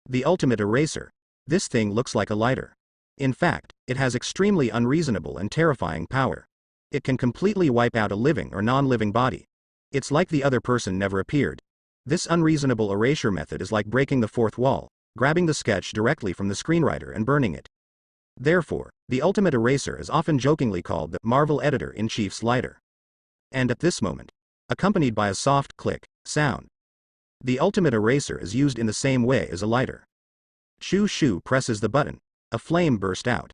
The ultimate eraser. This thing looks like a lighter. In fact, it has extremely unreasonable and terrifying power. It can completely wipe out a living or non-living body. It's like the other person never appeared. This unreasonable erasure method is like breaking the fourth wall, grabbing the sketch directly from the screenwriter and burning it. Therefore, the ultimate eraser is often jokingly called the Marvel Editor-in-Chief's lighter. And at this moment, accompanied by a soft click sound, the ultimate eraser is used in the same way as a lighter. Chu Shu presses the button. A flame burst out.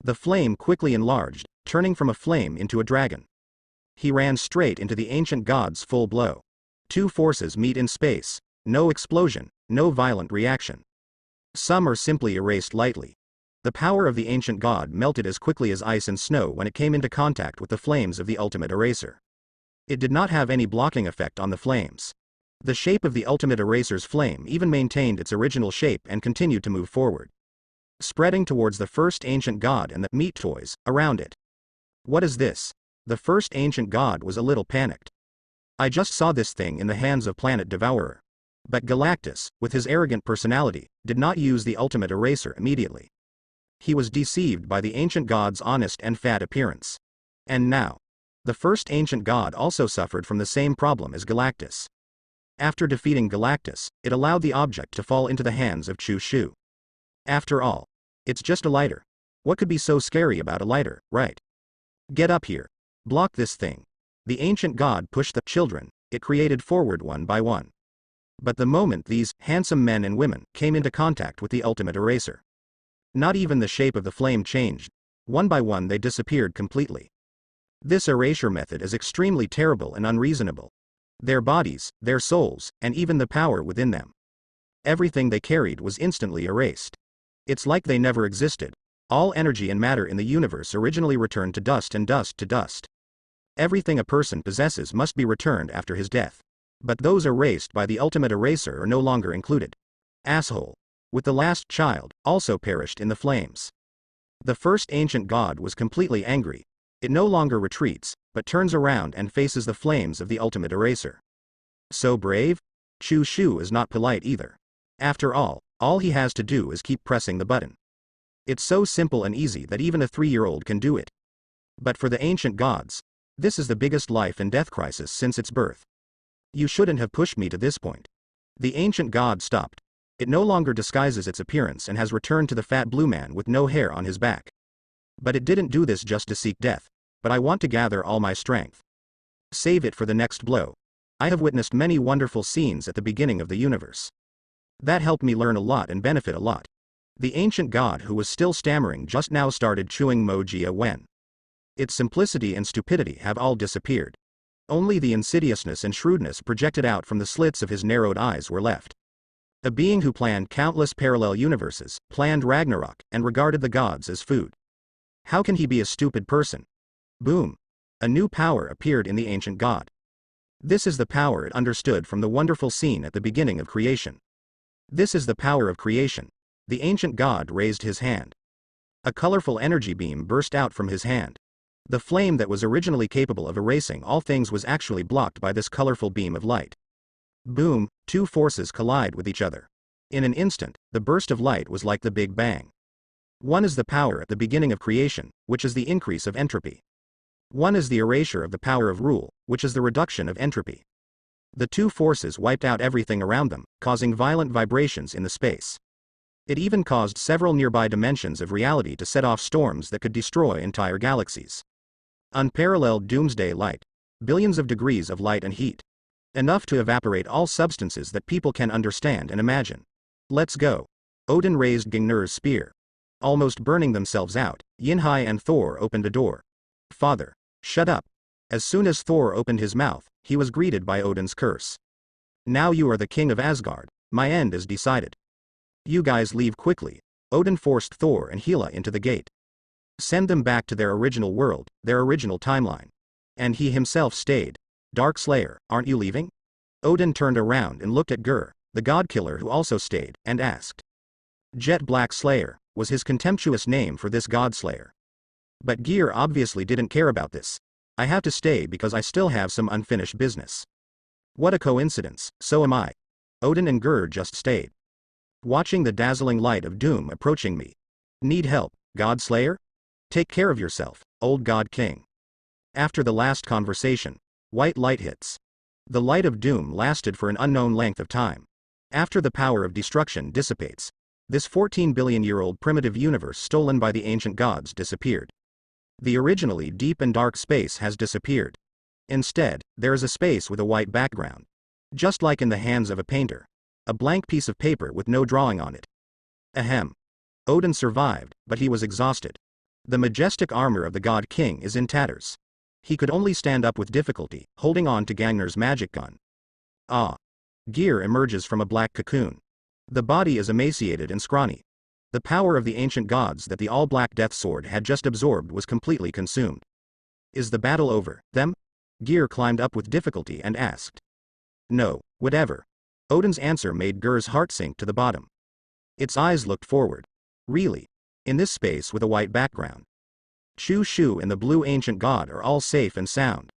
The flame quickly enlarged, turning from a flame into a dragon. He ran straight into the ancient god's full blow. Two forces meet in space. No explosion, no violent reaction. Some are simply erased lightly. The power of the ancient god melted as quickly as ice and snow when it came into contact with the flames of the ultimate eraser. It did not have any blocking effect on the flames. The shape of the ultimate eraser's flame even maintained its original shape and continued to move forward, spreading towards the first ancient god and the meat toys around it. What is this? The first ancient god was a little panicked. I just saw this thing in the hands of Planet Devourer. But Galactus, with his arrogant personality, did not use the ultimate eraser immediately. He was deceived by the ancient god's honest and fat appearance. And now, the first ancient god also suffered from the same problem as Galactus. After defeating Galactus, it allowed the object to fall into the hands of Chu Shu. After all, it's just a lighter. What could be so scary about a lighter, right? Get up here. Block this thing. The ancient god pushed the children it created forward one by one. But the moment these handsome men and women came into contact with the ultimate eraser, not even the shape of the flame changed. One by one they disappeared completely. This erasure method is extremely terrible and unreasonable. Their bodies, their souls, and even the power within them. Everything they carried was instantly erased. It's like they never existed. All energy and matter in the universe originally returned to dust and dust to dust. Everything a person possesses must be returned after his death. But those erased by the ultimate eraser are no longer included. Asshole. With the last child, also perished in the flames. The first ancient god was completely angry. It no longer retreats, but turns around and faces the flames of the ultimate eraser. So brave? Chu Shu is not polite either. After all he has to do is keep pressing the button. It's so simple and easy that even a 3-year-old can do it. But for the ancient gods, this is the biggest life and death crisis since its birth. You shouldn't have pushed me to this point. The ancient god stopped. It no longer disguises its appearance and has returned to the fat blue man with no hair on his back. But it didn't do this just to seek death. But I want to gather all my strength. Save it for the next blow. I have witnessed many wonderful scenes at the beginning of the universe. That helped me learn a lot and benefit a lot. The ancient god who was still stammering just now started chewing Mo Jia Wen. Its simplicity and stupidity have all disappeared. Only the insidiousness and shrewdness projected out from the slits of his narrowed eyes were left. A being who planned countless parallel universes, planned Ragnarok, and regarded the gods as food. How can he be a stupid person? Boom. A new power appeared in the ancient god. This is the power it understood from the wonderful scene at the beginning of creation. This is the power of creation. The ancient god raised his hand. A colorful energy beam burst out from his hand. The flame that was originally capable of erasing all things was actually blocked by this colorful beam of light. Boom, two forces collide with each other. In an instant, the burst of light was like the Big Bang. One is the power at the beginning of creation, which is the increase of entropy. One is the erasure of the power of rule, which is the reduction of entropy. The two forces wiped out everything around them, causing violent vibrations in the space. It even caused several nearby dimensions of reality to set off storms that could destroy entire galaxies. Unparalleled doomsday light. Billions of degrees of light and heat. Enough to evaporate all substances that people can understand and imagine. Let's go. Odin raised Gungnir's spear. Almost burning themselves out, Yinhai and Thor opened a door. Father. Shut up. As soon as Thor opened his mouth, he was greeted by Odin's curse. Now you are the king of Asgard. My end is decided. You guys leave quickly. Odin forced Thor and Hela into the gate. Send them back to their original world, their original timeline. And he himself stayed. Dark Slayer, aren't you leaving? Odin turned around and looked at Gur, the god killer who also stayed, and asked. Jet Black Slayer was his contemptuous name for this god slayer. But Gear obviously didn't care about this. I have to stay because I still have some unfinished business. What a coincidence, so am I. Odin and Gur just stayed. watching the dazzling light of doom approaching me. Need help, God Slayer? Take care of yourself, old God King. After the last conversation, white light hits. The light of doom lasted for an unknown length of time. After the power of destruction dissipates, this 14 billion-year-old primitive universe stolen by the ancient gods disappeared. The originally deep and dark space has disappeared. Instead, there is a space with a white background. Just like in the hands of a painter. A blank piece of paper with no drawing on it. Ahem. Odin survived, but he was exhausted. The majestic armor of the God King is in tatters. He could only stand up with difficulty, holding on to Gangnar's magic gun. Ah. Gear emerges from a black cocoon. The body is emaciated and scrawny. The power of the ancient gods that the all-black death sword had just absorbed was completely consumed. Is the battle over, then? Gear climbed up with difficulty and asked. No, whatever. Odin's answer made Gur's heart sink to the bottom. Its eyes looked forward. Really? In this space with a white background. Chu Shu and the blue ancient god are all safe and sound.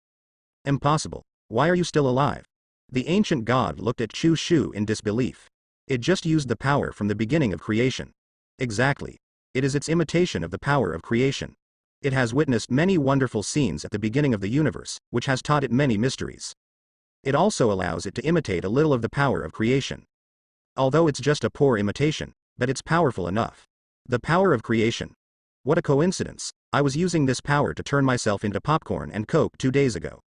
Impossible. Why are you still alive? The ancient god looked at Chu Shu in disbelief. It just used the power from the beginning of creation. Exactly. It is its imitation of the power of creation. It has witnessed many wonderful scenes at the beginning of the universe, which has taught it many mysteries. It also allows it to imitate a little of the power of creation. Although it's just a poor imitation, but it's powerful enough. The power of creation. What a coincidence, I was using this power to turn myself into popcorn and Coke 2 days ago.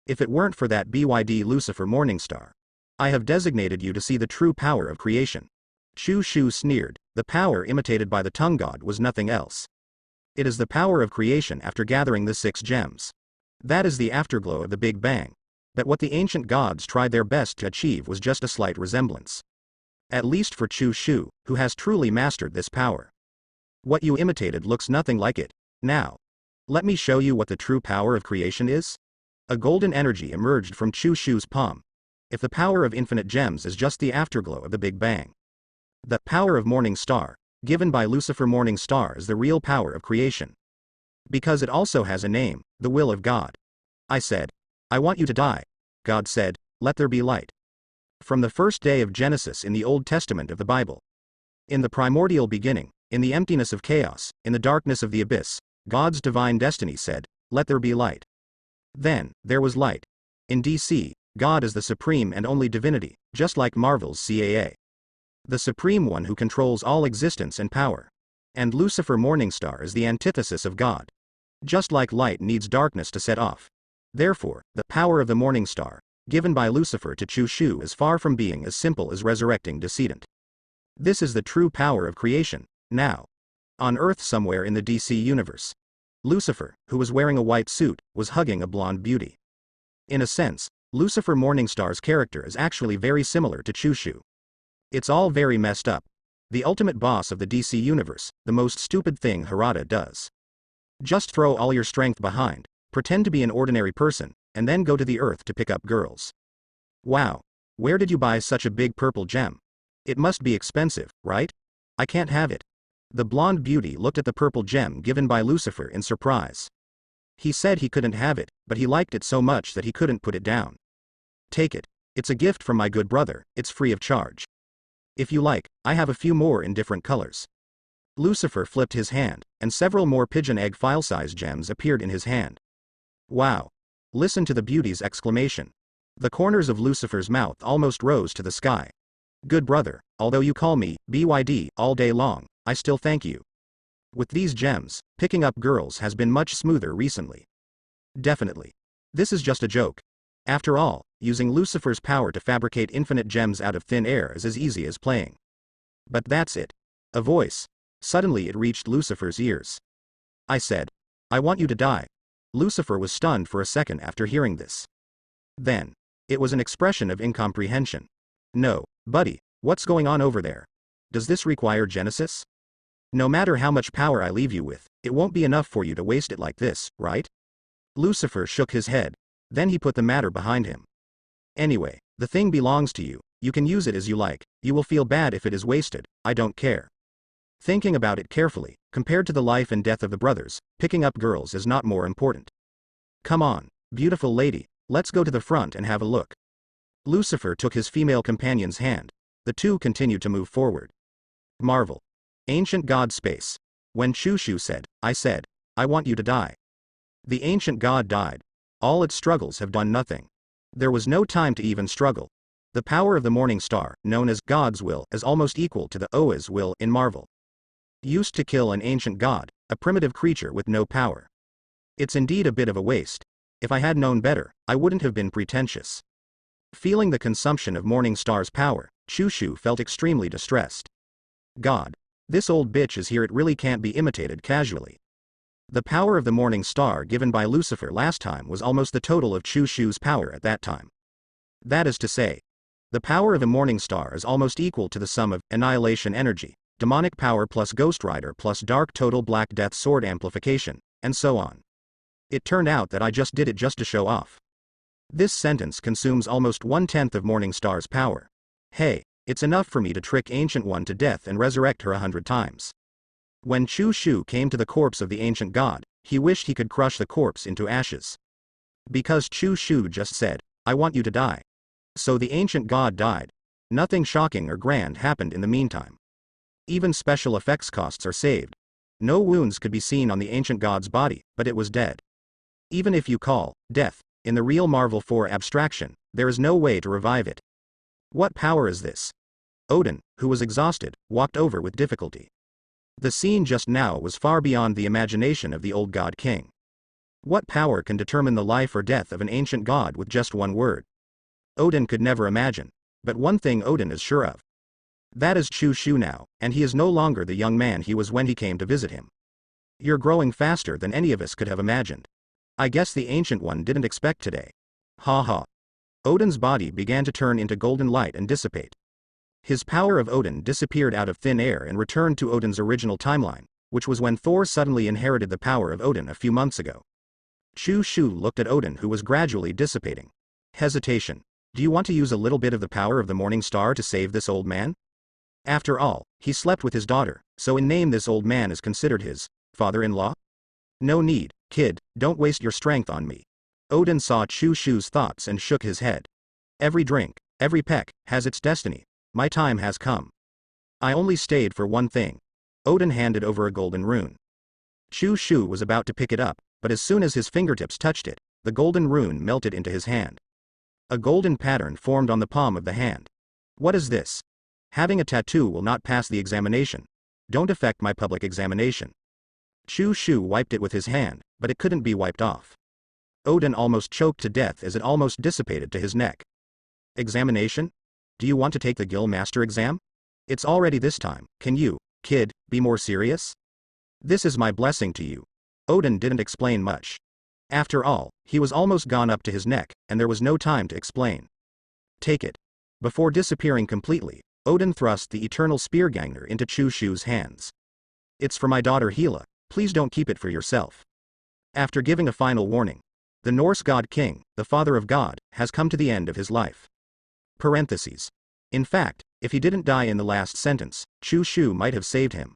If it weren't for that BYD Lucifer Morningstar. I have designated you to see the true power of creation. Chu Shu sneered, the power imitated by the tongue god was nothing else. It is the power of creation after gathering the 6 gems. That is the afterglow of the Big Bang. But what the ancient gods tried their best to achieve was just a slight resemblance. At least for Chu Shu, who has truly mastered this power. What you imitated looks nothing like it. Now, let me show you what the true power of creation is. A golden energy emerged from Chu Shu's palm. If the power of infinite gems is just the afterglow of the Big Bang. The power of Morning Star, given by Lucifer Morning Star, is the real power of creation. Because it also has a name, the will of God. I said, I want you to die. God said, let there be light. From the first day of Genesis in the Old Testament of the Bible. In the primordial beginning, in the emptiness of chaos, in the darkness of the abyss, God's divine destiny said, let there be light. Then, there was light. In DC, God is the supreme and only divinity, just like Marvel's CAA. The supreme one who controls all existence and power. And Lucifer Morningstar is the antithesis of God. Just like light needs darkness to set off. Therefore, the power of the morning star, given by Lucifer to Chu Shu, is far from being as simple as resurrecting decedent. This is the true power of creation, now. On Earth somewhere in the DC universe. Lucifer, who was wearing a white suit, was hugging a blonde beauty. In a sense, Lucifer Morningstar's character is actually very similar to Chu Shu. It's all very messed up. The ultimate boss of the DC universe, the most stupid thing Harada does. Just throw all your strength behind, pretend to be an ordinary person, and then go to the Earth to pick up girls. Wow. Where did you buy such a big purple gem? It must be expensive, right? I can't have it. The blonde beauty looked at the purple gem given by Lucifer in surprise. He said he couldn't have it, but he liked it so much that he couldn't put it down. Take it. It's a gift from my good brother, it's free of charge. If you like, I have a few more in different colors. Lucifer flipped his hand, and several more pigeon egg file-size gems appeared in his hand. Wow. Listen to the beauty's exclamation. The corners of Lucifer's mouth almost rose to the sky. Good brother, although you call me BYD all day long, I still thank you. With these gems, picking up girls has been much smoother recently. Definitely. This is just a joke. After all, using Lucifer's power to fabricate infinite gems out of thin air is as easy as playing. But that's it. A voice. Suddenly it reached Lucifer's ears. I said, I want you to die. Lucifer was stunned for a second after hearing this. Then, it was an expression of incomprehension. No, buddy, what's going on over there? Does this require Genesis? No matter how much power I leave you with, it won't be enough for you to waste it like this, right? Lucifer shook his head. Then he put the matter behind him. Anyway, the thing belongs to you, you can use it as you like, you will feel bad if it is wasted, I don't care. Thinking about it carefully, compared to the life and death of the brothers, picking up girls is not more important. Come on, beautiful lady, let's go to the front and have a look. Lucifer took his female companion's hand. The two continued to move forward. Marvel. Ancient God space. When Chushu said, I want you to die. The ancient god died. All its struggles have done nothing. There was no time to even struggle. The power of the morning star, known as God's will, is almost equal to the Oa's will in Marvel. Used to kill an ancient god, a primitive creature with no power. It's indeed a bit of a waste. If I had known better, I wouldn't have been pretentious. Feeling the consumption of morning star's power, Chushu felt extremely distressed. God. This old bitch is here, it really can't be imitated casually. The power of the morning star given by Lucifer last time was almost the total of Chushu's power at that time. That is to say, the power of a morning star is almost equal to the sum of annihilation energy, demonic power plus Ghost Rider plus dark total black death sword amplification, and so on. It turned out that I just did it just to show off. This sentence consumes almost 1/10 of morning star's power. Hey, it's enough for me to trick Ancient One to death and resurrect her 100 times. When Chushu came to the corpse of the ancient god, he wished he could crush the corpse into ashes. Because Chushu just said, I want you to die. So the ancient god died. Nothing shocking or grand happened in the meantime. Even special effects costs are saved. No wounds could be seen on the ancient god's body, but it was dead. Even if you call death in the real Marvel 4 abstraction, there is no way to revive it. What power is this? Odin, who was exhausted, walked over with difficulty. The scene just now was far beyond the imagination of the old god king. What power can determine the life or death of an ancient god with just one word? Odin could never imagine. But one thing Odin is sure of. That is Chushu now, and he is no longer the young man he was when he came to visit him. You're growing faster than any of us could have imagined. I guess the Ancient One didn't expect today. Ha ha. Odin's body began to turn into golden light and dissipate. His power of Odin disappeared out of thin air and returned to Odin's original timeline, which was when Thor suddenly inherited the power of Odin a few months ago. Chushu looked at Odin, who was gradually dissipating. Hesitation. Do you want to use a little bit of the power of the morning star to save this old man? After all, he slept with his daughter, so in name this old man is considered his father-in-law? No need, kid, don't waste your strength on me. Odin saw Chushu's thoughts and shook his head. Every drink, every peck, has its destiny. My time has come. I only stayed for one thing. Odin handed over a golden rune. Chushu was about to pick it up, but as soon as his fingertips touched it, the golden rune melted into his hand. A golden pattern formed on the palm of the hand. What is this? Having a tattoo will not pass the examination. Don't affect my public examination. Chushu wiped it with his hand, but it couldn't be wiped off. Odin almost choked to death as it almost dissipated to his neck. Examination? Do you want to take the Guild Master exam? It's already this time, can you, kid, be more serious? This is my blessing to you. Odin didn't explain much. After all, he was almost gone up to his neck, and there was no time to explain. Take it. Before disappearing completely, Odin thrust the eternal spearganger into Chushu's hands. It's for my daughter Hela, please don't keep it for yourself. After giving a final warning, the Norse god king, the father of God, has come to the end of his life. Parentheses. In fact, if he didn't die in the last sentence, Chushu might have saved him.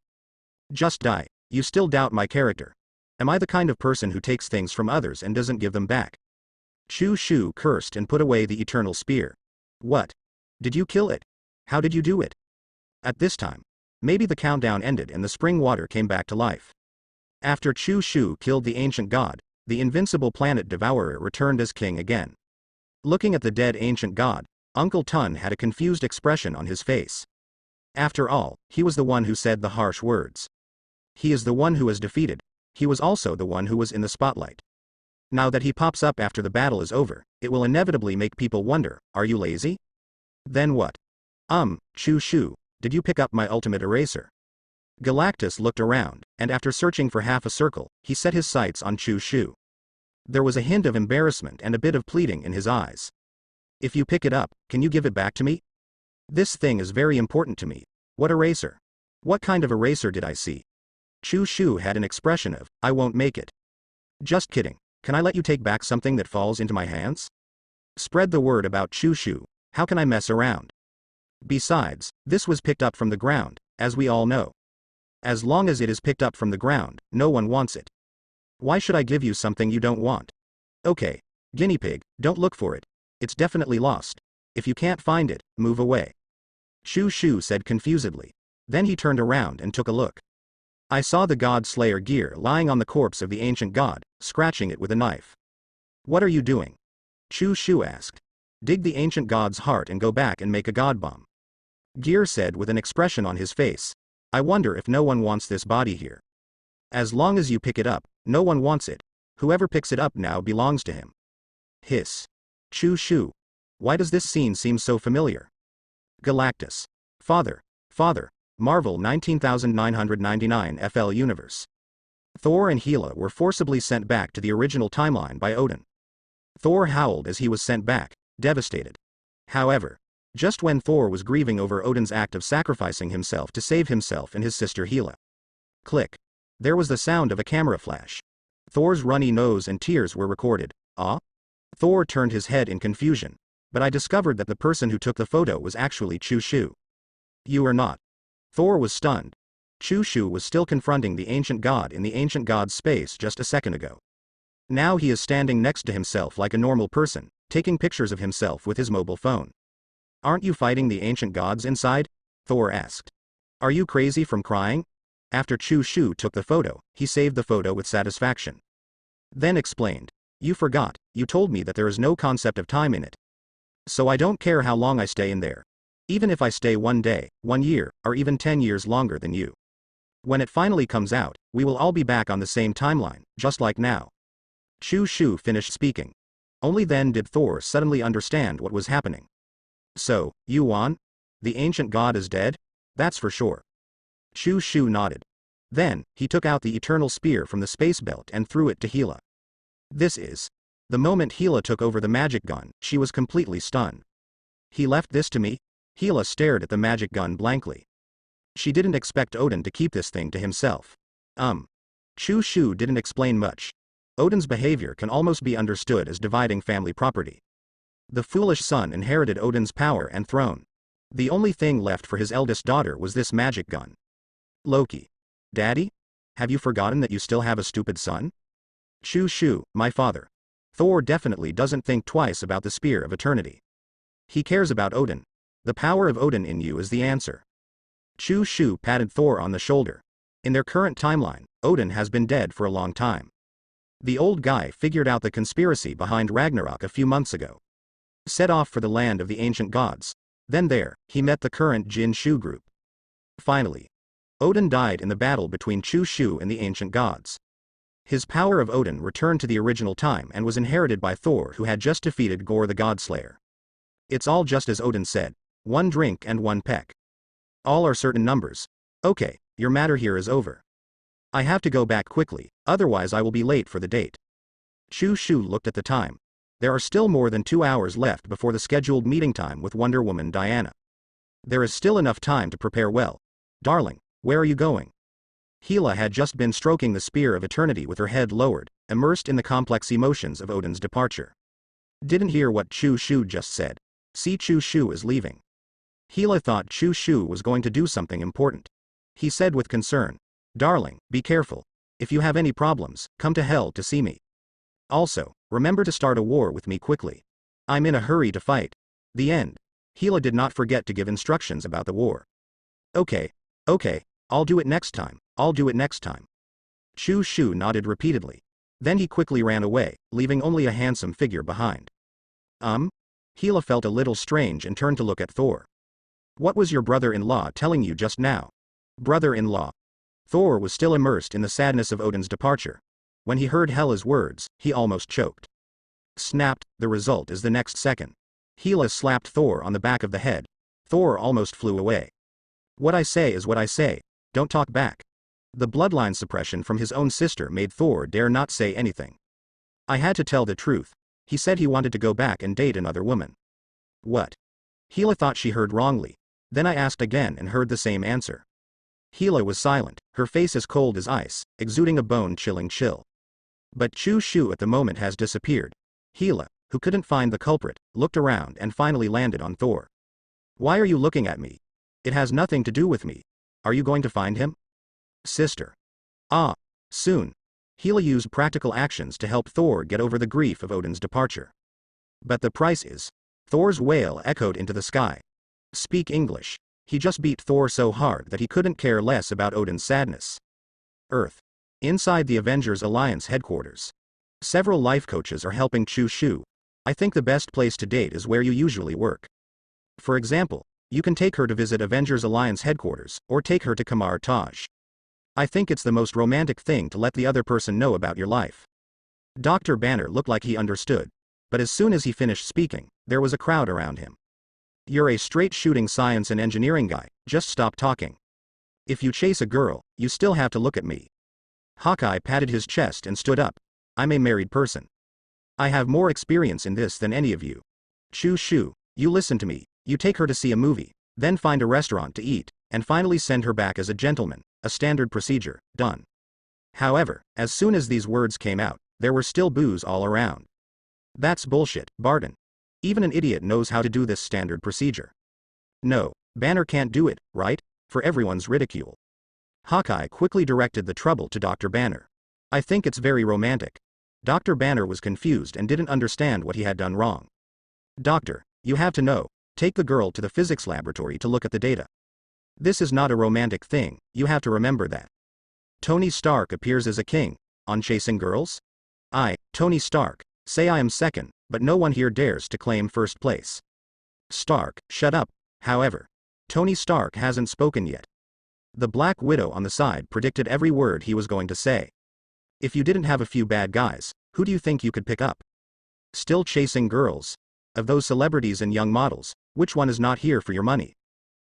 Just die. You still doubt my character. Am I the kind of person who takes things from others and doesn't give them back? Chushu cursed and put away the eternal spear. What? Did you kill it? How did you do it? At this time, maybe the countdown ended and the spring water came back to life. After Chushu killed the ancient god, the invincible planet devourer returned as king again. Looking at the dead ancient god, Uncle Tun had a confused expression on his face. After all, he was the one who said the harsh words. He is the one who was defeated. He was also the one who was in the spotlight. Now that he pops up after the battle is over, it will inevitably make people wonder, are you lazy? Then what? Chushu, did you pick up my ultimate eraser? Galactus looked around, and after searching for half a circle, he set his sights on Chushu. There was a hint of embarrassment and a bit of pleading in his eyes. If you pick it up, can you give it back to me? This thing is very important to me. What eraser? What kind of eraser did I see? Chushu had an expression of, I won't make it. Just kidding. Can I let you take back something that falls into my hands? Spread the word about Chushu. How can I mess around? Besides, this was picked up from the ground, as we all know. As long as it is picked up from the ground, no one wants it. Why should I give you something you don't want? Okay. Guinea pig, don't look for it. It's definitely lost. If you can't find it, move away. Shu said confusedly. Then he turned around and took a look. I saw the God Slayer gear lying on the corpse of the ancient god, scratching it with a knife. What are you doing? Shu asked. Dig the ancient god's heart and go back and make a god bomb. Gear said with an expression on his face. I wonder if no one wants this body here. As long as you pick it up, no one wants it. Whoever picks it up now belongs to him. Hiss. Shu. Why does this scene seem so familiar? Galactus. Father. Marvel 19999 FL Universe. Thor and Hela were forcibly sent back to the original timeline by Odin. Thor howled as he was sent back, devastated. However, just when Thor was grieving over Odin's act of sacrificing himself to save himself and his sister Hela. Click. There was the sound of a camera flash. Thor's runny nose and tears were recorded. Ah? Thor turned his head in confusion, but I discovered that the person who took the photo was actually Shu. You are not. Thor was stunned. Shu was still confronting the ancient god in the ancient god's space just a second ago. Now he is standing next to himself like a normal person, taking pictures of himself with his mobile phone. Aren't you fighting the ancient gods inside? Thor asked. Are you crazy from crying? After Shu took the photo, he saved the photo with satisfaction. Then explained. You forgot, you told me that there is no concept of time in it. So I don't care how long I stay in there. Even if I stay 1 day, 1 year, or even 10 years longer than you. When it finally comes out, we will all be back on the same timeline, just like now. Shu finished speaking. Only then did Thor suddenly understand what was happening. So, you won? The ancient god is dead? That's for sure. Shu nodded. Then, he took out the eternal spear from the space belt and threw it to Hela. This is. The moment Hela took over the magic gun, she was completely stunned. He left this to me? Hela stared at the magic gun blankly. She didn't expect Odin to keep this thing to himself. Shu didn't explain much. Odin's behavior can almost be understood as dividing family property. The foolish son inherited Odin's power and throne. The only thing left for his eldest daughter was this magic gun. Loki. Daddy? Have you forgotten that you still have a stupid son? Shu, my father. Thor definitely doesn't think twice about the Spear of Eternity. He cares about Odin. The power of Odin in you is the answer. Shu patted Thor on the shoulder. In their current timeline, Odin has been dead for a long time. The old guy figured out the conspiracy behind Ragnarok a few months ago. Set off for the land of the ancient gods. Then there, he met the current Jin Shu group. Finally, Odin died in the battle between Shu and the ancient gods. His power of Odin returned to the original time and was inherited by Thor, who had just defeated Gorr the Godslayer. It's all just as Odin said. 1 drink and 1 peck. All are certain numbers. Okay, your matter here is over. I have to go back quickly, otherwise I will be late for the date. Shu looked at the time. There are still more than 2 hours left before the scheduled meeting time with Wonder Woman Diana. There is still enough time to prepare well. Darling, where are you going? Hela had just been stroking the Spear of Eternity with her head lowered, immersed in the complex emotions of Odin's departure. Didn't hear what Shu just said. See, Shu is leaving. Hela thought Shu was going to do something important. He said with concern. Darling, be careful. If you have any problems, come to hell to see me. Also, remember to start a war with me quickly. I'm in a hurry to fight. The end. Hela did not forget to give instructions about the war. Okay, I'll do it next time. Shu nodded repeatedly. Then he quickly ran away, leaving only a handsome figure behind. Hela felt a little strange and turned to look at Thor. What was your brother-in-law telling you just now? Brother-in-law. Thor was still immersed in the sadness of Odin's departure. When he heard Hela's words, he almost choked. Snapped, the result is the next second. Hela slapped Thor on the back of the head. Thor almost flew away. What I say is what I say, don't talk back. The bloodline suppression from his own sister made Thor dare not say anything. I had to tell the truth. He said he wanted to go back and date another woman. What? Hela thought she heard wrongly. Then I asked again and heard the same answer. Hela was silent, her face as cold as ice, exuding a bone-chilling chill. But Shu at the moment has disappeared. Hela, who couldn't find the culprit, looked around and finally landed on Thor. Why are you looking at me? It has nothing to do with me. Are you going to find him? Sister. Soon. Hela used practical actions to help Thor get over the grief of Odin's departure. But the price is. Thor's wail echoed into the sky. Speak English. He just beat Thor so hard that he couldn't care less about Odin's sadness. Earth. Inside the Avengers Alliance headquarters. Several life coaches are helping Chu Shu. I think the best place to date is where you usually work. For example, you can take her to visit Avengers Alliance headquarters, or take her to Kamar Taj. I think it's the most romantic thing to let the other person know about your life. Dr. Banner looked like he understood, but as soon as he finished speaking, there was a crowd around him. You're a straight-shooting science and engineering guy, just stop talking. If you chase a girl, you still have to look at me. Hawkeye patted his chest and stood up. I'm a married person. I have more experience in this than any of you. Chu Shu, you listen to me, you take her to see a movie, then find a restaurant to eat, and finally send her back as a gentleman, a standard procedure, done. However, as soon as these words came out, there were still boos all around. That's bullshit, Barton. Even an idiot knows how to do this standard procedure. No, Banner can't do it, right? For everyone's ridicule. Hawkeye quickly directed the trouble to Dr. Banner. I think it's very romantic. Dr. Banner was confused and didn't understand what he had done wrong. Doctor, you have to know, take the girl to the physics laboratory to look at the data. This is not a romantic thing, you have to remember that. Tony Stark appears as a king, on chasing girls? I, Tony Stark, say I am second, but no one here dares to claim first place. Stark, shut up. However, Tony Stark hasn't spoken yet. The Black Widow on the side predicted every word he was going to say. If you didn't have a few bad guys, who do you think you could pick up? Still chasing girls? Of those celebrities and young models, which one is not here for your money?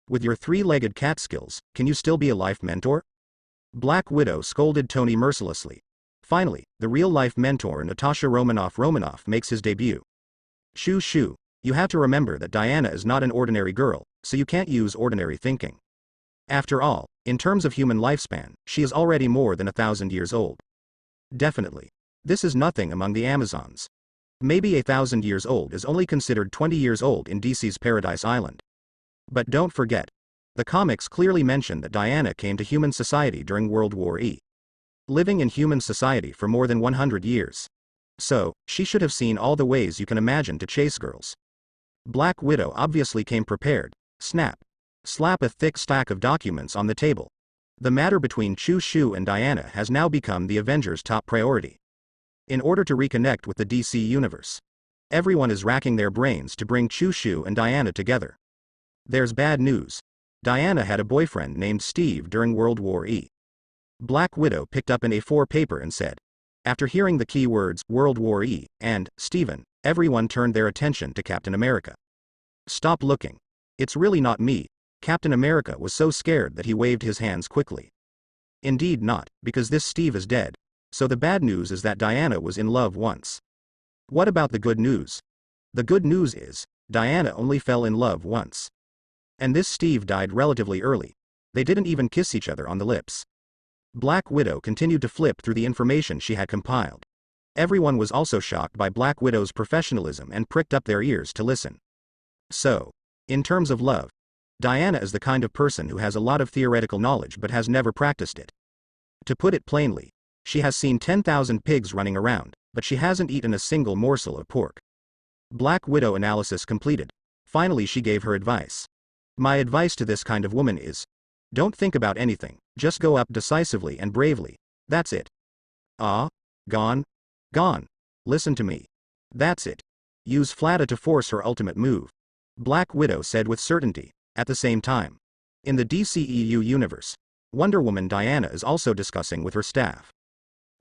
With your three-legged cat skills, can you still be a life mentor? Black Widow scolded Tony mercilessly. Finally, the real-life mentor Natasha Romanoff makes his debut. Chu Shu, you have to remember that Diana is not an ordinary girl, so you can't use ordinary thinking. After all, in terms of human lifespan, she is already more than 1,000 years old. Definitely. This is nothing among the Amazons. Maybe 1,000 years old is only considered 20 years old in DC's Paradise Island. But don't forget, the comics clearly mention that Diana came to human society during World War E. Living in human society for more than 100 years. So, she should have seen all the ways you can imagine to chase girls. Black Widow obviously came prepared. Snap. Slap a thick stack of documents on the table. The matter between Chu Shu and Diana has now become the Avengers' top priority. In order to reconnect with the DC universe, everyone is racking their brains to bring Chu Shu and Diana together. There's bad news. Diana had a boyfriend named Steve during World War E. Black Widow picked up an A4 paper and said. After hearing the keywords World War E and Steven, everyone turned their attention to Captain America. Stop looking. It's really not me. Captain America was so scared that he waved his hands quickly. Indeed not, because this Steve is dead. So the bad news is that Diana was in love once. What about the good news? The good news is, Diana only fell in love once. And this Steve died relatively early. They didn't even kiss each other on the lips. Black Widow continued to flip through the information she had compiled. Everyone was also shocked by Black Widow's professionalism and pricked up their ears to listen. So, in terms of love, Diana is the kind of person who has a lot of theoretical knowledge but has never practiced it. To put it plainly, she has seen 10,000 pigs running around, but she hasn't eaten a single morsel of pork. Black Widow analysis completed. Finally she gave her advice. My advice to this kind of woman is, don't think about anything, just go up decisively and bravely. That's it. Ah? Gone? Gone. Listen to me. That's it. Use Flata to force her ultimate move. Black Widow said with certainty. At the same time, in the DCEU universe, Wonder Woman Diana is also discussing with her staff.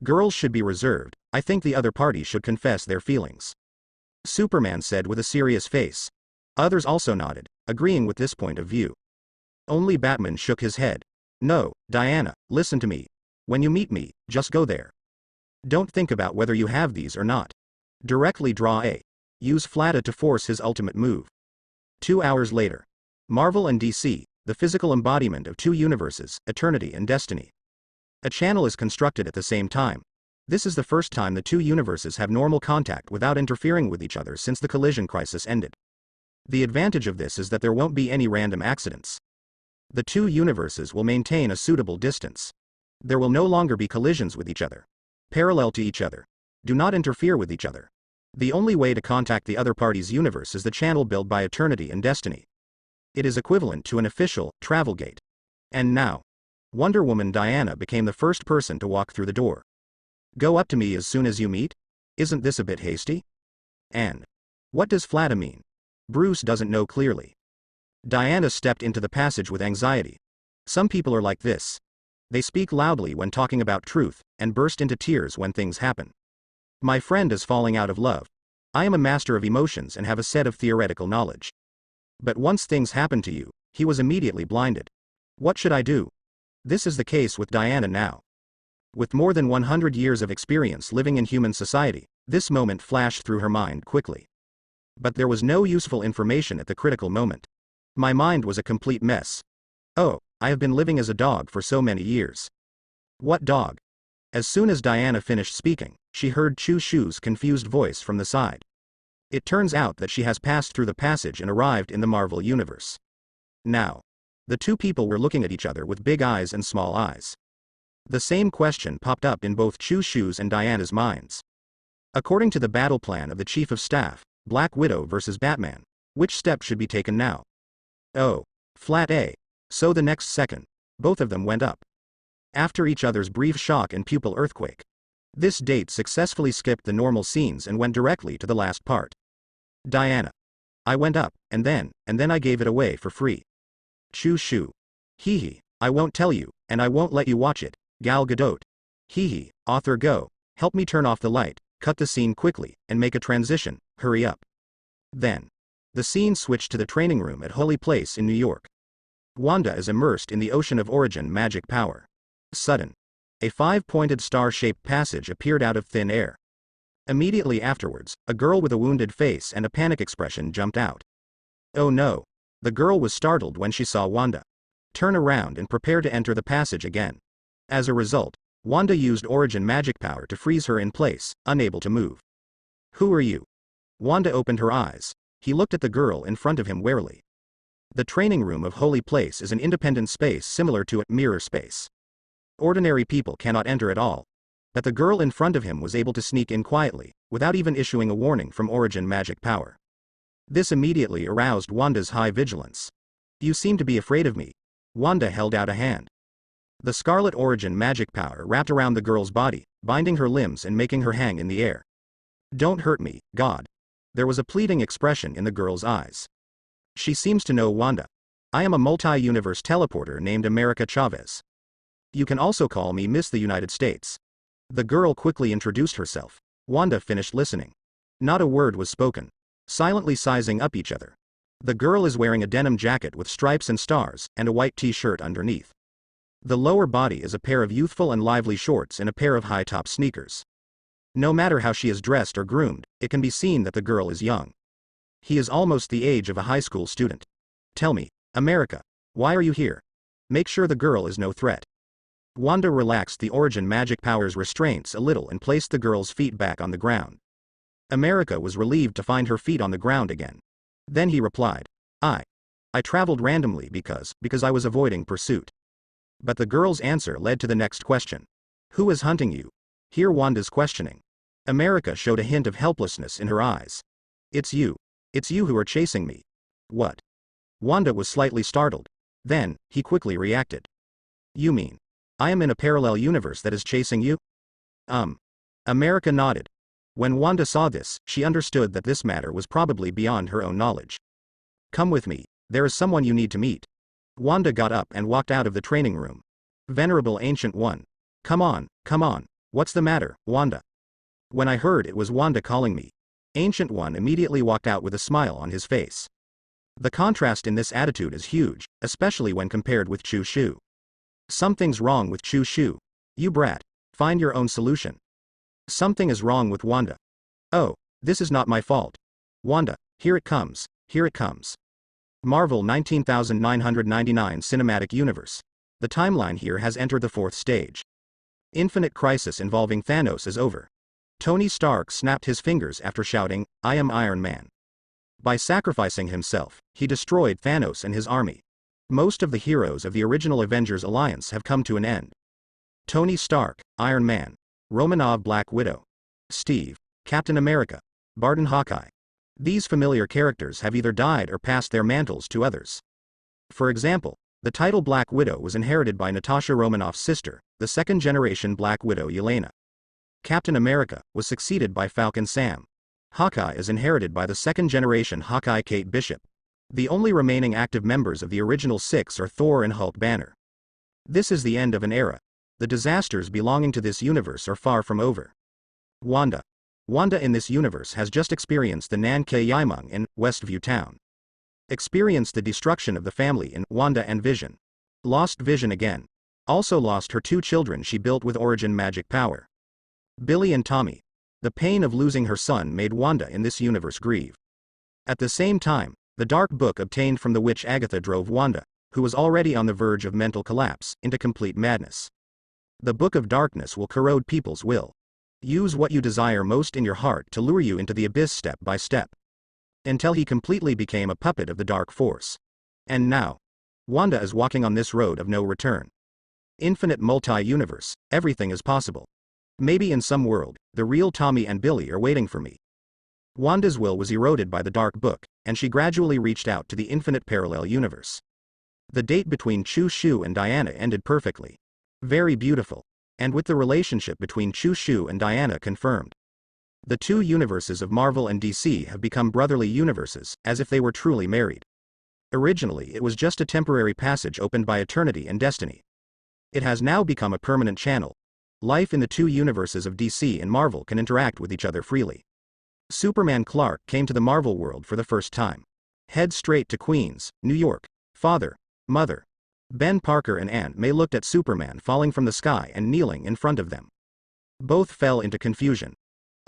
Girls should be reserved, I think the other party should confess their feelings. Superman said with a serious face. Others also nodded, agreeing with this point of view. Only Batman shook his head. No, Diana, listen to me. When you meet me, just go there. Don't think about whether you have these or not. Directly draw A. Use Flata to force his ultimate move. 2 hours later. Marvel and DC, the physical embodiment of two universes, Eternity and Destiny. A channel is constructed at the same time. This is the first time the two universes have normal contact without interfering with each other since the collision crisis ended. The advantage of this is that there won't be any random accidents. The two universes will maintain a suitable distance. There will no longer be collisions with each other. Parallel to each other. Do not interfere with each other. The only way to contact the other party's universe is the channel built by Eternity and Destiny. It is equivalent to an official travel gate. And now, Wonder Woman Diana became the first person to walk through the door. Go up to me as soon as you meet? Isn't this a bit hasty? And what does flatta mean? Bruce doesn't know clearly. Diana stepped into the passage with anxiety. Some people are like this. They speak loudly when talking about truth, and burst into tears when things happen. My friend is falling out of love. I am a master of emotions and have a set of theoretical knowledge. But once things happen to you, he was immediately blinded. What should I do? This is the case with Diana now. With more than 100 years of experience living in human society, this moment flashed through her mind quickly. But there was no useful information at the critical moment. My mind was a complete mess. Oh, I have been living as a dog for so many years. What dog? As soon as Diana finished speaking, she heard Chu Shu's confused voice from the side. It turns out that she has passed through the passage and arrived in the Marvel Universe. Now, the two people were looking at each other with big eyes and small eyes. The same question popped up in both Chu Shu's and Diana's minds. According to the battle plan of the Chief of Staff, Black Widow versus Batman, which step should be taken now? Oh, flat A. So the next second, both of them went up. After each other's brief shock and pupil earthquake. This date successfully skipped the normal scenes and went directly to the last part. Diana. I went up, and then I gave it away for free. Chu Shu. Hee hee, I won't tell you, and I won't let you watch it. Gal Gadot. Hee hee, author go. Help me turn off the light, cut the scene quickly, and make a transition, hurry up. Then. The scene switched to the training room at Holy Place in New York. Wanda is immersed in the ocean of origin magic power. Sudden. A 5-pointed star-shaped passage appeared out of thin air. Immediately afterwards, a girl with a wounded face and a panic expression jumped out. Oh no. The girl was startled when she saw Wanda. Turn around and prepare to enter the passage again. As a result, Wanda used origin magic power to freeze her in place, unable to move. Who are you? Wanda opened her eyes. He looked at the girl in front of him warily. The training room of Holy Place is an independent space similar to a mirror space. Ordinary people cannot enter at all. But the girl in front of him was able to sneak in quietly, without even issuing a warning from origin magic power. This immediately aroused Wanda's high vigilance. You seem to be afraid of me. Wanda held out a hand. The scarlet origin magic power wrapped around the girl's body, binding her limbs and making her hang in the air. Don't hurt me, God. There was a pleading expression in the girl's eyes. She seems to know Wanda. I am a multi-universe teleporter named America Chavez. You can also call me Miss the United States. The girl quickly introduced herself. Wanda finished listening. Not a word was spoken. Silently sizing up each other. The girl is wearing a denim jacket with stripes and stars, and a white t-shirt underneath. The lower body is a pair of youthful and lively shorts and a pair of high-top sneakers. No matter how she is dressed or groomed, it can be seen that the girl is young. He is almost the age of a high school student. Tell me, America, why are you here? Make sure the girl is no threat. Wanda relaxed the origin magic power's restraints a little and placed the girl's feet back on the ground. America was relieved to find her feet on the ground again. Then he replied, I traveled randomly because I was avoiding pursuit. But the girl's answer led to the next question. Who is hunting you? Hear Wanda's questioning. America showed a hint of helplessness in her eyes. It's you who are chasing me. What? Wanda was slightly startled. Then, he quickly reacted. You mean, I am in a parallel universe that is chasing you? America nodded. When Wanda saw this, she understood that this matter was probably beyond her own knowledge. Come with me, there is someone you need to meet. Wanda got up and walked out of the training room. Venerable Ancient One. Come on, what's the matter, Wanda? When I heard it was Wanda calling me, Ancient One immediately walked out with a smile on his face. The contrast in this attitude is huge, especially when compared with Chu Shu. Something's wrong with Chu Shu. You brat. Find your own solution. Something is wrong with Wanda. Oh, this is not my fault. Wanda, here it comes. Marvel 19999 Cinematic Universe. The timeline here has entered the 4th stage. Infinite crisis involving Thanos is over. Tony Stark snapped his fingers after shouting, I am Iron Man. By sacrificing himself, he destroyed Thanos and his army. Most of the heroes of the original Avengers Alliance have come to an end. Tony Stark, Iron Man. Romanov, Black Widow. Steve, Captain America. Barton, Hawkeye. These familiar characters have either died or passed their mantles to others. For example, the title Black Widow was inherited by Natasha Romanoff's sister, the second-generation Black Widow Yelena. Captain America was succeeded by Falcon Sam. Hawkeye is inherited by the second-generation Hawkeye Kate Bishop. The only remaining active members of the original 6 are Thor and Hulk Banner. This is the end of an era. The disasters belonging to this universe are far from over. Wanda. Wanda in this universe has just experienced the Nankei Yaimeng in Westview Town. Experienced the destruction of the family in Wanda and Vision. Lost Vision again. Also lost her 2 children she built with origin magic power. Billy and Tommy. The pain of losing her son made Wanda in this universe grieve. At the same time, the dark book obtained from the witch Agatha drove Wanda, who was already on the verge of mental collapse, into complete madness. The Book of Darkness will corrode people's will. Use what you desire most in your heart to lure you into the abyss step by step. Until he completely became a puppet of the dark force. And now, Wanda is walking on this road of no return. Infinite multi-universe, everything is possible. Maybe in some world, the real Tommy and Billy are waiting for me. Wanda's will was eroded by the dark book, and she gradually reached out to the infinite parallel universe. The date between Chu Shu and Diana ended perfectly. Very beautiful. And with the relationship between Chu Shu and Diana confirmed. The 2 universes of Marvel and DC have become brotherly universes, as if they were truly married. Originally it was just a temporary passage opened by eternity and destiny. It has now become a permanent channel. Life in the 2 universes of DC and Marvel can interact with each other freely. Superman Clark came to the Marvel world for the first time. Head straight to Queens, New York. Father, mother. Ben Parker and Aunt May looked at Superman falling from the sky and kneeling in front of them. Both fell into confusion.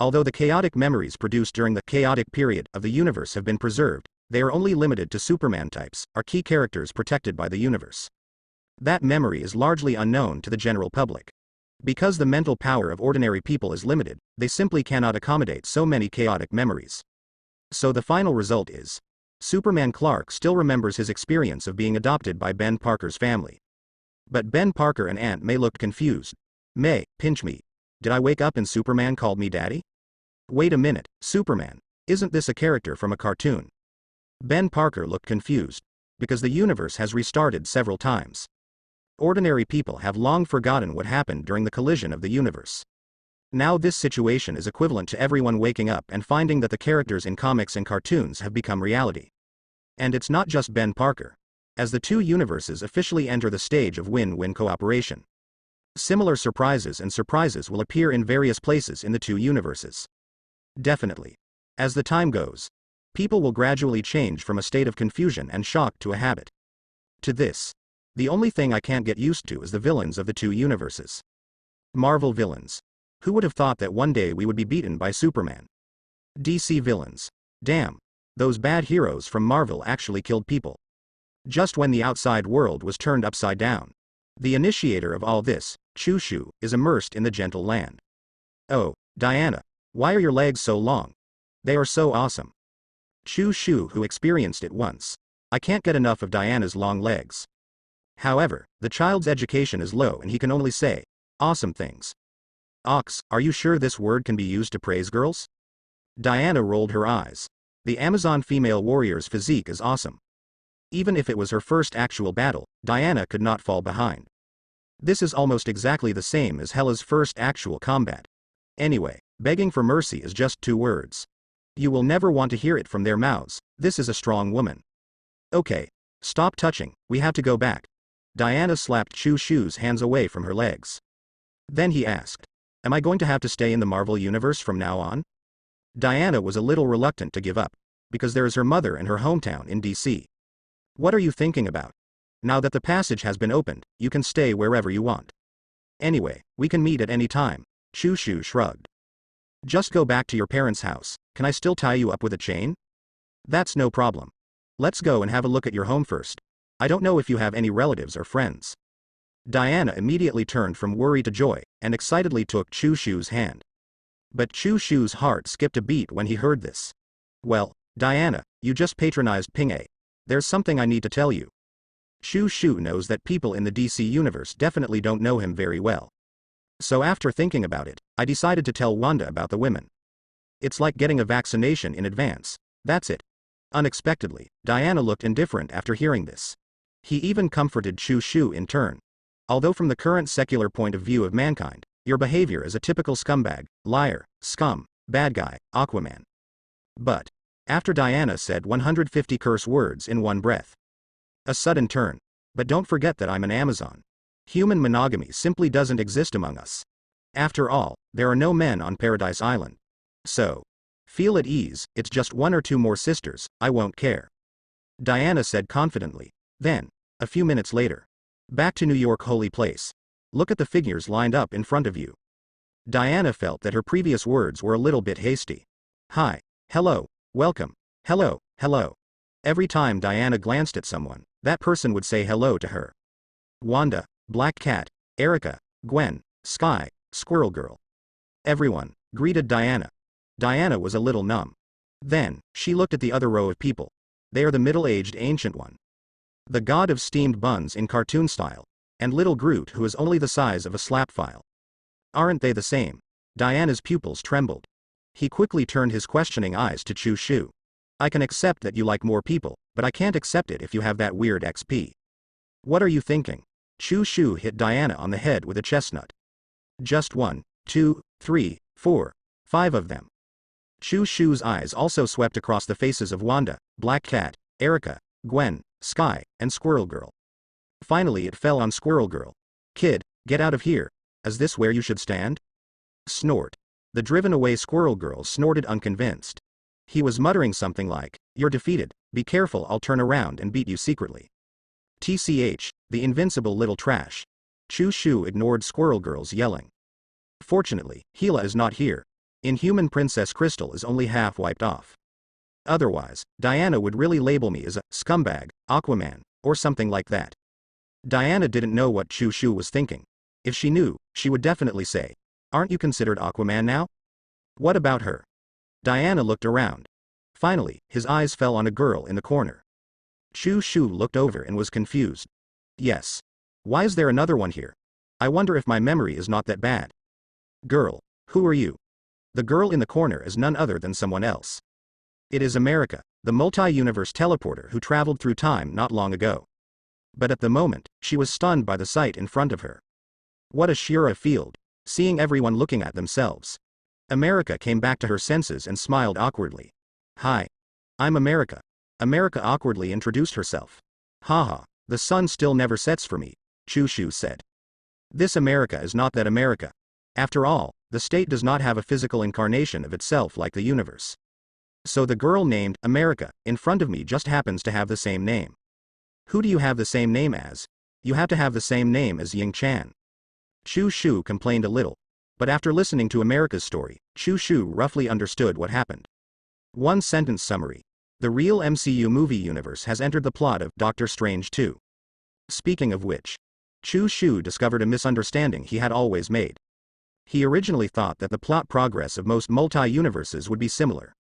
Although the chaotic memories produced during the chaotic period of the universe have been preserved, they are only limited to Superman types, are key characters protected by the universe. That memory is largely unknown to the general public. Because the mental power of ordinary people is limited, they simply cannot accommodate so many chaotic memories. So the final result is, Superman Clark still remembers his experience of being adopted by Ben Parker's family. But Ben Parker and Aunt May looked confused. May, pinch me. Did I wake up and Superman called me daddy? Wait a minute, Superman, isn't this a character from a cartoon? Ben Parker looked confused. Because the universe has restarted several times. Ordinary people have long forgotten what happened during the collision of the universe. Now this situation is equivalent to everyone waking up and finding that the characters in comics and cartoons have become reality. And it's not just Ben Parker. As the 2 universes officially enter the stage of win-win cooperation. Similar surprises will appear in various places in the 2 universes. Definitely. As the time goes, people will gradually change from a state of confusion and shock to a habit. To this. The only thing I can't get used to is the villains of the 2 universes. Marvel villains. Who would have thought that one day we would be beaten by Superman? DC villains. Damn. Those bad heroes from Marvel actually killed people. Just when the outside world was turned upside down. The initiator of all this, Chu Shu, is immersed in the gentle land. Oh, Diana. Why are your legs so long? They are so awesome. Chu Shu, who experienced it once. I can't get enough of Diana's long legs. However, the child's education is low and he can only say, awesome things. Ox, are you sure this word can be used to praise girls? Diana rolled her eyes. The Amazon female warrior's physique is awesome. Even if it was her first actual battle, Diana could not fall behind. This is almost exactly the same as Hela's first actual combat. Anyway, begging for mercy is just 2 words. You will never want to hear it from their mouths. This is a strong woman. Okay. Stop touching, we have to go back. Diana slapped Chu Shu's hands away from her legs. Then he asked, am I going to have to stay in the Marvel universe from now on? Diana was a little reluctant to give up. Because there is her mother and her hometown in DC. What are you thinking about? Now that the passage has been opened, you can stay wherever you want. Anyway, we can meet at any time. Chu Shu shrugged. Just go back to your parents' house. Can I still tie you up with a chain? That's no problem. Let's go and have a look at your home first. I don't know if you have any relatives or friends. Diana immediately turned from worry to joy, and excitedly took Chu Shu's hand. But Chu Shu's heart skipped a beat when he heard this. Well, Diana, you just patronized Ping-A. There's something I need to tell you. Chu Shu knows that people in the DC universe definitely don't know him very well. So after thinking about it, I decided to tell Wanda about the women. It's like getting a vaccination in advance. That's it. Unexpectedly, Diana looked indifferent after hearing this. He even comforted Chu Shu in turn. Although from the current secular point of view of mankind, your behavior is a typical scumbag, liar, scum, bad guy, Aquaman. But, after Diana said 150 curse words in one breath. A sudden turn. But don't forget that I'm an Amazon. Human monogamy simply doesn't exist among us. After all, there are no men on Paradise Island. So, feel at ease, it's just one or two more sisters, I won't care. Diana said confidently. Then, a few minutes later. Back to New York holy place. Look at the figures lined up in front of you. Diana felt that her previous words were a little bit hasty. Hi. Hello. Welcome. Hello. Hello. Every time Diana glanced at someone, that person would say hello to her. Wanda, Black Cat, Erica, Gwen, Sky, Squirrel Girl. Everyone greeted Diana. Diana was a little numb. Then, she looked at the other row of people. They are the middle-aged ancient one. The god of steamed buns in cartoon style. And little Groot who is only the size of a slap file. Aren't they the same? Diana's pupils trembled. He quickly turned his questioning eyes to Chu Shu. I can accept that you like more people, but I can't accept it if you have that weird XP. What are you thinking? Chu Shu hit Diana on the head with a chestnut. Just 1, 2, 3, 4, 5 of them. Chu Shu's eyes also swept across the faces of Wanda, Black Cat, Erica, Gwen, Sky, and Squirrel Girl. Finally it fell on Squirrel Girl. Kid, get out of here. Is this where you should stand? Snort. The driven away Squirrel Girl snorted unconvinced. He was muttering something like, you're defeated, be careful I'll turn around and beat you secretly. TCH, the invincible little trash. Chu Shu ignored Squirrel Girl's yelling. Fortunately, Gila is not here. Inhuman Princess Crystal is only half wiped off. Otherwise, Diana would really label me as a scumbag, Aquaman, or something like that. Diana didn't know what Chu Shu was thinking. If she knew, she would definitely say, aren't you considered Aquaman now? What about her? Diana looked around. Finally, his eyes fell on a girl in the corner. Chu Shu looked over and was confused. Yes. Why is there another one here? I wonder if my memory is not that bad. Girl, who are you? The girl in the corner is none other than someone else. It is America, the multi-universe teleporter who traveled through time not long ago. But at the moment, she was stunned by the sight in front of her. What a Shira field, seeing everyone looking at themselves. America came back to her senses and smiled awkwardly. Hi. I'm America. America awkwardly introduced herself. Haha, the sun still never sets for me, Chu Shu said. This America is not that America. After all, the state does not have a physical incarnation of itself like the universe. So the girl named America in front of me just happens to have the same name. Who do you have the same name as? You have to have the same name as Ying Chan. Chu Shu complained a little. But after listening to America's story, Chu Shu roughly understood what happened. One sentence summary. The real MCU movie universe has entered the plot of Doctor Strange 2. Speaking of which, Chu Shu discovered a misunderstanding he had always made. He originally thought that the plot progress of most multi-universes would be similar.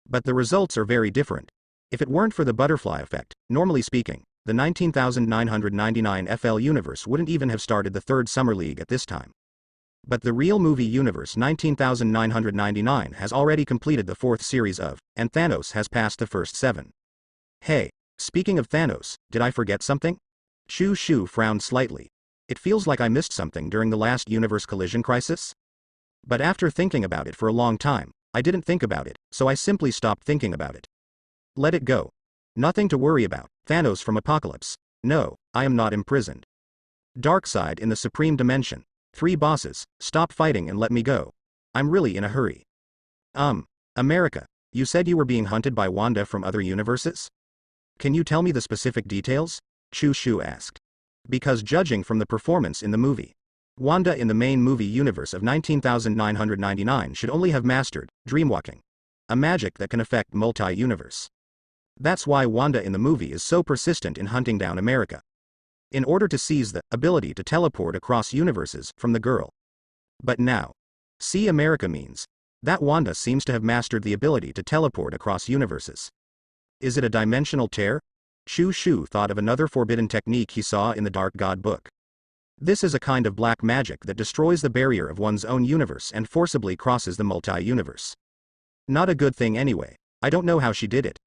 But the results are very different. If it weren't for the butterfly effect, normally speaking, the 19,999 FL universe wouldn't even have started the third Summer League at this time. But the real movie universe 19,999 has already completed the fourth series of, and Thanos has passed the first 7. Hey, speaking of Thanos, did I forget something? Chu Shu frowned slightly. It feels like I missed something during the last universe collision crisis. But after thinking about it for a long time, I didn't think about it, so I simply stopped thinking about it. Let it go. Nothing to worry about, Thanos from Apocalypse. No, I am not imprisoned. Darkseid in the Supreme Dimension. 3 bosses, stop fighting and let me go. I'm really in a hurry. America, you said you were being hunted by Wanda from other universes? Can you tell me the specific details? Chu Shu asked. Because judging from the performance in the movie, Wanda in the main movie universe of 19,999 should only have mastered dreamwalking, a magic that can affect multi-universe. That's why Wanda in the movie is so persistent in hunting down America. In order to seize the ability to teleport across universes from the girl. But now, see America means that Wanda seems to have mastered the ability to teleport across universes. Is it a dimensional tear? Chu Shu thought of another forbidden technique he saw in the Dark God book. This is a kind of black magic that destroys the barrier of one's own universe and forcibly crosses the multi-universe. Not a good thing anyway. I don't know how she did it.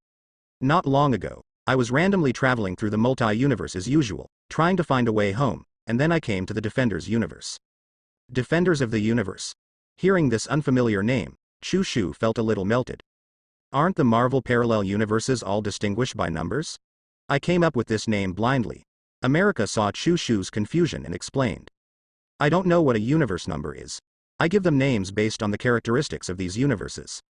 Not long ago, I was randomly traveling through the multi-universe as usual, trying to find a way home, and then I came to the Defenders universe. Defenders of the universe. Hearing this unfamiliar name, Chu Shu felt a little melted. Aren't the Marvel parallel universes all distinguished by numbers? I came up with this name blindly. America saw Chu Shu's confusion and explained. I don't know what a universe number is. I give them names based on the characteristics of these universes.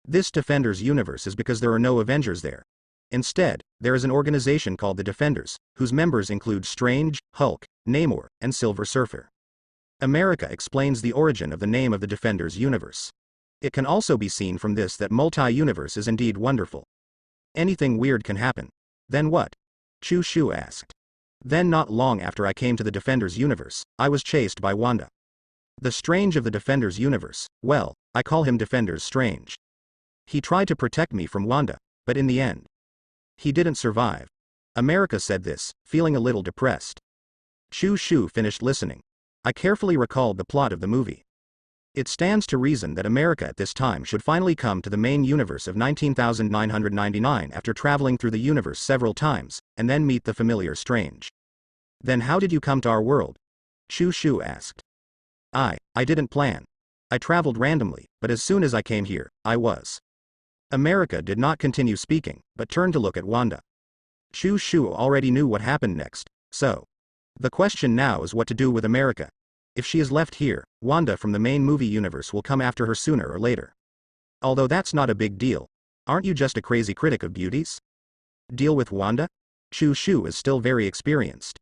This Defenders universe is because there are no Avengers there. Instead, there is an organization called the Defenders, whose members include Strange, Hulk, Namor, and Silver Surfer. America explains the origin of the name of the Defenders universe. It can also be seen from this that multi-universe is indeed wonderful. Anything weird can happen. Then what? Chu Shu asked. Then not long after I came to the Defenders universe, I was chased by Wanda. The Strange of the Defenders universe, well, I call him Defenders Strange. He tried to protect me from Wanda, but in the end, he didn't survive. America said this, feeling a little depressed. Chu Shu finished listening. I carefully recalled the plot of the movie. It stands to reason that America at this time should finally come to the main universe of 19,999 after traveling through the universe several times, and then meet the familiar Strange. Then how did you come to our world? Chu Shu asked. I didn't plan. I traveled randomly, but as soon as I came here, I was. America did not continue speaking, but turned to look at Wanda. Chu Shu already knew what happened next, so. The question now is what to do with America. If she is left here, Wanda from the main movie universe will come after her sooner or later. Although that's not a big deal. Aren't you just a crazy critic of beauties? Deal with Wanda? Chu Shu is still very experienced.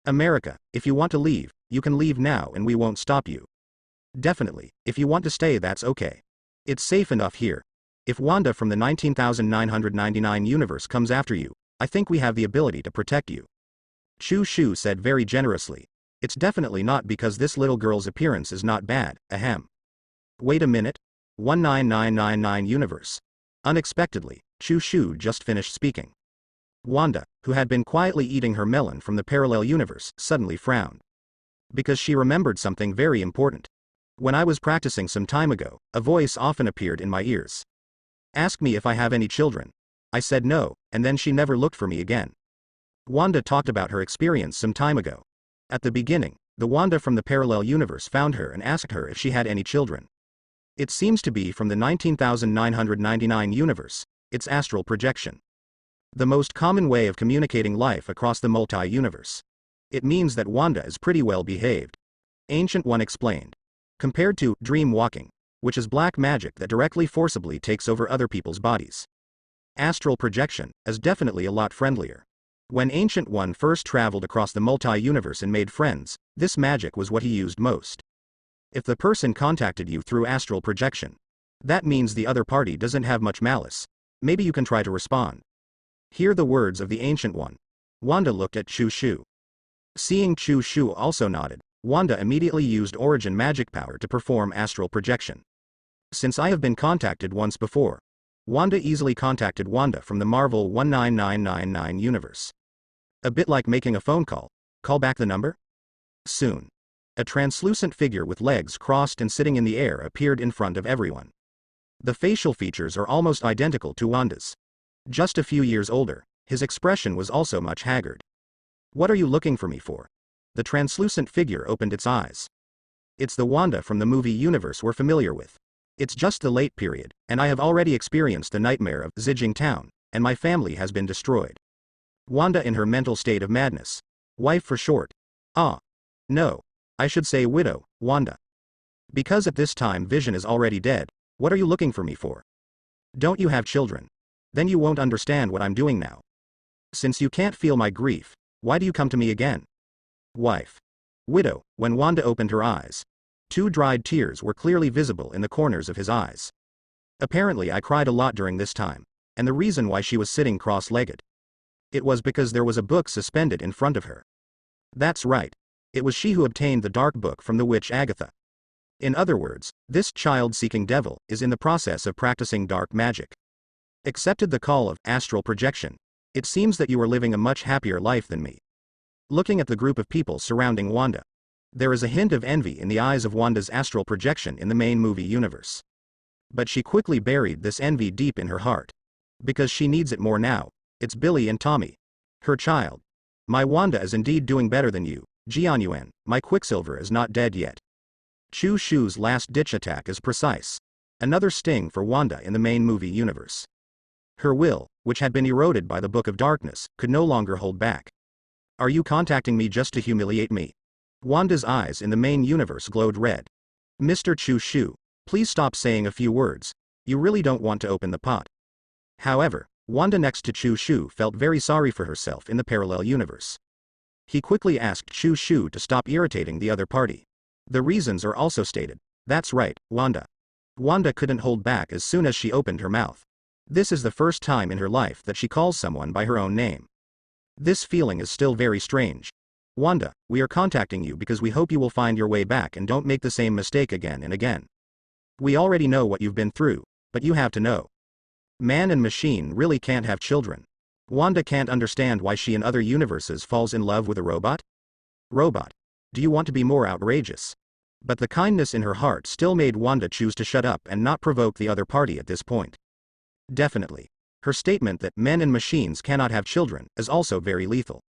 America, if you want to leave, you can leave now and we won't stop you. Definitely, if you want to stay that's okay. It's safe enough here. If Wanda from the 19,999 universe comes after you, I think we have the ability to protect you. Chu Shu said very generously. It's definitely not because this little girl's appearance is not bad, ahem. Wait a minute. 19999 universe. Unexpectedly, Chu Shu just finished speaking. Wanda, who had been quietly eating her melon from the parallel universe, suddenly frowned. Because she remembered something very important. When I was practicing some time ago, a voice often appeared in my ears. Ask me if I have any children. I said no, and then she never looked for me again. Wanda talked about her experience some time ago. At the beginning, the Wanda from the parallel universe found her and asked her if she had any children. It seems to be from the 19,999 universe, its astral projection. The most common way of communicating life across the multi-universe. It means that Wanda is pretty well behaved. Ancient One explained. Compared to dream walking, which is black magic that directly forcibly takes over other people's bodies. Astral projection is definitely a lot friendlier. When Ancient One first traveled across the multi-universe and made friends, this magic was what he used most. If the person contacted you through astral projection, that means the other party doesn't have much malice. Maybe you can try to respond. Hear the words of the Ancient One. Wanda looked at Chu Shu. Seeing Chu Shu also nodded, Wanda immediately used origin magic power to perform astral projection. Since I have been contacted once before, Wanda easily contacted Wanda from the Marvel 19999 universe. A bit like making a phone call. Call back the number? Soon. A translucent figure with legs crossed and sitting in the air appeared in front of everyone. The facial features are almost identical to Wanda's. Just a few years older, his expression was also much haggard. What are you looking for me for? The translucent figure opened its eyes. It's the Wanda from the movie universe we're familiar with. It's just the late period, and I have already experienced the nightmare of Zijing Town, and my family has been destroyed. Wanda in her mental state of madness. Wife for short. No. I should say widow, Wanda. Because at this time Vision is already dead, what are you looking for me for? Don't you have children? Then you won't understand what I'm doing now. Since you can't feel my grief, why do you come to me again? Wife. Widow, when Wanda opened her eyes. 2 dried tears were clearly visible in the corners of his eyes. Apparently I cried a lot during this time, and the reason why she was sitting cross-legged. It was because there was a book suspended in front of her. That's right. It was she who obtained the dark book from the witch Agatha. In other words, this child-seeking devil is in the process of practicing dark magic. Accepted the call of astral projection. It seems that you are living a much happier life than me. Looking at the group of people surrounding Wanda, there is a hint of envy in the eyes of Wanda's astral projection in the main movie universe. But she quickly buried this envy deep in her heart. Because she needs it more now. It's Billy and Tommy. Her child. My Wanda is indeed doing better than you, Jianyuan, my Quicksilver is not dead yet. Chu Shu's last-ditch attack is precise. Another sting for Wanda in the main movie universe. Her will, which had been eroded by the Book of Darkness, could no longer hold back. Are you contacting me just to humiliate me? Wanda's eyes in the main universe glowed red. Mr. Chu Shu, please stop saying a few words. You really don't want to open the pot. However, Wanda next to Chu Shu felt very sorry for herself in the parallel universe. He quickly asked Chu Shu to stop irritating the other party. The reasons are also stated. That's right, Wanda. Wanda couldn't hold back as soon as she opened her mouth. This is the first time in her life that she calls someone by her own name. This feeling is still very strange. Wanda, we are contacting you because we hope you will find your way back and don't make the same mistake again and again. We already know what you've been through, but you have to know. Man and machine really can't have children. Wanda can't understand why she in other universes falls in love with a robot. Robot. Do you want to be more outrageous? But the kindness in her heart still made Wanda choose to shut up and not provoke the other party at this point. Definitely. Her statement that men and machines cannot have children is also very lethal.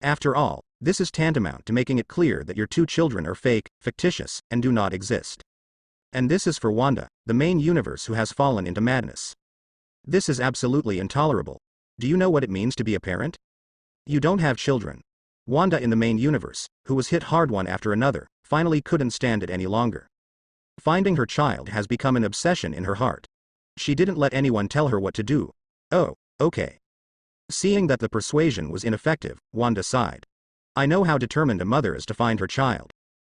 After all, this is tantamount to making it clear that your two children are fake, fictitious, and do not exist. And this is for Wanda, the main universe who has fallen into madness. This is absolutely intolerable. Do you know what it means to be a parent? You don't have children. Wanda in the main universe, who was hit hard one after another, finally couldn't stand it any longer. Finding her child has become an obsession in her heart. She didn't let anyone tell her what to do. Oh, okay. Seeing that the persuasion was ineffective, Wanda sighed. I know how determined a mother is to find her child.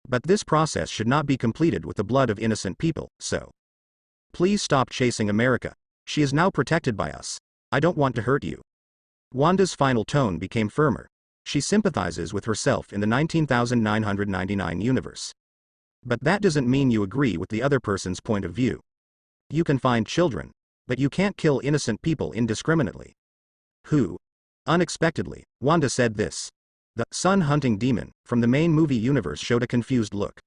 But this process should not be completed with the blood of innocent people, so. Please stop chasing America. She is now protected by us. I don't want to hurt you. Wanda's final tone became firmer. She sympathizes with herself in the 19,999 universe. But that doesn't mean you agree with the other person's point of view. You can find children, but you can't kill innocent people indiscriminately. Who? Unexpectedly, Wanda said this. The sun-hunting demon from the main movie universe showed a confused look.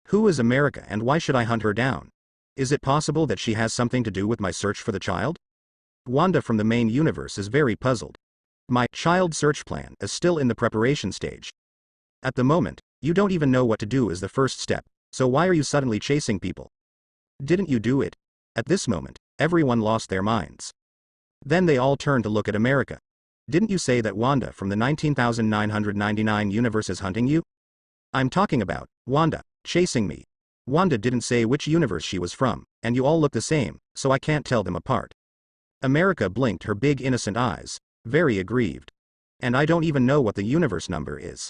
Who is America and why should I hunt her down? Is it possible that she has something to do with my search for the child? Wanda from the main universe is very puzzled. My child search plan is still in the preparation stage. At the moment, you don't even know what to do as the first step, so why are you suddenly chasing people? Didn't you do it? At this moment, everyone lost their minds. Then they all turned to look at America. Didn't you say that Wanda from the 19,999 universe is hunting you? I'm talking about Wanda chasing me. Wanda didn't say which universe she was from, and you all look the same, so I can't tell them apart. America blinked her big innocent eyes, very aggrieved. And I don't even know what the universe number is.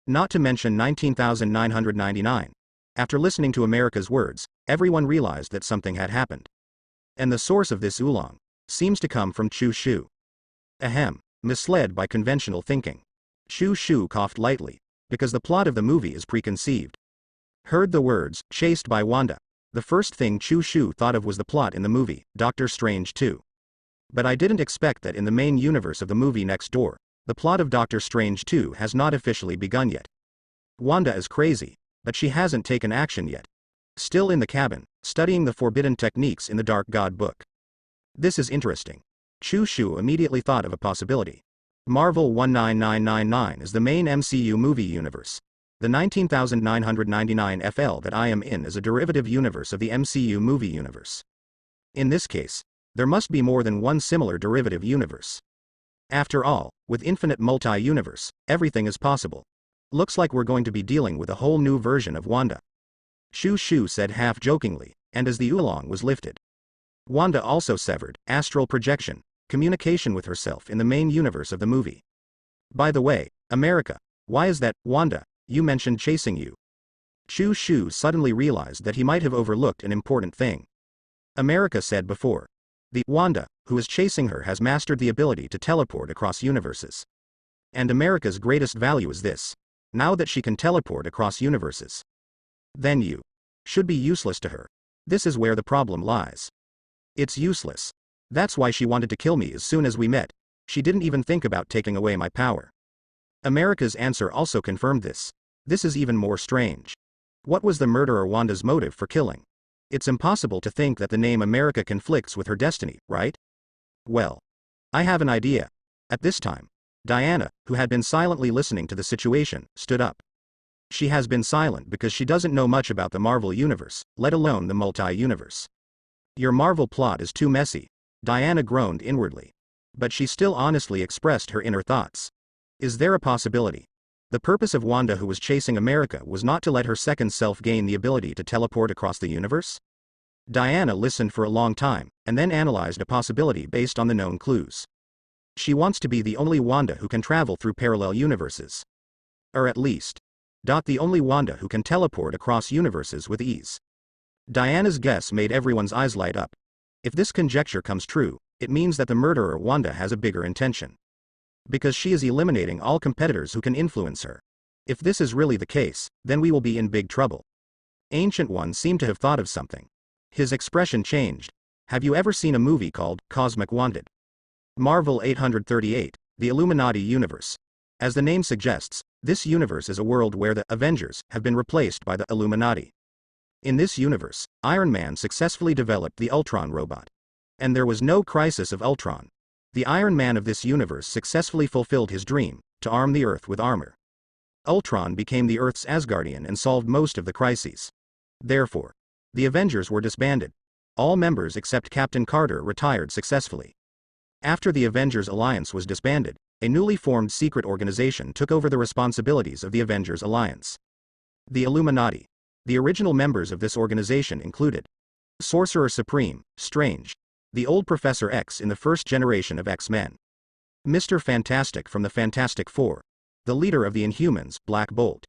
Not to mention 19,999. After listening to America's words, everyone realized that something had happened. And the source of this oolong seems to come from Chu Shu. Ahem, misled by conventional thinking. Chu Shu coughed lightly, because the plot of the movie is preconceived. Heard the words, chased by Wanda. The first thing Chu Shu thought of was the plot in the movie, Doctor Strange 2. But I didn't expect that in the main universe of the movie next door, the plot of Doctor Strange 2 has not officially begun yet. Wanda is crazy, but she hasn't taken action yet. Still in the cabin, studying the forbidden techniques in the Dark God book. This is interesting. Chu Shu immediately thought of a possibility. Marvel 19999 is the main MCU movie universe. The 19,999 FL that I am in is a derivative universe of the MCU movie universe. In this case, there must be more than one similar derivative universe. After all, with infinite multi-universe, everything is possible. Looks like we're going to be dealing with a whole new version of Wanda. Chu Shu said half-jokingly, and as the oolong was lifted. Wanda also severed astral projection, communication with herself in the main universe of the movie. By the way, America, why is that, Wanda, you mentioned chasing you? Chu Shu suddenly realized that he might have overlooked an important thing. America said before. The Wanda, who is chasing her has mastered the ability to teleport across universes. And America's greatest value is this. Now that she can teleport across universes. Then you should be useless to her. This is where the problem lies. It's useless. That's why she wanted to kill me as soon as we met. She didn't even think about taking away my power. America's answer also confirmed this. This is even more strange. What was the murderer Wanda's motive for killing? It's impossible to think that the name America conflicts with her destiny, right? Well, I have an idea. At this time, Diana, who had been silently listening to the situation, stood up. She has been silent because she doesn't know much about the Marvel Universe, let alone the multi-universe. Your Marvel plot is too messy, Diana groaned inwardly. But she still honestly expressed her inner thoughts. Is there a possibility? The purpose of Wanda, who was chasing America, was not to let her second self gain the ability to teleport across the universe? Diana listened for a long time, and then analyzed a possibility based on the known clues. She wants to be the only Wanda who can travel through parallel universes. Or at least, the only Wanda who can teleport across universes with ease. Diana's guess made everyone's eyes light up. If this conjecture comes true, it means that the murderer Wanda has a bigger intention. Because she is eliminating all competitors who can influence her. If this is really the case, then we will be in big trouble. Ancient One seemed to have thought of something. His expression changed. Have you ever seen a movie called Cosmic Wanted? Marvel 838, the Illuminati Universe. As the name suggests, this universe is a world where the Avengers have been replaced by the Illuminati. In this universe, Iron Man successfully developed the Ultron robot. And there was no crisis of Ultron. The Iron Man of this universe successfully fulfilled his dream, to arm the Earth with armor. Ultron became the Earth's Asgardian and solved most of the crises. Therefore, the Avengers were disbanded. All members except Captain Carter retired successfully. After the Avengers Alliance was disbanded, a newly formed secret organization took over the responsibilities of the Avengers Alliance. The Illuminati. The original members of this organization included Sorcerer Supreme, Strange, the old Professor X in the first generation of X-Men, Mr. Fantastic from the Fantastic Four, the leader of the Inhumans, Black Bolt,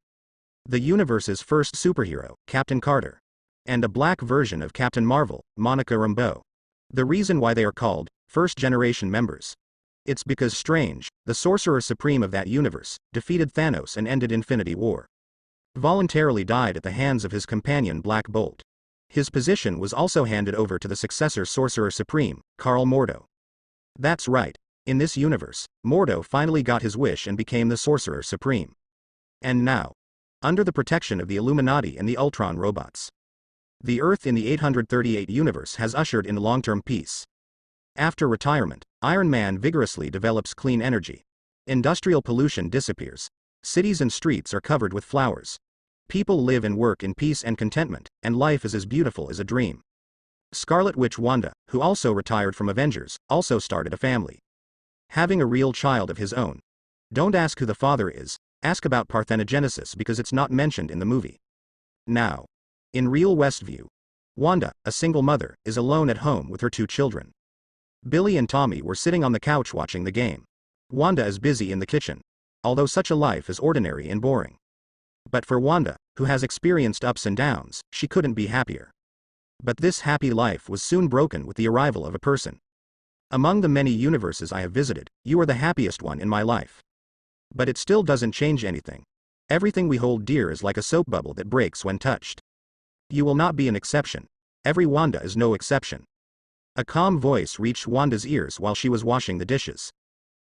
the universe's first superhero, Captain Carter, and a black version of Captain Marvel, Monica Rambeau. The reason why they are called first-generation members. It's because Strange, the Sorcerer Supreme of that universe, defeated Thanos and ended Infinity War. Voluntarily died at the hands of his companion Black Bolt. His position was also handed over to the successor Sorcerer Supreme, Karl Mordo. That's right, in this universe, Mordo finally got his wish and became the Sorcerer Supreme. And now, under the protection of the Illuminati and the Ultron robots, the Earth in the 838 universe has ushered in long-term peace. After retirement, Iron Man vigorously develops clean energy. Industrial pollution disappears. Cities and streets are covered with flowers. People live and work in peace and contentment, and life is as beautiful as a dream. Scarlet Witch Wanda, who also retired from Avengers, also started a family. Having a real child of his own. Don't ask who the father is, ask about parthenogenesis because it's not mentioned in the movie. Now, in real Westview, Wanda, a single mother, is alone at home with her 2 children. Billy and Tommy were sitting on the couch watching the game. Wanda is busy in the kitchen. Although such a life is ordinary and boring. But for Wanda, who has experienced ups and downs, she couldn't be happier. But this happy life was soon broken with the arrival of a person. Among the many universes I have visited, you are the happiest one in my life. But it still doesn't change anything. Everything we hold dear is like a soap bubble that breaks when touched. You will not be an exception. Every Wanda is no exception. A calm voice reached Wanda's ears while she was washing the dishes.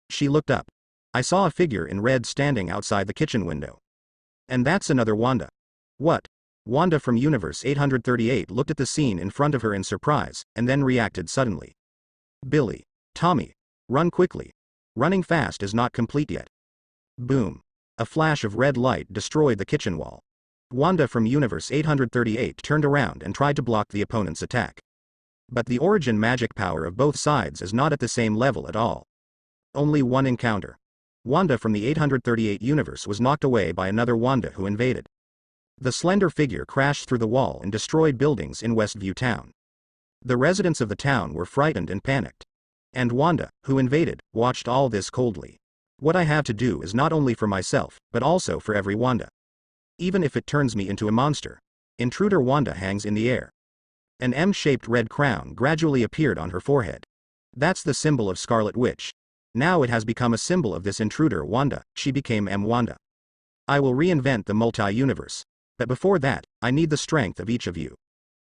She looked up. I saw a figure in red standing outside the kitchen window. And that's another Wanda. What? Wanda from Universe 838 looked at the scene in front of her in surprise, and then reacted suddenly. Billy. Tommy. Run quickly. Running fast is not complete yet. Boom. A flash of red light destroyed the kitchen wall. Wanda from Universe 838 turned around and tried to block the opponent's attack. But the origin magic power of both sides is not at the same level at all. Only one encounter. Wanda from the 838 universe was knocked away by another Wanda who invaded. The slender figure crashed through the wall and destroyed buildings in Westview Town. The residents of the town were frightened and panicked. And Wanda, who invaded, watched all this coldly. What I have to do is not only for myself, but also for every Wanda. Even if it turns me into a monster. Intruder Wanda hangs in the air. An M-shaped red crown gradually appeared on her forehead. That's the symbol of Scarlet Witch. Now it has become a symbol of this intruder Wanda. She became M. Wanda. I will reinvent the multi-universe. But before that, I need the strength of each of you.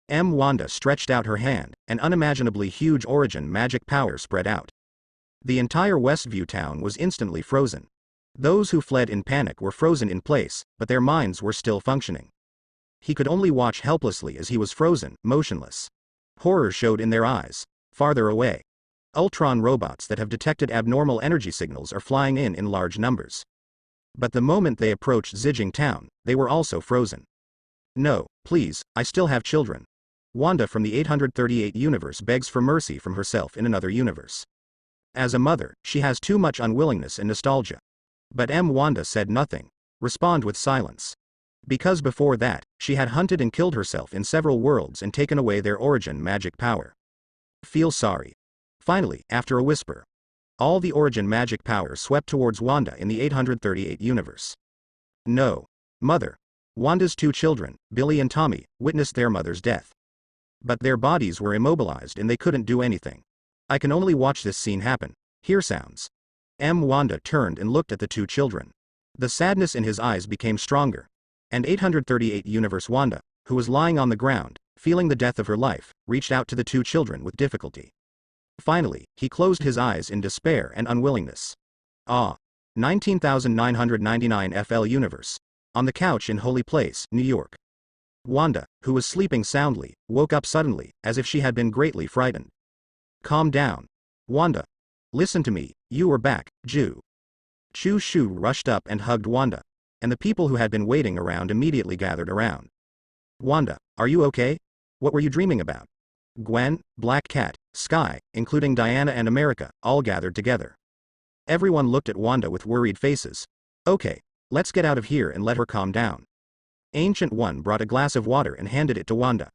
M. Wanda stretched out her hand, and unimaginably huge origin magic power spread out. The entire Westview town was instantly frozen. Those who fled in panic were frozen in place, but their minds were still functioning. He could only watch helplessly as he was frozen, motionless. Horror showed in their eyes. Farther away. Ultron robots that have detected abnormal energy signals are flying in large numbers. But the moment they approached Zijing Town, they were also frozen. No, please, I still have children. Wanda from the 838 universe begs for mercy from herself in another universe. As a mother, she has too much unwillingness and nostalgia. But Wanda said nothing. Respond with silence. Because before that, she had hunted and killed herself in several worlds and taken away their origin magic power. Feel sorry. Finally, after a whisper, all the origin magic power swept towards Wanda in the 838 universe. No. Mother. Wanda's two children, Billy and Tommy, witnessed their mother's death. But their bodies were immobilized and they couldn't do anything. I can only watch this scene happen. Hear sounds. Wanda turned and looked at the two children. The sadness in his eyes became stronger. And 838 universe Wanda, who was lying on the ground, feeling the death of her life, reached out to the two children with difficulty. Finally, he closed his eyes in despair and unwillingness. 19,999 FL universe. On the couch in Holy Place, New York. Wanda, who was sleeping soundly, woke up suddenly, as if she had been greatly frightened. Calm down. Wanda. Listen to me, you are back, Ju. Chu Shu rushed up and hugged Wanda. And the people who had been waiting around immediately gathered around. Wanda, are you okay? What were you dreaming about? Gwen, Black Cat, Sky, including Diana and America, all gathered together. Everyone looked at Wanda with worried faces. Okay, let's get out of here and let her calm down. Ancient One brought a glass of water and handed it to Wanda.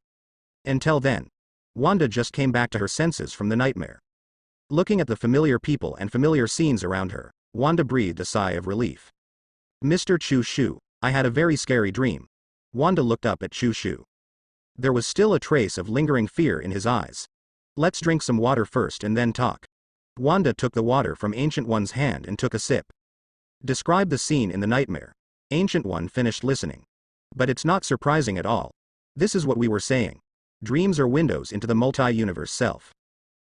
Until then, Wanda just came back to her senses from the nightmare. Looking at the familiar people and familiar scenes around her, Wanda breathed a sigh of relief. Mr. Chu Shu, I had a very scary dream. Wanda looked up at Chu Shu. There was still a trace of lingering fear in his eyes. Let's drink some water first and then talk. Wanda took the water from Ancient One's hand and took a sip. Describe the scene in the nightmare. Ancient One finished listening. But it's not surprising at all. This is what we were saying. Dreams are windows into the multi-universe self.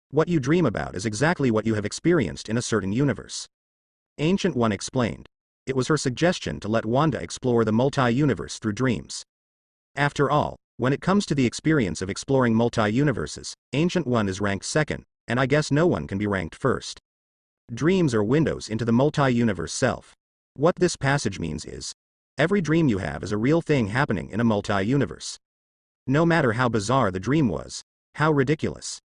What you dream about is exactly what you have experienced in a certain universe. Ancient One explained. It was her suggestion to let Wanda explore the multi-universe through dreams. After all, when it comes to the experience of exploring multi-universes, Ancient One is ranked second, and I guess no one can be ranked first. Dreams are windows into the multi-universe self. What this passage means is, every dream you have is a real thing happening in a multi-universe. No matter how bizarre the dream was, how ridiculous.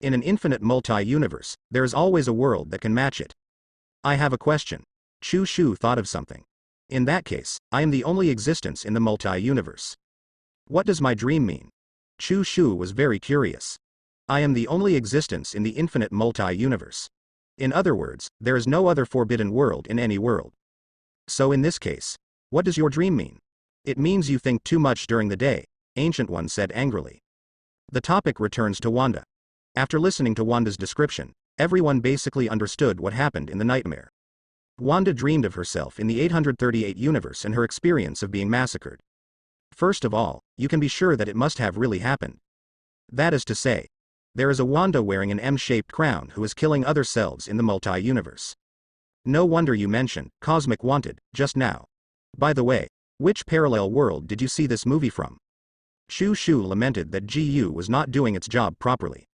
In an infinite multi-universe, there is always a world that can match it. I have a question. Chu Shu thought of something. In that case, I am the only existence in the multi-universe. What does my dream mean? Chu Shu was very curious. I am the only existence in the infinite multi-universe. In other words, there is no other forbidden world in any world. So in this case, what does your dream mean? It means you think too much during the day, Ancient One said angrily. The topic returns to Wanda. After listening to Wanda's description, everyone basically understood what happened in the nightmare. Wanda dreamed of herself in the 838 universe and her experience of being massacred. First of all, you can be sure that it must have really happened. That is to say, there is a Wanda wearing an M-shaped crown who is killing other selves in the multi-universe. No wonder you mentioned Cosmic Wanted just now. By the way, which parallel world did you see this movie from? Chu Shu lamented that GU was not doing its job properly.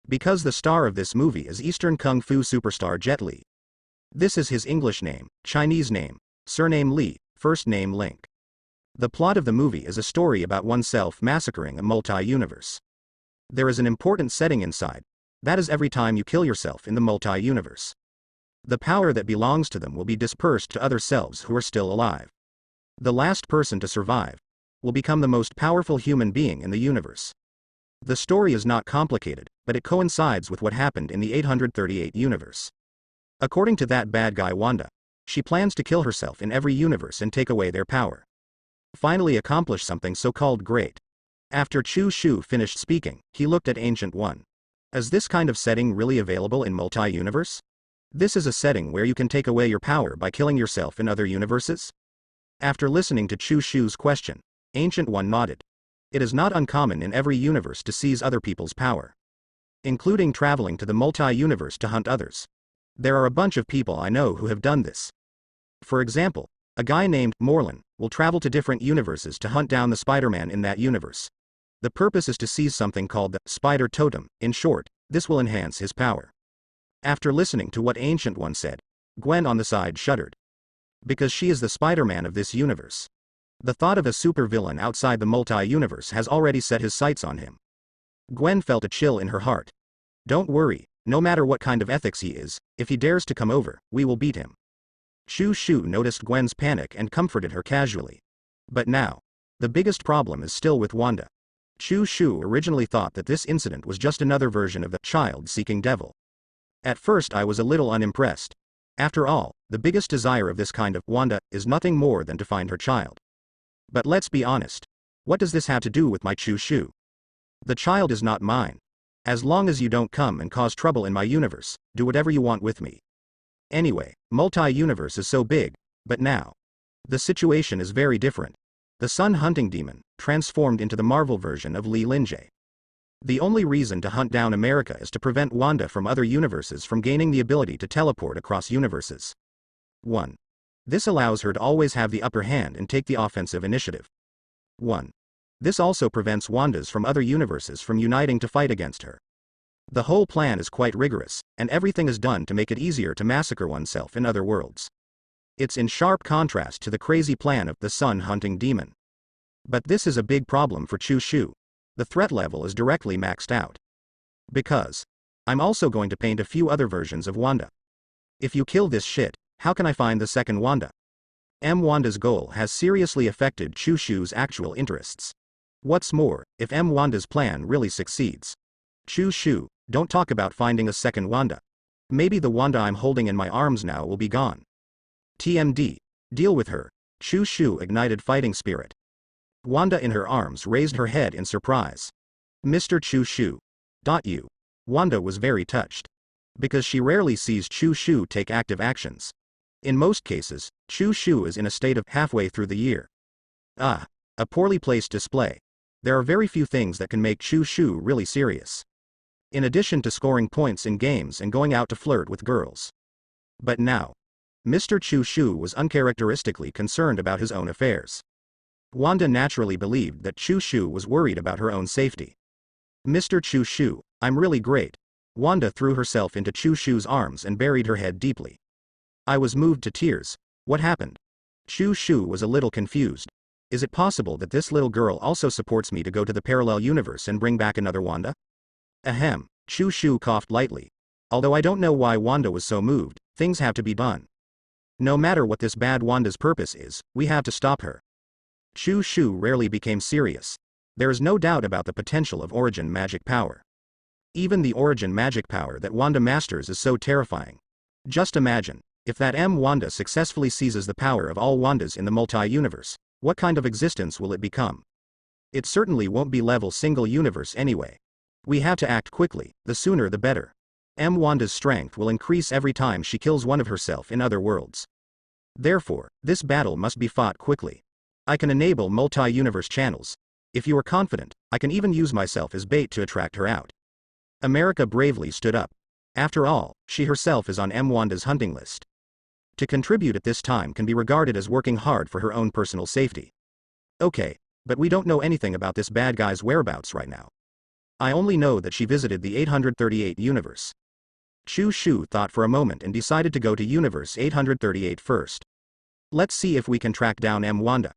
Because the star of this movie is Eastern Kung Fu superstar Jet Li. This is his English name, Chinese name, surname Li, first name Link. The plot of the movie is a story about oneself massacring a multi-universe. There is an important setting inside. That is every time you kill yourself in the multi-universe. The power that belongs to them will be dispersed to other selves who are still alive. The last person to survive will become the most powerful human being in the universe. The story is not complicated, but it coincides with what happened in the 838 universe. According to that bad guy Wanda, she plans to kill herself in every universe and take away their power. Finally accomplish something so-called great. After Chu Shu finished speaking, he looked at Ancient One. Is this kind of setting really available in multi-universe? This is a setting where you can take away your power by killing yourself in other universes? After listening to Chu Shu's question, Ancient One nodded. It is not uncommon in every universe to seize other people's power. Including traveling to the multi-universe to hunt others. There are a bunch of people I know who have done this. For example, a guy named Morlin will travel to different universes to hunt down the Spider-Man in that universe. The purpose is to seize something called the Spider Totem. In short, this will enhance his power. After listening to what Ancient One said, Gwen on the side shuddered. Because she is the Spider-Man of this universe. The thought of a supervillain outside the multi-universe has already set his sights on him. Gwen felt a chill in her heart. Don't worry, no matter what kind of ethics he is, if he dares to come over, we will beat him. Shu Shu noticed Gwen's panic and comforted her casually. But now, the biggest problem is still with Wanda. Shu Shu originally thought that this incident was just another version of the child-seeking devil. At first I was a little unimpressed. After all, the biggest desire of this kind of Wanda is nothing more than to find her child. But let's be honest. What does this have to do with my Shu Shu? The child is not mine. As long as you don't come and cause trouble in my universe, do whatever you want with me. Anyway, multi-universe is so big, but now. The situation is very different. The Sun Hunting Demon, transformed into the Marvel version of Li Linjae. The only reason to hunt down America is to prevent Wanda from other universes from gaining the ability to teleport across universes. 1. This allows her to always have the upper hand and take the offensive initiative. 1. This also prevents Wandas from other universes from uniting to fight against her. The whole plan is quite rigorous, and everything is done to make it easier to massacre oneself in other worlds. It's in sharp contrast to the crazy plan of the Sun Hunting Demon. But this is a big problem for Shu Shu. The threat level is directly maxed out. Because I'm also going to paint a few other versions of Wanda. If you kill this shit, how can I find the second Wanda? Wanda's goal has seriously affected Shu Shu's actual interests. What's more, if Wanda's plan really succeeds. Shu Shu, don't talk about finding a second Wanda. Maybe the Wanda I'm holding in my arms now will be gone. TMD. Deal with her. Shu Shu ignited fighting spirit. Wanda in her arms raised her head in surprise. Mr. Shu Shu. You. Wanda was very touched. Because she rarely sees Shu Shu take active actions. In most cases, Shu Shu is in a state of halfway through the year. A poorly placed display. There are very few things that can make Shu Shu really serious. In addition to scoring points in games and going out to flirt with girls. But now, Mr. Shu Shu was uncharacteristically concerned about his own affairs. Wanda naturally believed that Shu Shu was worried about her own safety. Mr. Shu Shu, I'm really great. Wanda threw herself into Shu Shu's arms and buried her head deeply. I was moved to tears. What happened? Shu Shu was a little confused. Is it possible that this little girl also supports me to go to the parallel universe and bring back another Wanda? Ahem, Shu Shu coughed lightly. Although I don't know why Wanda was so moved, things have to be done. No matter what this bad Wanda's purpose is, we have to stop her. Shu Shu rarely became serious. There is no doubt about the potential of origin magic power. Even the origin magic power that Wanda masters is so terrifying. Just imagine, if that Wanda successfully seizes the power of all Wandas in the multi-universe, what kind of existence will it become? It certainly won't be level single universe anyway. We have to act quickly, the sooner the better. Wanda's strength will increase every time she kills one of herself in other worlds. Therefore, this battle must be fought quickly. I can enable multi-universe channels. If you are confident, I can even use myself as bait to attract her out. America bravely stood up. After all, she herself is on Wanda's hunting list. To contribute at this time can be regarded as working hard for her own personal safety. Okay, but we don't know anything about this bad guy's whereabouts right now. I only know that she visited the 838 universe. Shu Shu thought for a moment and decided to go to universe 838 first. Let's see if we can track down Wanda.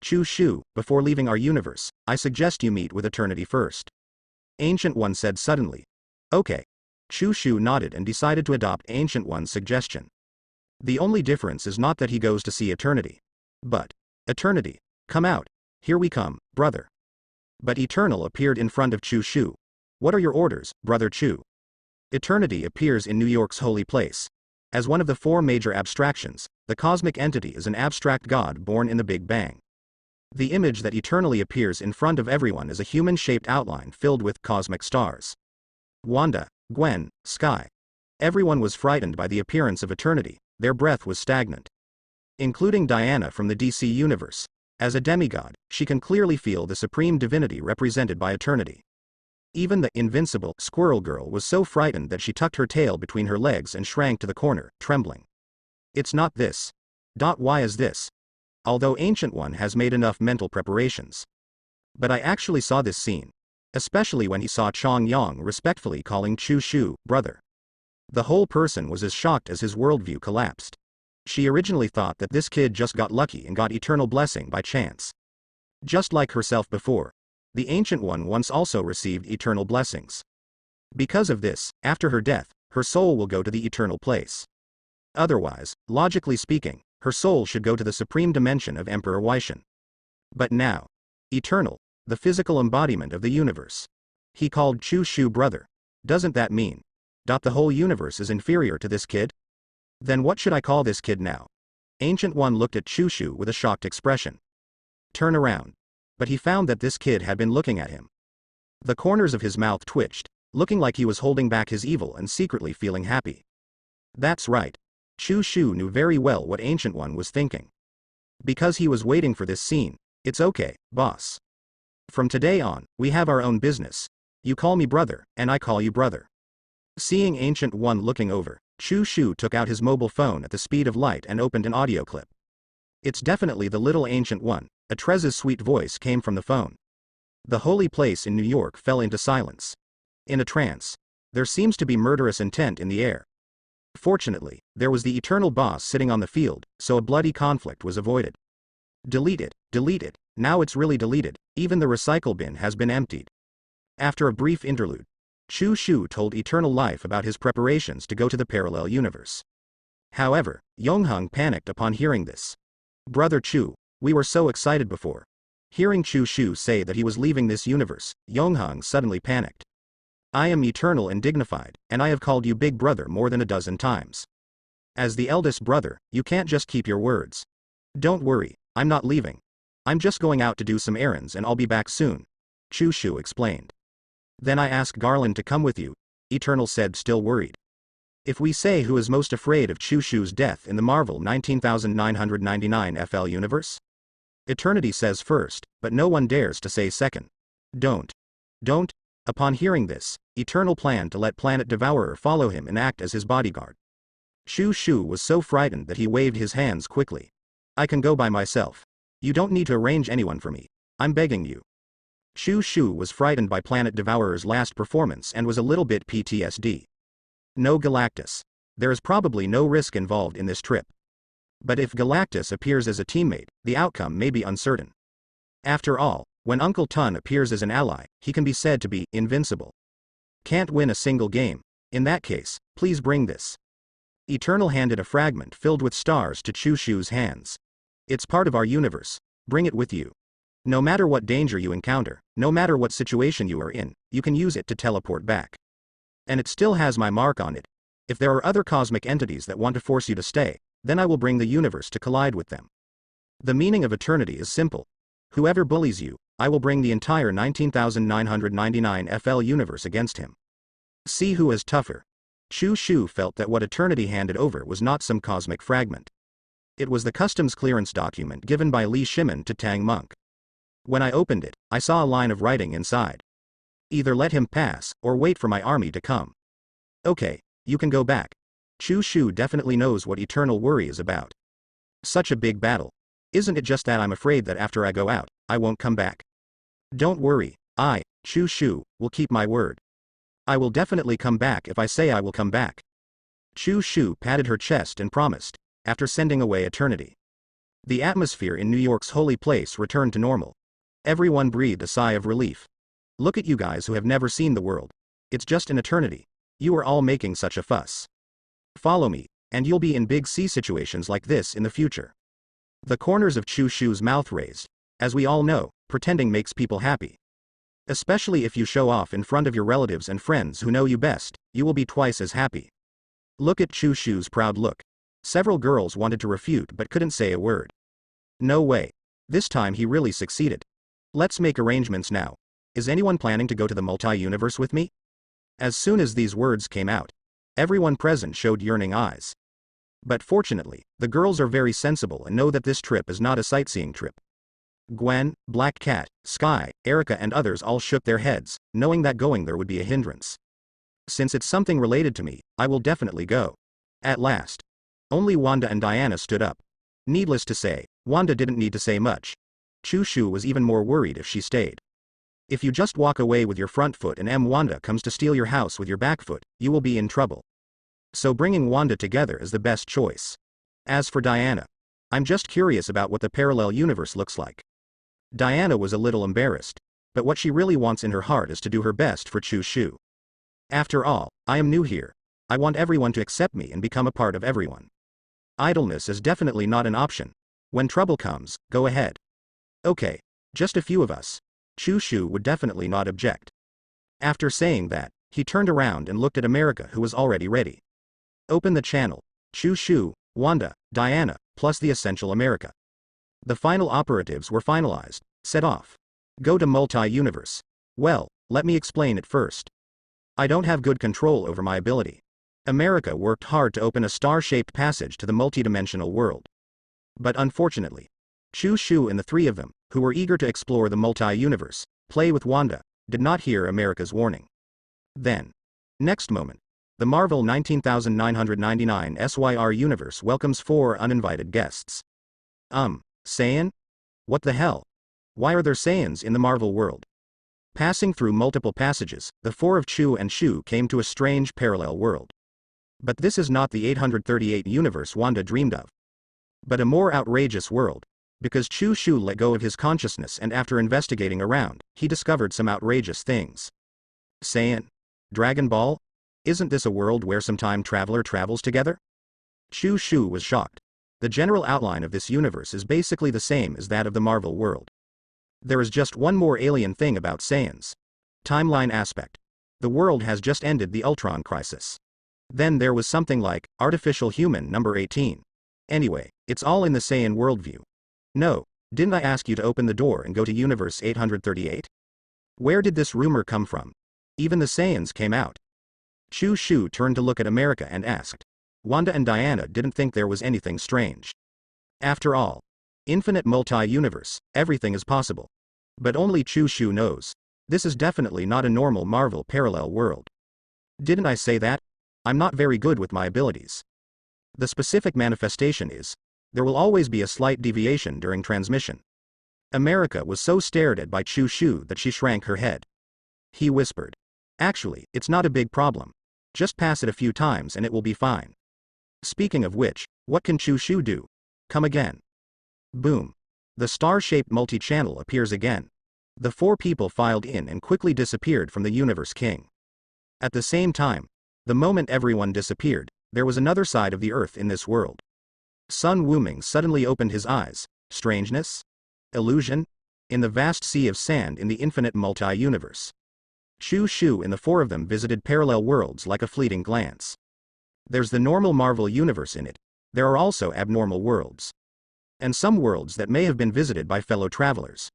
Shu Shu, before leaving our universe, I suggest you meet with Eternity first. Ancient One said suddenly. Okay. Shu Shu nodded and decided to adopt Ancient One's suggestion. The only difference is not that he goes to see Eternity. But, Eternity, come out. Here we come, brother. But Eternal appeared in front of Shu Shu. What are your orders, brother Chu? Eternity appears in New York's holy place. As one of the four major abstractions, the cosmic entity is an abstract god born in the Big Bang. The image that eternally appears in front of everyone is a human-shaped outline filled with cosmic stars. Wanda, Gwen, Sky. Everyone was frightened by the appearance of Eternity, their breath was stagnant. Including Diana from the DC universe. As a demigod, she can clearly feel the supreme divinity represented by Eternity. Even the invincible Squirrel Girl was so frightened that she tucked her tail between her legs and shrank to the corner, trembling. It's not this. Why is this? Although Ancient One has made enough mental preparations. But I actually saw this scene. Especially when he saw Chong Yang respectfully calling Shu Shu, brother. The whole person was as shocked as his worldview collapsed. She originally thought that this kid just got lucky and got eternal blessing by chance. Just like herself before, the Ancient One once also received eternal blessings. Because of this, after her death, her soul will go to the eternal place. Otherwise, logically speaking, her soul should go to the supreme dimension of Emperor Weishan. But now, eternal, the physical embodiment of the universe. He called Chu Shu brother. Doesn't that mean the whole universe is inferior to this kid? Then what should I call this kid now? Ancient One looked at Chu Shu with a shocked expression. Turn around. But he found that this kid had been looking at him. The corners of his mouth twitched, looking like he was holding back his evil and secretly feeling happy. That's right. Chu Shu knew very well what Ancient One was thinking. Because he was waiting for this scene. It's okay, boss. From today on, we have our own business. You call me brother, and I call you brother. Seeing Ancient One looking over, Chu Shu took out his mobile phone at the speed of light and opened an audio clip. It's definitely the little Ancient One. Atreza's sweet voice came from the phone. The holy place in New York fell into silence. In a trance. There seems to be murderous intent in the air. Fortunately, there was the eternal boss sitting on the field, so a bloody conflict was avoided. Delete it, delete it, now it's really deleted, even the recycle bin has been emptied. After a brief interlude, Chu Shu told Eternal Life about his preparations to go to the parallel universe. However, Yongheng panicked upon hearing this. Brother Chu, we were so excited before. Hearing Chu Shu say that he was leaving this universe, Yongheng suddenly panicked. I am eternal and dignified, and I have called you big brother more than a dozen times. As the eldest brother, you can't just keep your words. Don't worry, I'm not leaving. I'm just going out to do some errands and I'll be back soon. Chu Shu explained. Then I asked Garland to come with you, Eternal said, still worried. If we say who is most afraid of Chu Shu's death in the Marvel 19999 FL universe? Eternity says first, but no one dares to say second. Don't. Upon hearing this, Eternal planned to let Planet Devourer follow him and act as his bodyguard. Chu Shu was so frightened that he waved his hands quickly. I can go by myself. You don't need to arrange anyone for me. I'm begging you. Chu Shu was frightened by Planet Devourer's last performance and was a little bit PTSD. No Galactus. There is probably no risk involved in this trip. But if Galactus appears as a teammate, the outcome may be uncertain. After all, when Uncle Tun appears as an ally, he can be said to be invincible. Can't win a single game. In that case, please bring this. Eternal handed a fragment filled with stars to Chu Shu's hands. It's part of our universe. Bring it with you. No matter what danger you encounter, no matter what situation you are in, you can use it to teleport back. And it still has my mark on it. If there are other cosmic entities that want to force you to stay, then I will bring the universe to collide with them. The meaning of eternity is simple. Whoever bullies you, I will bring the entire 19,999 FL universe against him. See who is tougher. Chu Shu felt that what Eternity handed over was not some cosmic fragment. It was the customs clearance document given by Li Shimin to Tang Monk. When I opened it, I saw a line of writing inside. Either let him pass, or wait for my army to come. Okay, you can go back. Chu Shu definitely knows what eternal worry is about. Such a big battle. Isn't it just that I'm afraid that after I go out, I won't come back? Don't worry, I, Chu Shu, will keep my word. I will definitely come back if I say I will come back. Chu Shu patted her chest and promised, after sending away Eternity. The atmosphere in New York's holy place returned to normal. Everyone breathed a sigh of relief. Look at you guys who have never seen the world. It's just an eternity. You are all making such a fuss. Follow me, and you'll be in big C situations like this in the future. The corners of Chu Shu's mouth raised. As we all know, pretending makes people happy. Especially if you show off in front of your relatives and friends who know you best, you will be twice as happy. Look at Chu Shu's proud look. Several girls wanted to refute but couldn't say a word. No way. This time he really succeeded. Let's make arrangements now. Is anyone planning to go to the multi-universe with me? As soon as these words came out, everyone present showed yearning eyes. But fortunately, the girls are very sensible and know that this trip is not a sightseeing trip. Gwen, Black Cat, Sky, Erica and others all shook their heads, knowing that going there would be a hindrance. Since it's something related to me, I will definitely go. At last. Only Wanda and Diana stood up. Needless to say, Wanda didn't need to say much. Chu Shu was even more worried if she stayed. If you just walk away with your front foot and Wanda comes to steal your house with your back foot, you will be in trouble. So bringing Wanda together is the best choice. As for Diana, I'm just curious about what the parallel universe looks like. Diana was a little embarrassed, but what she really wants in her heart is to do her best for Chushu. After all, I am new here. I want everyone to accept me and become a part of everyone. Idleness is definitely not an option. When trouble comes, go ahead. Okay, just a few of us. Chushu would definitely not object. After saying that, he turned around and looked at America, who was already ready. Open the channel. Chushu, Wanda, Diana, plus the essential America. The final operatives were finalized. Set off. Go to multi-universe. Well, let me explain it first. I don't have good control over my ability. America worked hard to open a star-shaped passage to the multidimensional world. But unfortunately, Chushu and the three of them, who were eager to explore the multi-universe, play with Wanda, did not hear America's warning. Then, next moment, the Marvel 19999 SYR universe welcomes 4 uninvited guests. Saiyan? What the hell? Why are there Saiyans in the Marvel world? Passing through multiple passages, the 4 of Chu and Shu came to a strange parallel world. But this is not the 838 universe Wanda dreamed of, but a more outrageous world, because Chushu let go of his consciousness and after investigating around, he discovered some outrageous things. Saiyan? Dragon Ball? Isn't this a world where some time traveler travels together? Chushu was shocked. The general outline of this universe is basically the same as that of the Marvel world. There is just one more alien thing about Saiyans. Timeline aspect. The world has just ended the Ultron crisis. Then there was something like, artificial human number 18. Anyway, it's all in the Saiyan worldview. No, didn't I ask you to open the door and go to universe 838? Where did this rumor come from? Even the Saiyans came out. Chushu turned to look at America and asked. Wanda and Diana didn't think there was anything strange. After all, infinite multi-universe, everything is possible. But only Chushu knows. This is definitely not a normal Marvel parallel world. Didn't I say that? I'm not very good with my abilities. The specific manifestation is, there will always be a slight deviation during transmission. America was so stared at by Chushu that she shrank her head. He whispered. Actually, it's not a big problem. Just pass it a few times and it will be fine. Speaking of which, what can Chushu do? Come again. Boom. The star-shaped multi-channel appears again. The 4 people filed in and quickly disappeared from the Universe King. At the same time, the moment everyone disappeared, there was another side of the Earth in this world. Sun Wuming suddenly opened his eyes. Strangeness? Illusion? In the vast sea of sand in the infinite multi-universe. Chushu and the 4 of them visited parallel worlds like a fleeting glance. There's the normal Marvel universe in it. There are also abnormal worlds. And some worlds that may have been visited by fellow travelers.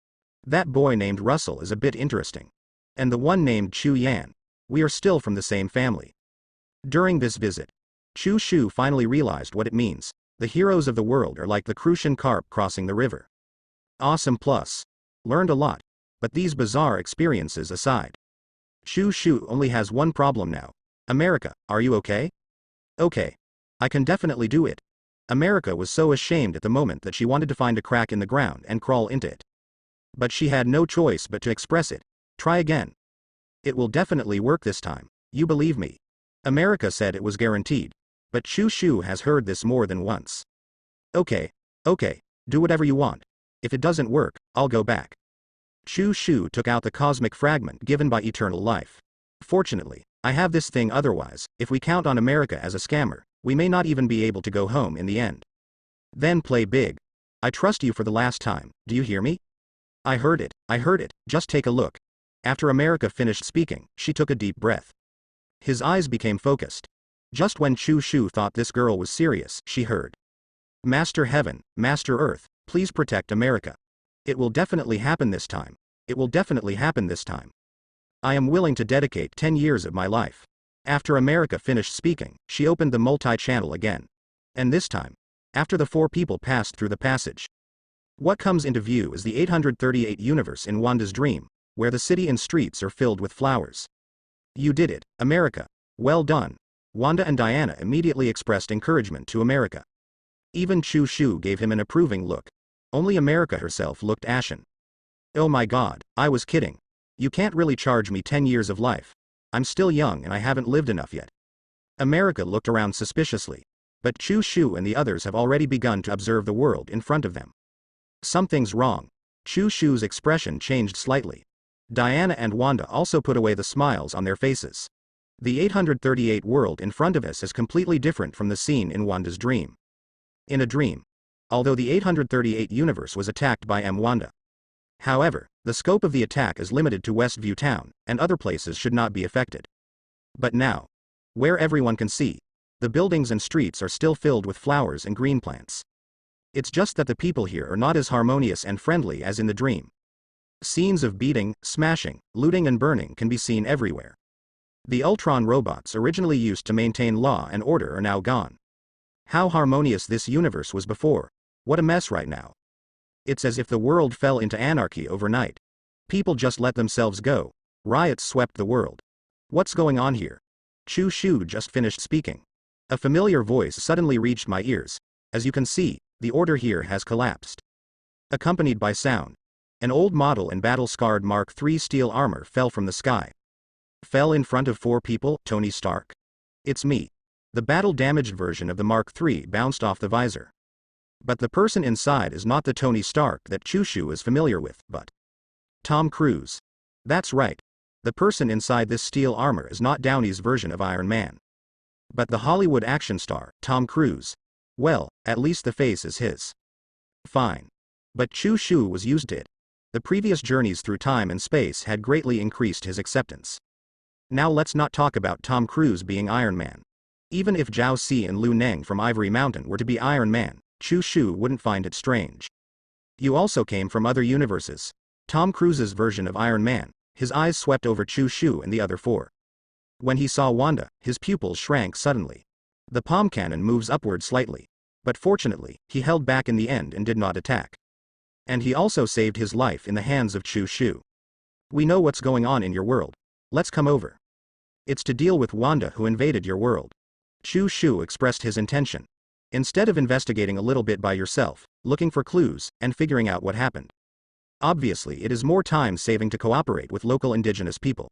That boy named Russell is a bit interesting. And the one named Chu Yan. We are still from the same family. During this visit, Chushu finally realized what it means. The heroes of the world are like the Crucian carp crossing the river. Awesome plus. Learned a lot. But these bizarre experiences aside, Chushu only has one problem now. America, are you okay? Okay. I can definitely do it. America was so ashamed at the moment that she wanted to find a crack in the ground and crawl into it. But she had no choice but to express it. Try again. It will definitely work this time. You believe me. America said it was guaranteed. But Chushu has heard this more than once. Okay. Do whatever you want. If it doesn't work, I'll go back. Chushu took out the cosmic fragment given by Eternal Life. Fortunately, I have this thing, otherwise, if we count on America as a scammer, we may not even be able to go home in the end. Then play big. I trust you for the last time, do you hear me? I heard it, just take a look. After America finished speaking, she took a deep breath. His eyes became focused. Just when Chushu thought this girl was serious, she heard. Master Heaven, Master Earth, please protect America. It will definitely happen this time. It will definitely happen this time. I am willing to dedicate 10 years of my life. After America finished speaking, she opened the multi-channel again. And this time, after the 4 people passed through the passage, what comes into view is the 838 universe in Wanda's dream, where the city and streets are filled with flowers. You did it, America. Well done. Wanda and Diana immediately expressed encouragement to America. Even Chushu gave him an approving look. Only America herself looked ashen. Oh my god, I was kidding. You can't really charge me 10 years of life. I'm still young and I haven't lived enough yet. America looked around suspiciously. But Chu Shu and the others have already begun to observe the world in front of them. Something's wrong. Chu Shu's expression changed slightly. Diana and Wanda also put away the smiles on their faces. The 838 world in front of us is completely different from the scene in Wanda's dream. In a dream. Although the 838 universe was attacked by Wanda. However, the scope of the attack is limited to Westview Town, and other places should not be affected. But now, where everyone can see, the buildings and streets are still filled with flowers and green plants. It's just that the people here are not as harmonious and friendly as in the dream. Scenes of beating, smashing, looting and burning can be seen everywhere. The Ultron robots originally used to maintain law and order are now gone. How harmonious this universe was before. What a mess right now. It's as if the world fell into anarchy overnight. People just let themselves go. Riots swept the world. What's going on here? Chu Shu just finished speaking. A familiar voice suddenly reached my ears. As you can see, the order here has collapsed. Accompanied by sound. An old model and battle-scarred Mark III steel armor fell from the sky. Fell in front of 4 people, Tony Stark? It's me. The battle-damaged version of the Mark III bounced off the visor. But the person inside is not the Tony Stark that Chu Shu is familiar with, but Tom Cruise. That's right. The person inside this steel armor is not Downey's version of Iron Man. But the Hollywood action star, Tom Cruise. Well, at least the face is his. Fine. But Chu Shu was used to it. The previous journeys through time and space had greatly increased his acceptance. Now let's not talk about Tom Cruise being Iron Man. Even if Zhao Si and Lu Neng from Ivory Mountain were to be Iron Man, Chu Shu wouldn't find it strange. You also came from other universes. Tom Cruise's version of Iron Man. His eyes swept over Chu Shu and the other 4. When he saw Wanda, his pupils shrank suddenly. The palm cannon moves upward slightly. But fortunately, he held back in the end and did not attack. And he also saved his life in the hands of Chu Shu. We know what's going on in your world. Let's come over. It's to deal with Wanda who invaded your world. Chu Shu expressed his intention. Instead of investigating a little bit by yourself, looking for clues, and figuring out what happened. Obviously it is more time saving to cooperate with local indigenous people.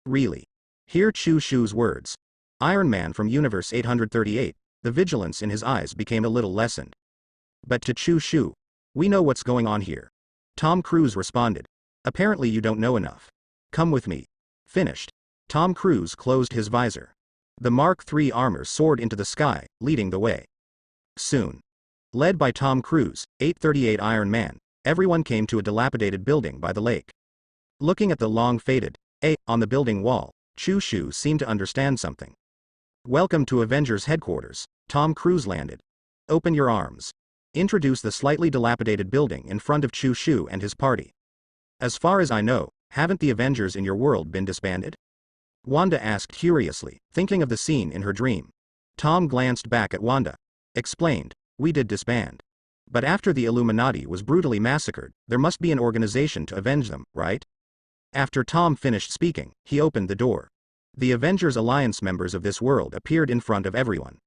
Really. Hear Chu Shu's words. Iron Man from Universe 838, the vigilance in his eyes became a little lessened. But to Chu Shu, we know what's going on here. Tom Cruise responded. Apparently you don't know enough. Come with me. Finished. Tom Cruise closed his visor. The Mark III armor soared into the sky, leading the way. Soon. Led by Tom Cruise, 838 Iron Man, everyone came to a dilapidated building by the lake. Looking at the long faded A on the building wall, Chu Shu seemed to understand something. Welcome to Avengers headquarters, Tom Cruise landed. Open your arms. Introduce the slightly dilapidated building in front of Chu Shu and his party. As far as I know, haven't the Avengers in your world been disbanded? Wanda asked curiously, thinking of the scene in her dream. Tom glanced back at Wanda. Explained, we did disband. But after the Illuminati was brutally massacred, there must be an organization to avenge them, right? After Tom finished speaking, he opened the door. The Avengers Alliance members of this world appeared in front of everyone.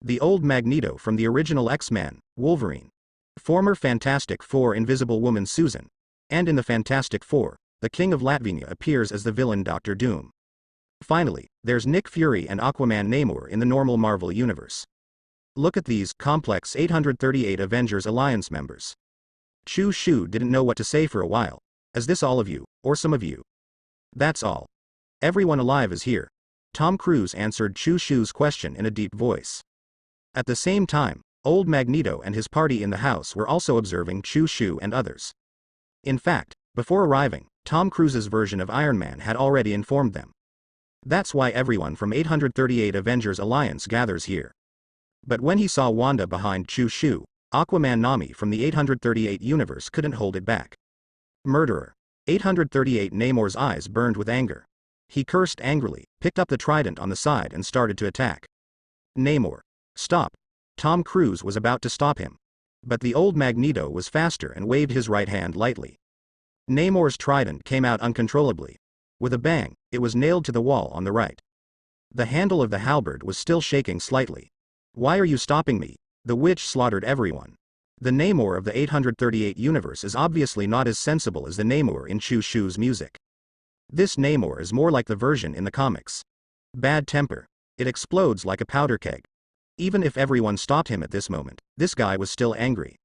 The old Magneto from the original X-Men, Wolverine. Former Fantastic Four Invisible Woman Susan. And in the Fantastic Four, the King of Latvinia appears as the villain Dr. Doom. Finally, there's Nick Fury and Aquaman Namor in the normal Marvel universe. Look at these complex 838 Avengers Alliance members. Chu Shu didn't know what to say for a while. Is this all of you, or some of you? That's all. Everyone alive is here. Tom Cruise answered Chu Shu's question in a deep voice. At the same time, old Magneto and his party in the house were also observing Chu Shu and others. In fact, before arriving, Tom Cruise's version of Iron Man had already informed them. That's why everyone from 838 Avengers Alliance gathers here. But when he saw Wanda behind Chu Shu, Aquaman Nami from the 838 universe couldn't hold it back. Murderer. 838 Namor's eyes burned with anger. He cursed angrily, picked up the trident on the side and started to attack. Namor. Stop. Tom Cruise was about to stop him. But the old Magneto was faster and waved his right hand lightly. Namor's trident came out uncontrollably. With a bang, it was nailed to the wall on the right. The handle of the halberd was still shaking slightly. Why are you stopping me? The witch slaughtered everyone. The Namor of the 838 universe is obviously not as sensible as the Namor in Chu Shu's music. This Namor is more like the version in the comics. Bad temper. It explodes like a powder keg. Even if everyone stopped him at this moment, this guy was still angry.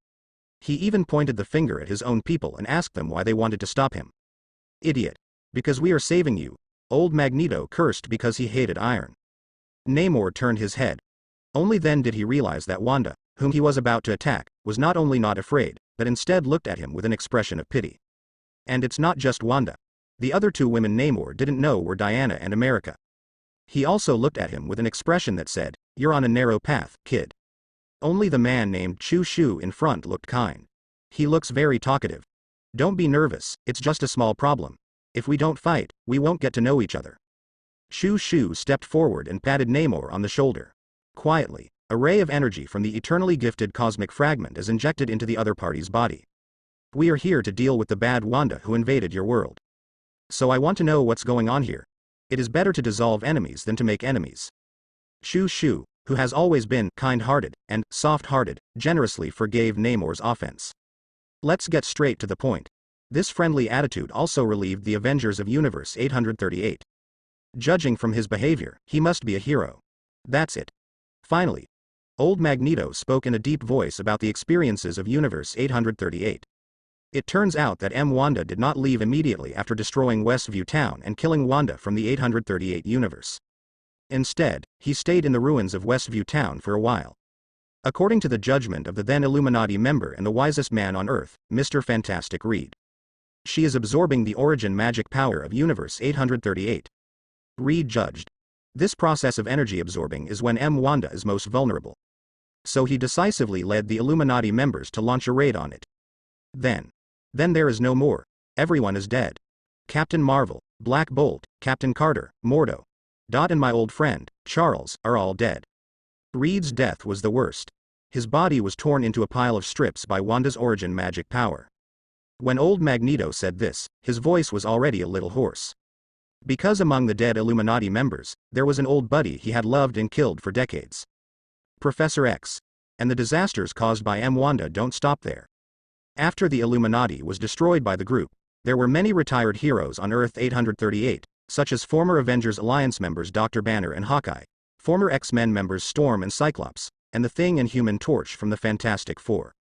He even pointed the finger at his own people and asked them why they wanted to stop him. Idiot. Because we are saving you. Old Magneto cursed because he hated iron. Namor turned his head. Only then did he realize that Wanda, whom he was about to attack, was not only not afraid, but instead looked at him with an expression of pity. And it's not just Wanda. The other two women Namor didn't know were Diana and America. He also looked at him with an expression that said, "You're on a narrow path, kid." Only the man named Chu Shu in front looked kind. He looks very talkative. Don't be nervous, it's just a small problem. If we don't fight, we won't get to know each other. Chu Shu stepped forward and patted Namor on the shoulder. Quietly, a ray of energy from the eternally gifted cosmic fragment is injected into the other party's body. We are here to deal with the bad Wanda who invaded your world. So I want to know what's going on here. It is better to dissolve enemies than to make enemies. Chu Shu, who has always been kind-hearted and soft-hearted, generously forgave Namor's offense. Let's get straight to the point. This friendly attitude also relieved the Avengers of Universe 838. Judging from his behavior, he must be a hero. That's it. Finally, old Magneto spoke in a deep voice about the experiences of Universe 838. It turns out that Wanda did not leave immediately after destroying Westview Town and killing Wanda from the 838 universe. Instead, he stayed in the ruins of Westview Town for a while. According to the judgment of the then Illuminati member and the wisest man on Earth, Mr. Fantastic Reed. She is absorbing the origin magic power of Universe 838. Reed judged. This process of energy absorbing is when Wanda is most vulnerable. So he decisively led the Illuminati members to launch a raid on it. Then there is no more. Everyone is dead. Captain Marvel, Black Bolt, Captain Carter, Mordo, Dot and my old friend, Charles, are all dead. Reed's death was the worst. His body was torn into a pile of strips by Wanda's origin magic power. When old Magneto said this, his voice was already a little hoarse. Because among the dead Illuminati members, there was an old buddy he had loved and killed for decades. Professor X. And the disasters caused by Wanda don't stop there. After the Illuminati was destroyed by the group, there were many retired heroes on Earth 838, such as former Avengers Alliance members Dr. Banner and Hawkeye, former X-Men members Storm and Cyclops, and the Thing and Human Torch from the Fantastic Four.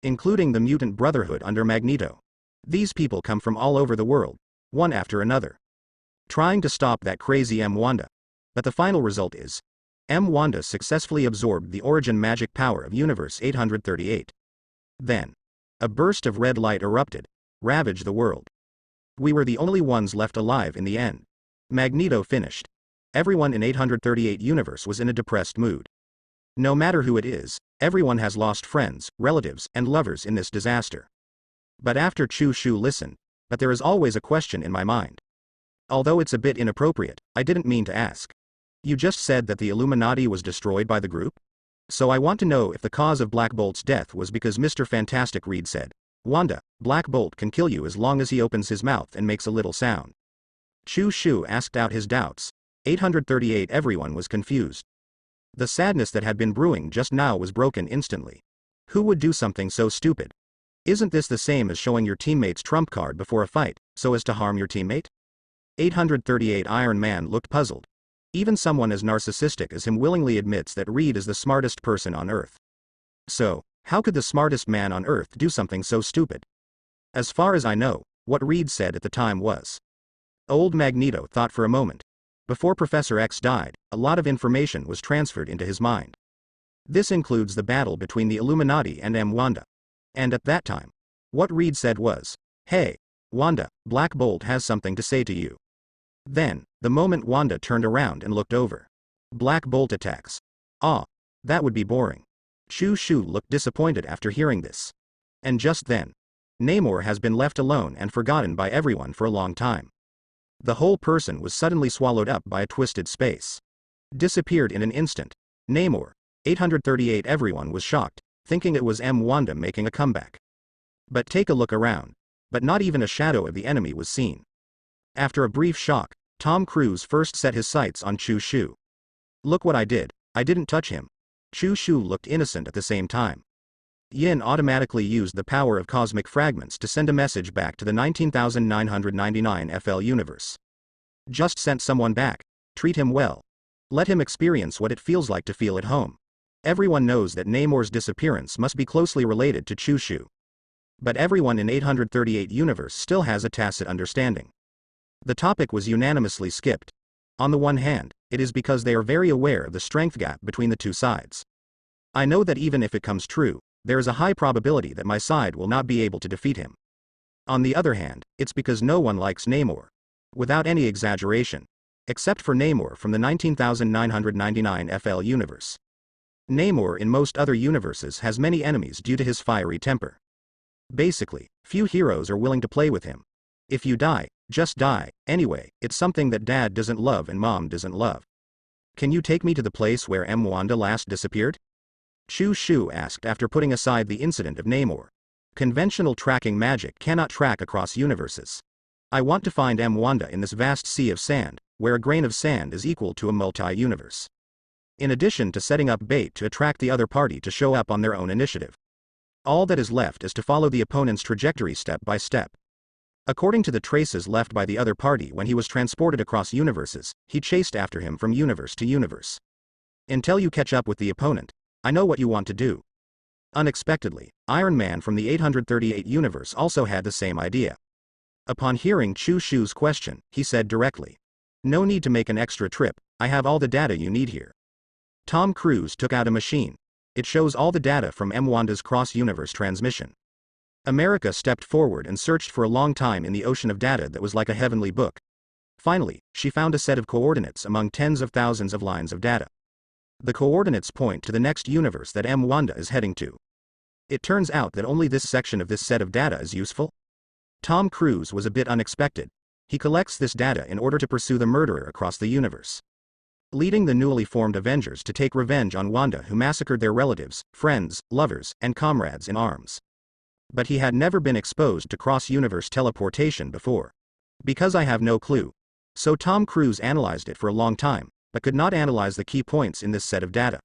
Including the Mutant Brotherhood under Magneto. These people come from all over the world, one after another, trying to stop that crazy Wanda. But the final result is, Wanda successfully absorbed the origin magic power of Universe 838. Then, a burst of red light erupted, ravaged the world. We were the only ones left alive in the end. Magneto finished. Everyone in 838 universe was in a depressed mood. No matter who it is, everyone has lost friends, relatives, and lovers in this disaster. But after Chu Shu listened, but there is always a question in my mind. Although it's a bit inappropriate, I didn't mean to ask. You just said that the Illuminati was destroyed by the group? So I want to know if the cause of Black Bolt's death was because Mr. Fantastic Reed said, "Wanda, Black Bolt can kill you as long as he opens his mouth and makes a little sound." Chu Shu asked out his doubts. 838 everyone was confused. The sadness that had been brewing just now was broken instantly. Who would do something so stupid? Isn't this the same as showing your teammate's trump card before a fight, so as to harm your teammate? 838 Iron Man looked puzzled. Even someone as narcissistic as him willingly admits that Reed is the smartest person on Earth. So, how could the smartest man on Earth do something so stupid? As far as I know, what Reed said at the time was. Old Magneto thought for a moment. Before Professor X died, a lot of information was transferred into his mind. This includes the battle between the Illuminati and Wanda. And at that time, what Reed said was, "Hey, Wanda, Black Bolt has something to say to you." Then, the moment Wanda turned around and looked over. Black Bolt attacks. Ah, that would be boring. Chu Shu looked disappointed after hearing this. And just then, Namor has been left alone and forgotten by everyone for a long time. The whole person was suddenly swallowed up by a twisted space. Disappeared in an instant. Namor, 838 everyone was shocked, thinking it was Wanda making a comeback. But take a look around. But not even a shadow of the enemy was seen. After a brief shock, Tom Cruise first set his sights on Chu Shu. "Look what I did, I didn't touch him." Chu Shu looked innocent at the same time. Yin automatically used the power of cosmic fragments to send a message back to the 19,999 FL universe. "Just sent someone back. Treat him well." Let him experience what it feels like to feel at home. Everyone knows that Namor's disappearance must be closely related to Chushu. But everyone in 838 universe still has a tacit understanding. The topic was unanimously skipped. On the one hand, it is because they are very aware of the strength gap between the two sides. I know that even if it comes true, there is a high probability that my side will not be able to defeat him. On the other hand, it's because no one likes Namor. Without any exaggeration. Except for Namor from the 19,999 FL universe. Namor in most other universes has many enemies due to his fiery temper. Basically, few heroes are willing to play with him. If you die, just die. Anyway, it's something that Dad doesn't love and Mom doesn't love. Can you take me to the place where Wanda last disappeared? Chushu asked after putting aside the incident of Namor. Conventional tracking magic cannot track across universes. I want to find Wanda in this vast sea of sand, where a grain of sand is equal to a multi-universe. In addition to setting up bait to attract the other party to show up on their own initiative. All that is left is to follow the opponent's trajectory step by step. According to the traces left by the other party when he was transported across universes, he chased after him from universe to universe. Until you catch up with the opponent, I know what you want to do. Unexpectedly, Iron Man from the 838 universe also had the same idea. Upon hearing Chushu's question, he said directly, "No need to make an extra trip, I have all the data you need here." Tom Cruise took out a machine. It shows all the data from Wanda's cross-universe transmission. America stepped forward and searched for a long time in the ocean of data that was like a heavenly book. Finally, she found a set of coordinates among tens of thousands of lines of data. The coordinates point to the next universe that Wanda is heading to. It turns out that only this section of this set of data is useful. Tom Cruise was a bit unexpected. He collects this data in order to pursue the murderer across the universe, leading the newly formed Avengers to take revenge on Wanda, who massacred their relatives, friends, lovers, and comrades in arms. But he had never been exposed to cross-universe teleportation before. Because I have no clue. So Tom Cruise analyzed it for a long time, but could not analyze the key points in this set of data.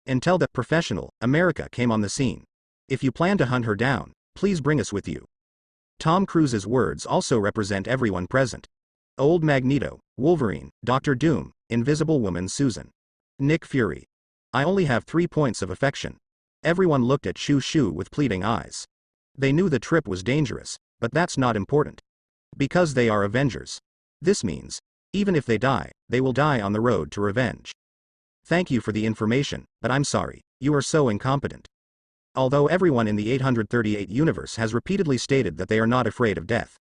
Until the professional, America came on the scene. If you plan to hunt her down, please bring us with you. Tom Cruise's words also represent everyone present. Old Magneto, Wolverine, Dr. Doom, Invisible Woman Susan, Nick Fury. I only have 3 points of affection. Everyone looked at Chushu with pleading eyes. They knew the trip was dangerous, but that's not important. Because they are Avengers. This means, even if they die, they will die on the road to revenge. Thank you for the information, but I'm sorry, you are so incompetent. Although everyone in the 838 universe has repeatedly stated that they are not afraid of death.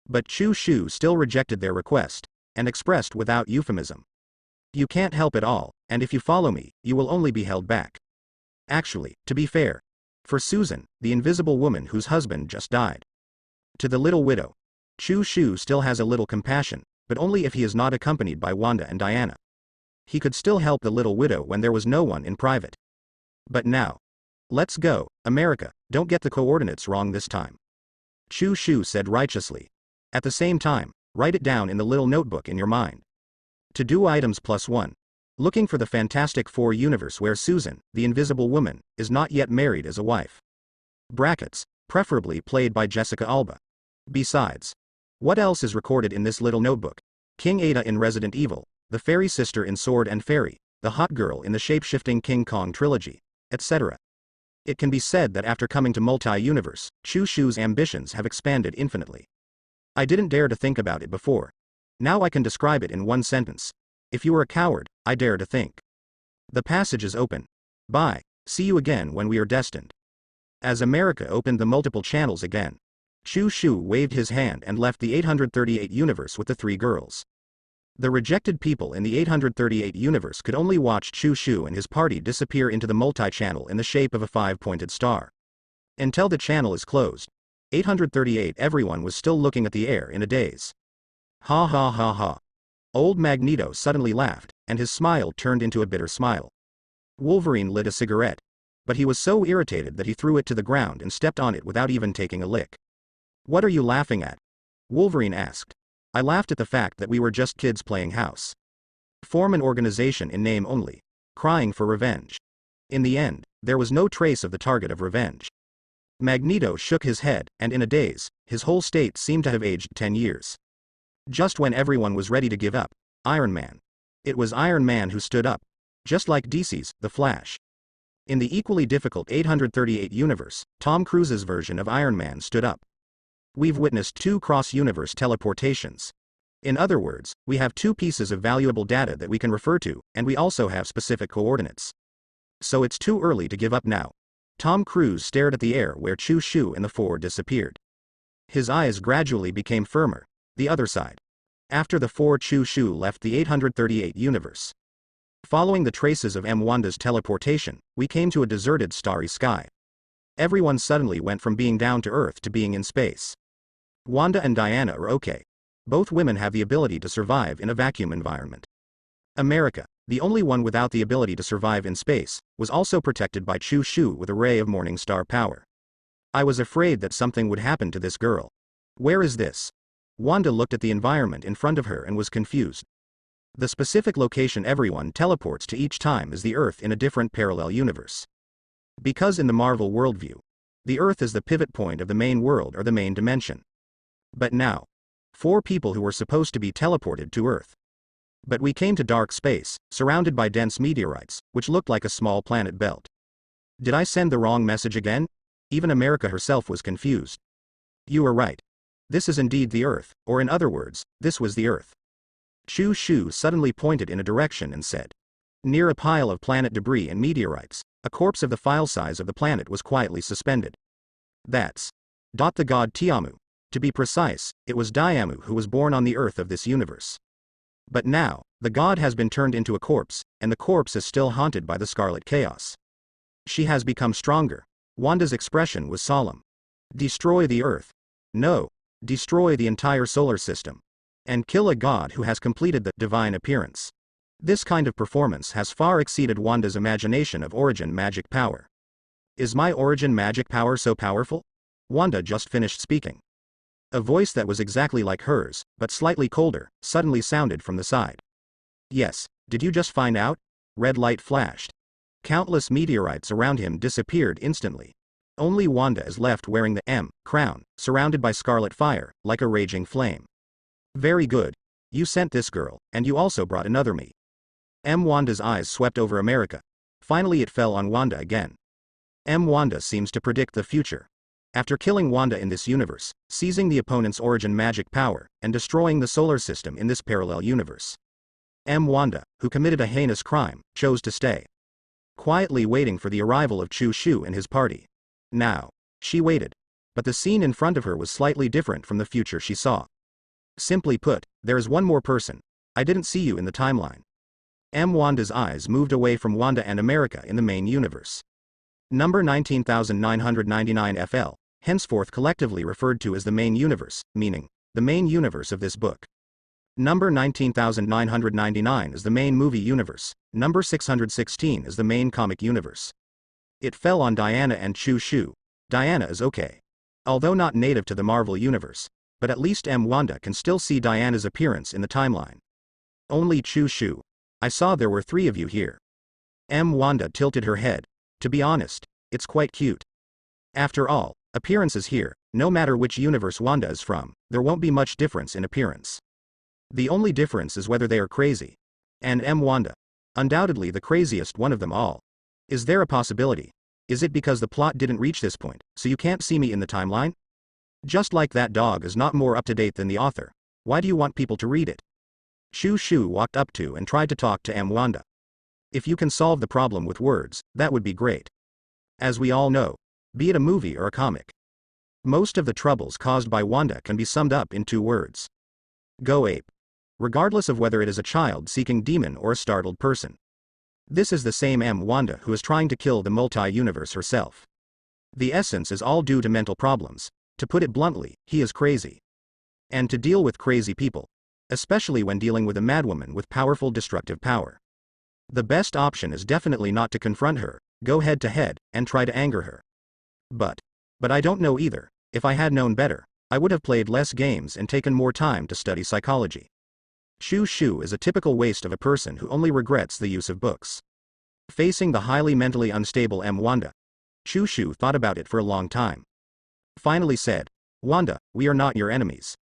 But Chushu still rejected their request, and expressed without euphemism. You can't help it all, and if you follow me, you will only be held back. Actually, to be fair. For Susan, the invisible woman whose husband just died. To the little widow. Chushu still has a little compassion, but only if he is not accompanied by Wanda and Diana. He could still help the little widow when there was no one in private. But now. Let's go, America, don't get the coordinates wrong this time. Chushu said righteously. At the same time, write it down in the little notebook in your mind. To do items +1. Looking for the Fantastic Four universe where Susan, the invisible woman, is not yet married as a wife. Brackets, preferably played by Jessica Alba. Besides. What else is recorded in this little notebook? King Ada in Resident Evil, the fairy sister in Sword and Fairy, the hot girl in the shape-shifting King Kong trilogy, etc. It can be said that after coming to multi-universe, Chushu's ambitions have expanded infinitely. I didn't dare to think about it before. Now I can describe it in one sentence. If you are a coward, I dare to think. The passage is open. Bye, see you again when we are destined. As America opened the multiple channels again, Chushu waved his hand and left the 838 universe with the 3 girls. The rejected people in the 838 universe could only watch Chushu and his party disappear into the multi-channel in the shape of a 5-pointed star. Until the channel is closed. 838 everyone was still looking at the air in a daze. Ha ha ha ha. Old Magneto suddenly laughed, and his smile turned into a bitter smile. Wolverine lit a cigarette. But he was so irritated that he threw it to the ground and stepped on it without even taking a lick. What are you laughing at? Wolverine asked. I laughed at the fact that we were just kids playing house. Form an organization in name only. Crying for revenge. In the end, there was no trace of the target of revenge. Magneto shook his head, and in a daze, his whole state seemed to have aged 10 years. Just when everyone was ready to give up, Iron Man It was Iron Man who stood up. Just like DC's The Flash. In the equally difficult 838 universe, Tom Cruise's version of Iron Man stood up. We've witnessed 2 cross-universe teleportations. In other words, we have 2 pieces of valuable data that we can refer to, and we also have specific coordinates. So it's too early to give up now. Tom Cruise stared at the air where Chu Shu and the 4 disappeared. His eyes gradually became firmer. The other side. After the 4 Chu Shu left the 838 universe. Following the traces of Wanda's teleportation, we came to a deserted starry sky. Everyone suddenly went from being down to earth to being in space. Wanda and Diana are okay. Both women have the ability to survive in a vacuum environment. America, the only one without the ability to survive in space, was also protected by Chu Shu with a ray of morning star power. I was afraid that something would happen to this girl. Where is this? Wanda looked at the environment in front of her and was confused. The specific location everyone teleports to each time is the Earth in a different parallel universe. Because in the Marvel worldview, the Earth is the pivot point of the main world or the main dimension. But now, 4 people who were supposed to be teleported to Earth. But we came to dark space, surrounded by dense meteorites, which looked like a small planet belt. Did I send the wrong message again? Even America herself was confused. You were right. This is indeed the Earth, or in other words, this was the Earth. Chu Shu suddenly pointed in a direction and said. Near a pile of planet debris and meteorites, a corpse of the file size of the planet was quietly suspended. That's the god Tiamu. To be precise, it was Diamu who was born on the Earth of this universe. But now, the god has been turned into a corpse, and the corpse is still haunted by the Scarlet Chaos. She has become stronger. Wanda's expression was solemn. Destroy the Earth. No, destroy the entire solar system. And kill a god who has completed the divine appearance. This kind of performance has far exceeded Wanda's imagination of origin magic power. Is my origin magic power so powerful? Wanda just finished speaking. A voice that was exactly like hers, but slightly colder, suddenly sounded from the side. Yes, did you just find out? Red light flashed. Countless meteorites around him disappeared instantly. Only Wanda is left wearing the crown, surrounded by scarlet fire, like a raging flame. Very good. You sent this girl, and you also brought another me. Wanda's eyes swept over America. Finally it fell on Wanda again. Wanda seems to predict the future. After killing Wanda in this universe, seizing the opponent's origin magic power, and destroying the solar system in this parallel universe. Wanda, who committed a heinous crime, chose to stay. Quietly waiting for the arrival of Chu Shu and his party. Now, she waited. But the scene in front of her was slightly different from the future she saw. Simply put, there is one more person. I didn't see you in the timeline. Wanda's eyes moved away from Wanda and America in the main universe. Number 19999 FL, henceforth collectively referred to as the main universe, meaning, the main universe of this book. Number 19999 is the main movie universe, number 616 is the main comic universe. It fell on Diana and Chu Shu. Diana is okay. Although not native to the Marvel universe, but at least Wanda can still see Diana's appearance in the timeline. Only Chu Shu. I saw there were 3 of you here. Wanda tilted her head. To be honest, it's quite cute. After all, appearances here, no matter which universe Wanda is from, there won't be much difference in appearance. The only difference is whether they are crazy. And Wanda. Undoubtedly the craziest one of them all. Is there a possibility? Is it because the plot didn't reach this point, so you can't see me in the timeline? Just like that dog is not more up to date than the author. Why do you want people to read it? Chu Shu walked up to and tried to talk to Wanda. If you can solve the problem with words, that would be great. As we all know, be it a movie or a comic, most of the troubles caused by Wanda can be summed up in 2 words. Go ape. Regardless of whether it is a child seeking demon or a startled person. This is the same Wanda who is trying to kill the multi-universe herself. The essence is all due to mental problems. To put it bluntly, he is crazy. And to deal with crazy people, especially when dealing with a madwoman with powerful destructive power, the best option is definitely not to confront her, go head to head, and try to anger her. But I don't know either. If I had known better, I would have played less games and taken more time to study psychology. Chu Shu is a typical waste of a person who only regrets the use of books. Facing the highly mentally unstable Wanda, Chu Shu thought about it for a long time. Finally said, Wanda, we are not your enemies.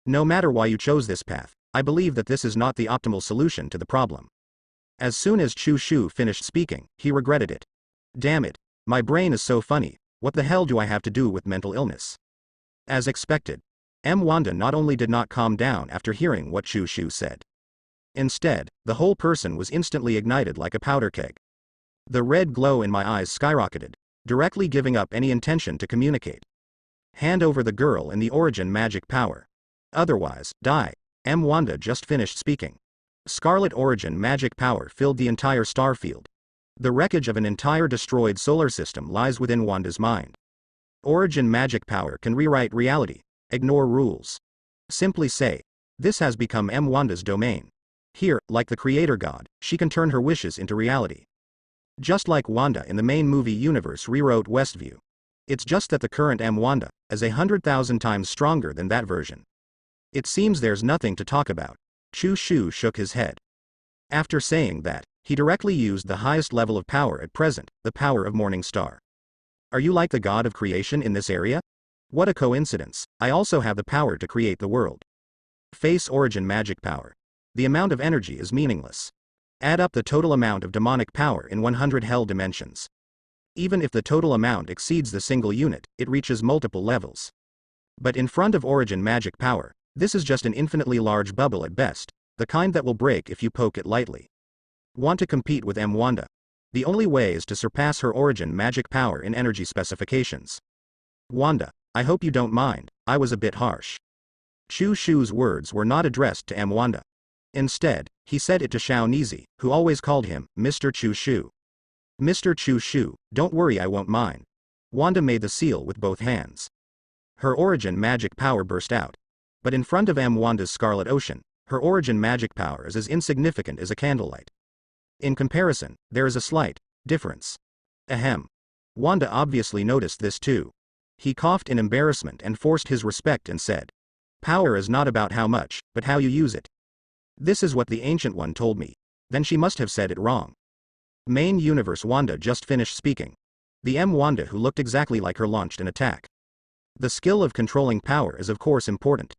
No matter why you chose this path, I believe that this is not the optimal solution to the problem. As soon as Chu Shu finished speaking, he regretted it. Damn it. My brain is so funny, what the hell do I have to do with mental illness? As expected, Wanda not only did not calm down after hearing what Chu Shu said. Instead, the whole person was instantly ignited like a powder keg. The red glow in my eyes skyrocketed, directly giving up any intention to communicate. Hand over the girl and the origin magic power. Otherwise, die. Wanda just finished speaking. Scarlet origin magic power filled the entire star field. The wreckage of an entire destroyed solar system lies within Wanda's mind. Origin magic power can rewrite reality, ignore rules. Simply say, this has become Wanda's domain. Here, like the creator god, she can turn her wishes into reality. Just like Wanda in the main movie universe rewrote Westview. It's just that the current Wanda is 100,000 times stronger than that version. It seems there's nothing to talk about. Chu Shu shook his head. After saying that, he directly used the highest level of power at present, the power of Morning Star. Are you like the god of creation in this area? What a coincidence, I also have the power to create the world. Face origin magic power. The amount of energy is meaningless. Add up the total amount of demonic power in 100 hell dimensions. Even if the total amount exceeds the single unit, it reaches multiple levels. But in front of origin magic power, this is just an infinitely large bubble at best, the kind that will break if you poke it lightly. Want to compete with Wanda? The only way is to surpass her origin magic power in energy specifications. Wanda, I hope you don't mind, I was a bit harsh. Chu Shu's words were not addressed to Wanda. Instead, he said it to Xiao Nizi, who always called him Mr. Chu Shu. Mr. Chu Shu, don't worry, I won't mind. Wanda made the seal with both hands. Her origin magic power burst out. But in front of Wanda's Scarlet Ocean, her origin magic power is as insignificant as a candlelight. In comparison, there is a slight difference. Ahem. Wanda obviously noticed this too. He coughed in embarrassment and forced his respect and said, power is not about how much, but how you use it. This is what the Ancient One told me. Then she must have said it wrong. Main universe Wanda just finished speaking. The Wanda who looked exactly like her launched an attack. The skill of controlling power is of course important.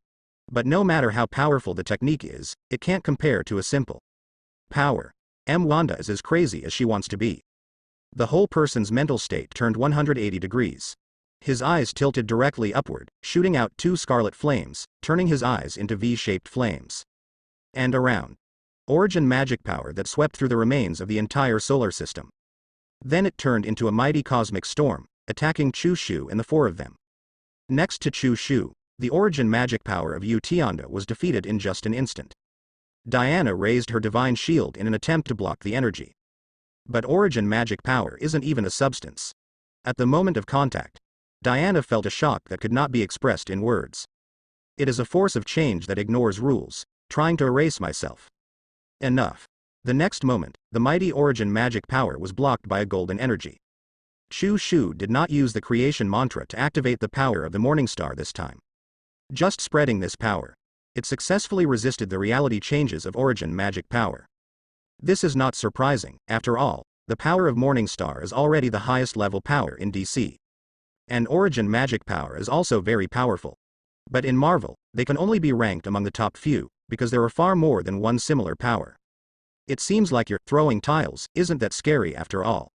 But no matter how powerful the technique is, it can't compare to a simple power. Wanda is as crazy as she wants to be. The whole person's mental state turned 180 degrees. His eyes tilted directly upward, shooting out two scarlet flames, turning his eyes into V-shaped flames. And around. Origin magic power that swept through the remains of the entire solar system. Then it turned into a mighty cosmic storm, attacking Chu Shu and the four of them. Next to Chu Shu, the origin magic power of Yu Tianda was defeated in just an instant. Diana raised her divine shield in an attempt to block the energy. But origin magic power isn't even a substance. At the moment of contact, Diana felt a shock that could not be expressed in words. It is a force of change that ignores rules, trying to erase myself. Enough. The next moment, the mighty origin magic power was blocked by a golden energy. Chu Shu did not use the creation mantra to activate the power of the Morning Star this time. Just spreading this power, it successfully resisted the reality changes of origin magic power. This is not surprising, after all, the power of Morning Star is already the highest level power in DC. And origin magic power is also very powerful. But in Marvel, they can only be ranked among the top few, because there are far more than one similar power. It seems like your throwing tiles isn't that scary after all.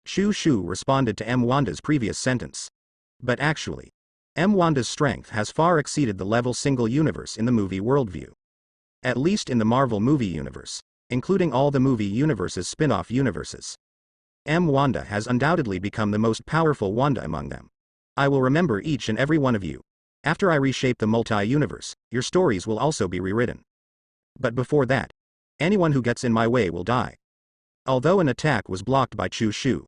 Chu Shu responded to Wanda's previous sentence. But actually, Wanda's strength has far exceeded the level single universe in the movie worldview. At least in the Marvel movie universe, including all the movie universe's spin-off universes. Wanda has undoubtedly become the most powerful Wanda among them. I will remember each and every one of you. After I reshape the multi-universe, your stories will also be rewritten. But before that, anyone who gets in my way will die. Although an attack was blocked by Chu Shu,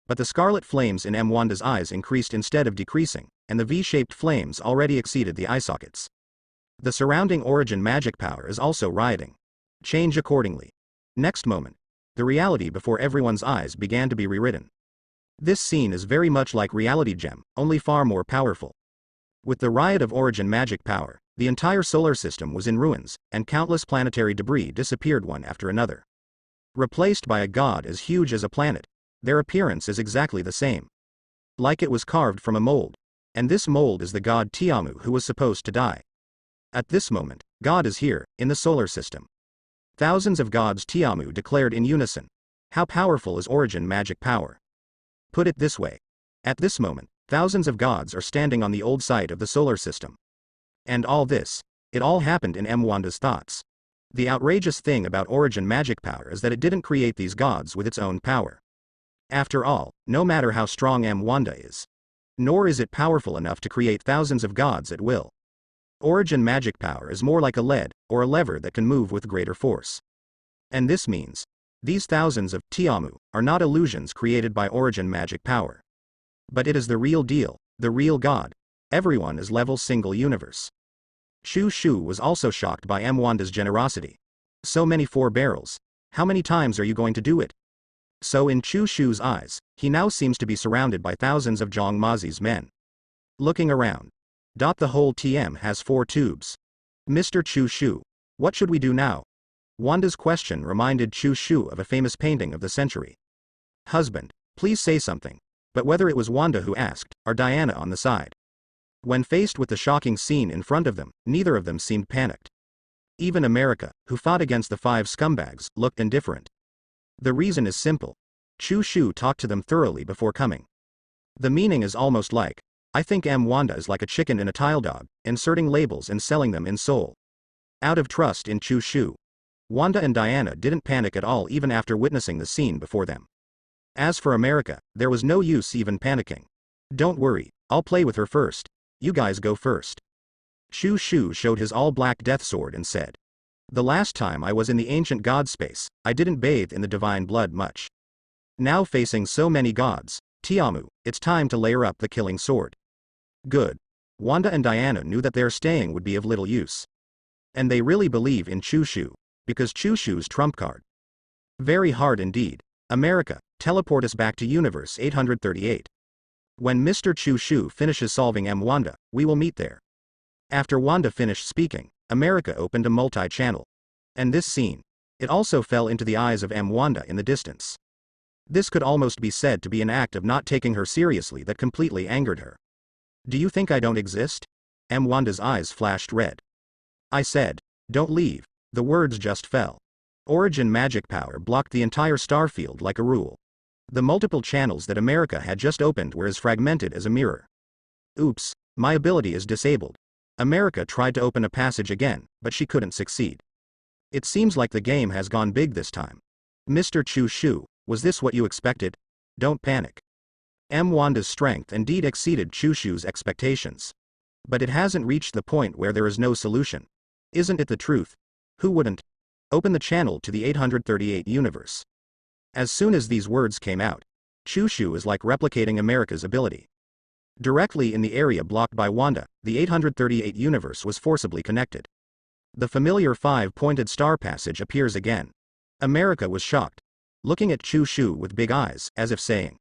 but the scarlet flames in Wanda's eyes increased instead of decreasing, and the V-shaped flames already exceeded the eye sockets. The surrounding origin magic power is also rioting. Change accordingly. Next moment, the reality before everyone's eyes began to be rewritten. This scene is very much like Reality Gem, only far more powerful. With the riot of origin magic power, the entire solar system was in ruins, and countless planetary debris disappeared one after another. Replaced by a god as huge as a planet, their appearance is exactly the same. Like it was carved from a mold, and this mold is the god Tiamu who was supposed to die. At this moment, God is here, in the solar system. Thousands of gods Tiamu declared in unison. How powerful is origin magic power? Put it this way. At this moment, thousands of gods are standing on the old site of the solar system. And all this, it all happened in Mwanda's thoughts. The outrageous thing about origin magic power is that it didn't create these gods with its own power. After all, no matter how strong Mwanda is, nor is it powerful enough to create thousands of gods at will. Origin magic power is more like a lead, or a lever that can move with greater force. And this means, these thousands of Tiamu are not illusions created by origin magic power. But it is the real deal, the real God. Everyone is level single universe. Chu Shu was also shocked by Mwanda's generosity. So many 4 barrels. How many times are you going to do it? So in Chu Shu's eyes, he now seems to be surrounded by thousands of Zhang Mazi's men. Looking around. The whole TM has 4 tubes. Mr. Chu Shu, what should we do now? Wanda's question reminded Chu Shu of a famous painting of the century. Husband, please say something. But whether it was Wanda who asked, or Diana on the side. When faced with the shocking scene in front of them, neither of them seemed panicked. Even America, who fought against the 5 scumbags, looked indifferent. The reason is simple. Chu Shu talked to them thoroughly before coming. The meaning is almost like, I think Mwanda is like a chicken in a tile dog, inserting labels and selling them in Seoul. Out of trust in Chu Shu, Wanda and Diana didn't panic at all even after witnessing the scene before them. As for America, there was no use even panicking. Don't worry, I'll play with her first. You guys go first. Chu Shu showed his all-black death sword and said, the last time I was in the ancient god space, I didn't bathe in the divine blood much. Now facing so many gods, Tiamu, it's time to layer up the killing sword. Good. Wanda and Diana knew that their staying would be of little use. And they really believe in Chu Shu, because Chu Shu's trump card. Very hard indeed. America, teleport us back to Universe 838. When Mr. Chu Shu finishes solving Mwanda, we will meet there. After Wanda finished speaking, America opened a multi-channel. And this scene, it also fell into the eyes of Mwanda in the distance. This could almost be said to be an act of not taking her seriously that completely angered her. Do you think I don't exist? Mwanda's eyes flashed red. I said, don't leave. The words just fell. Origin magic power blocked the entire star field like a rule. The multiple channels that America had just opened were as fragmented as a mirror. Oops, my ability is disabled. America tried to open a passage again, but she couldn't succeed. It seems like the game has gone big this time. Mr. Chu Shu, was this what you expected? Don't panic. Mwanda's strength indeed exceeded Chu Shu's expectations. But it hasn't reached the point where there is no solution. Isn't it the truth? Who wouldn't open the channel to the 838 universe? As soon as these words came out, Chu Shu is like replicating America's ability. Directly in the area blocked by Wanda, the 838 universe was forcibly connected. The familiar 5-pointed star passage appears again. America was shocked, looking at Chu Shu with big eyes, as if saying,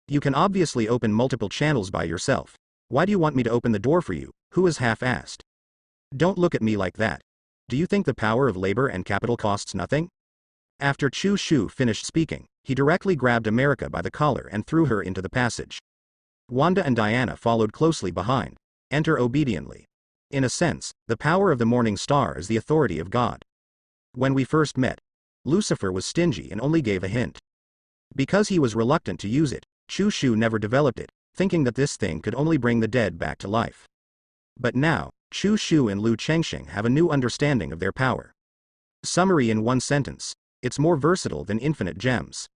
you can obviously open multiple channels by yourself. Why do you want me to open the door for you, who is half-assed? Don't look at me like that. Do you think the power of labor and capital costs nothing? After Chu Shu finished speaking, he directly grabbed America by the collar and threw her into the passage. Wanda and Diana followed closely behind, enter obediently. In a sense, the power of the morning star is the authority of God. When we first met, Lucifer was stingy and only gave a hint. Because he was reluctant to use it, Chu Shu never developed it, thinking that this thing could only bring the dead back to life. But now, Chu Shu and Lu Chengxing have a new understanding of their power. Summary in one sentence, it's more versatile than infinite gems.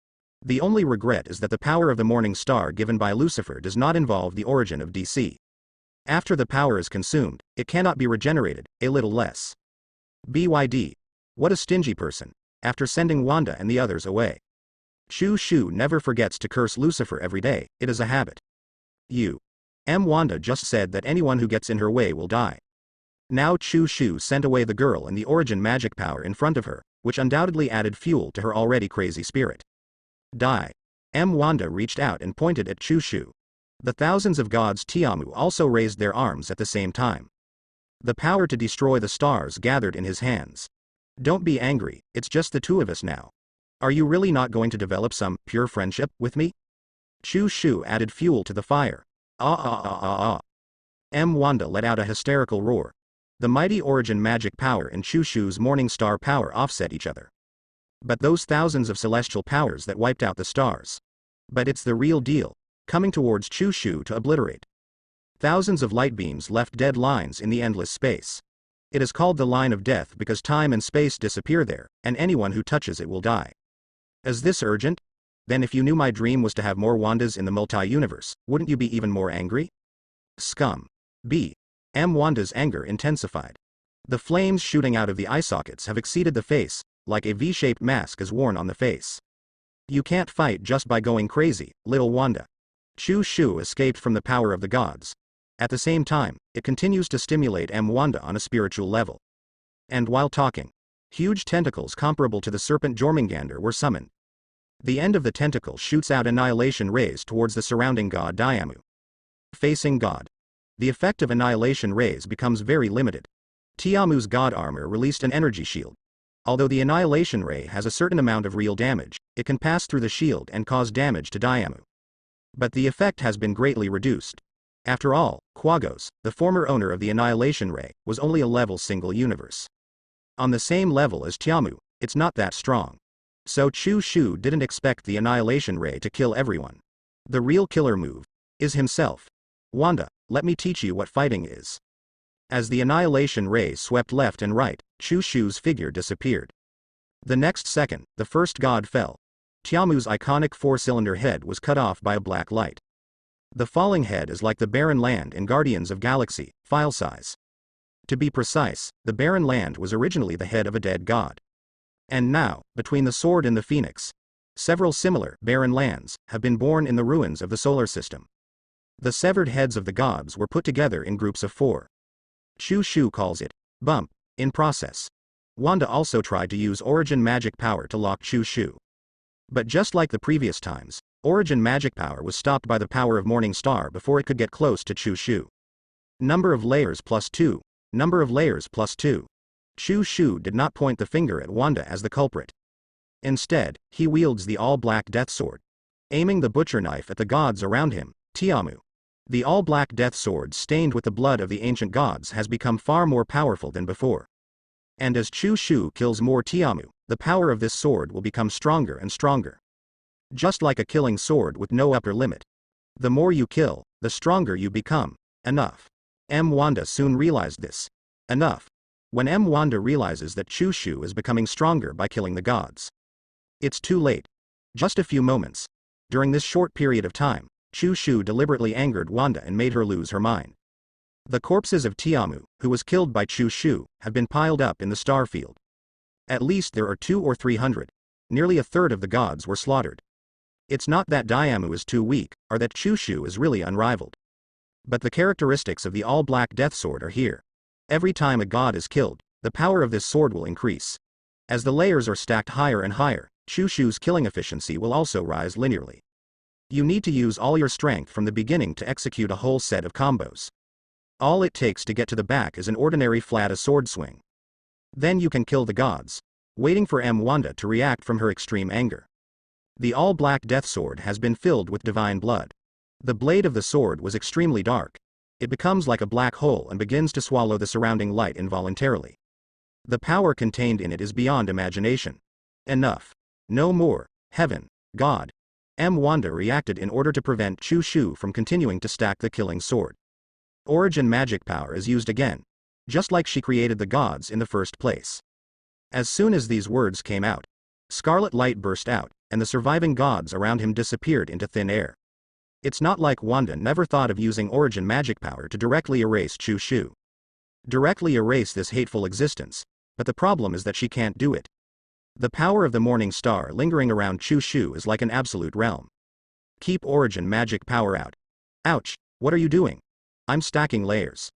The only regret is that the power of the morning star given by Lucifer does not involve the origin of DC. After the power is consumed, it cannot be regenerated, a little less. BYD. What a stingy person, after sending Wanda and the others away. Chu Shu never forgets to curse Lucifer every day, it is a habit. Wanda just said that anyone who gets in her way will die. Now Chu Shu sent away the girl and the origin magic power in front of her, which undoubtedly added fuel to her already crazy spirit. Die. Wanda reached out and pointed at Chu Shu. The thousands of gods Tiamu also raised their arms at the same time. The power to destroy the stars gathered in his hands. Don't be angry, it's just the two of us now. Are you really not going to develop some pure friendship with me? Chu Shu added fuel to the fire. Wanda let out a hysterical roar. The mighty origin magic power and Chushu's morning star power offset each other. But those thousands of celestial powers that wiped out the stars. But it's the real deal, coming towards Chushu to obliterate. Thousands of light beams left dead lines in the endless space. It is called the line of death because time and space disappear there, and anyone who touches it will die. Is this urgent? Then if you knew my dream was to have more Wandas in the multi-universe, wouldn't you be even more angry? Scum. Wanda's anger intensified. The flames shooting out of the eye sockets have exceeded the face, like a V-shaped mask is worn on the face. You can't fight just by going crazy, little Wanda. Chushu escaped from the power of the gods. At the same time, it continues to stimulate Wanda on a spiritual level. And while talking, huge tentacles comparable to the serpent Jormungandr were summoned. The end of the tentacle shoots out annihilation rays towards the surrounding god Diamu. Facing God. The effect of annihilation rays becomes very limited. Tiamu's god armor released an energy shield. Although the annihilation ray has a certain amount of real damage, it can pass through the shield and cause damage to Diamu. But the effect has been greatly reduced. After all, Quagos, the former owner of the annihilation ray, was only a level single universe. On the same level as Tiamu, it's not that strong. So Chushu didn't expect the annihilation ray to kill everyone. The real killer move is himself. Wanda, let me teach you what fighting is. As the annihilation ray swept left and right, Chushu's figure disappeared. The next second, the first god fell. Tiamu's iconic four-cylinder head was cut off by a black light. The falling head is like the barren land in Guardians of Galaxy, file size. To be precise, the barren land was originally the head of a dead god. And now, between the sword and the phoenix, several similar barren lands have been born in the ruins of the solar system. The severed heads of the gods were put together in groups of 4. Chushu calls it bump in process. Wanda also tried to use origin magic power to lock Chushu. But just like the previous times, origin magic power was stopped by the power of Morning Star before it could get close to Chushu. Number of layers +2. Number of layers +2. Chushu did not point the finger at Wanda as the culprit. Instead, he wields the all-black death sword, aiming the butcher knife at the gods around him, Tiamu. The all-black death sword stained with the blood of the ancient gods has become far more powerful than before. And as Chushu kills more Tiamu, the power of this sword will become stronger and stronger. Just like a killing sword with no upper limit. The more you kill, the stronger you become. Enough. Wanda soon realized this. Enough. When Wanda realizes that Chushu is becoming stronger by killing the gods. It's too late. Just a few moments. During this short period of time, Chushu deliberately angered Wanda and made her lose her mind. The corpses of Tiamu, who was killed by Chushu, have been piled up in the star field. At least there are 200 or 300. Nearly a third of the gods were slaughtered. It's not that Diamu is too weak, or that Chushu is really unrivaled. But the characteristics of the all-black death sword are here. Every time a god is killed, the power of this sword will increase. As the layers are stacked higher and higher, Chushu's killing efficiency will also rise linearly. You need to use all your strength from the beginning to execute a whole set of combos. All it takes to get to the back is an ordinary flat sword swing. Then you can kill the gods, waiting for Wanda to react from her extreme anger. The all-black death sword has been filled with divine blood. The blade of the sword was extremely dark. It becomes like a black hole and begins to swallow the surrounding light involuntarily. The power contained in it is beyond imagination. Enough. No more. Heaven. God. Wanda reacted in order to prevent Chushu from continuing to stack the killing sword. Origin magic power is used again. Just like she created the gods in the first place. As soon as these words came out, scarlet light burst out, and the surviving gods around him disappeared into thin air. It's not like Wanda never thought of using origin magic power to directly erase Chushu. Directly erase this hateful existence, but the problem is that she can't do it. The power of the morning star lingering around Chushu is like an absolute realm. Keep origin magic power out. Ouch, what are you doing? I'm stacking layers.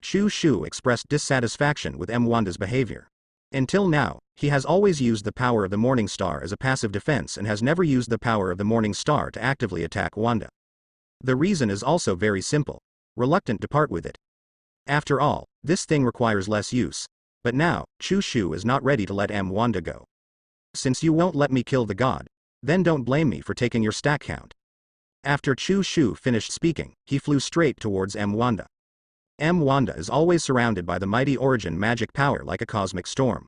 Chushu expressed dissatisfaction with Wanda's behavior. Until now, he has always used the power of the morning star as a passive defense and has never used the power of the morning star to actively attack Wanda. The reason is also very simple. Reluctant to part with it. After all, this thing requires less use. But now, Chushu is not ready to let Wanda go. Since you won't let me kill the god, then don't blame me for taking your stack count. After Chushu finished speaking, he flew straight towards Wanda. Wanda is always surrounded by the mighty origin magic power like a cosmic storm.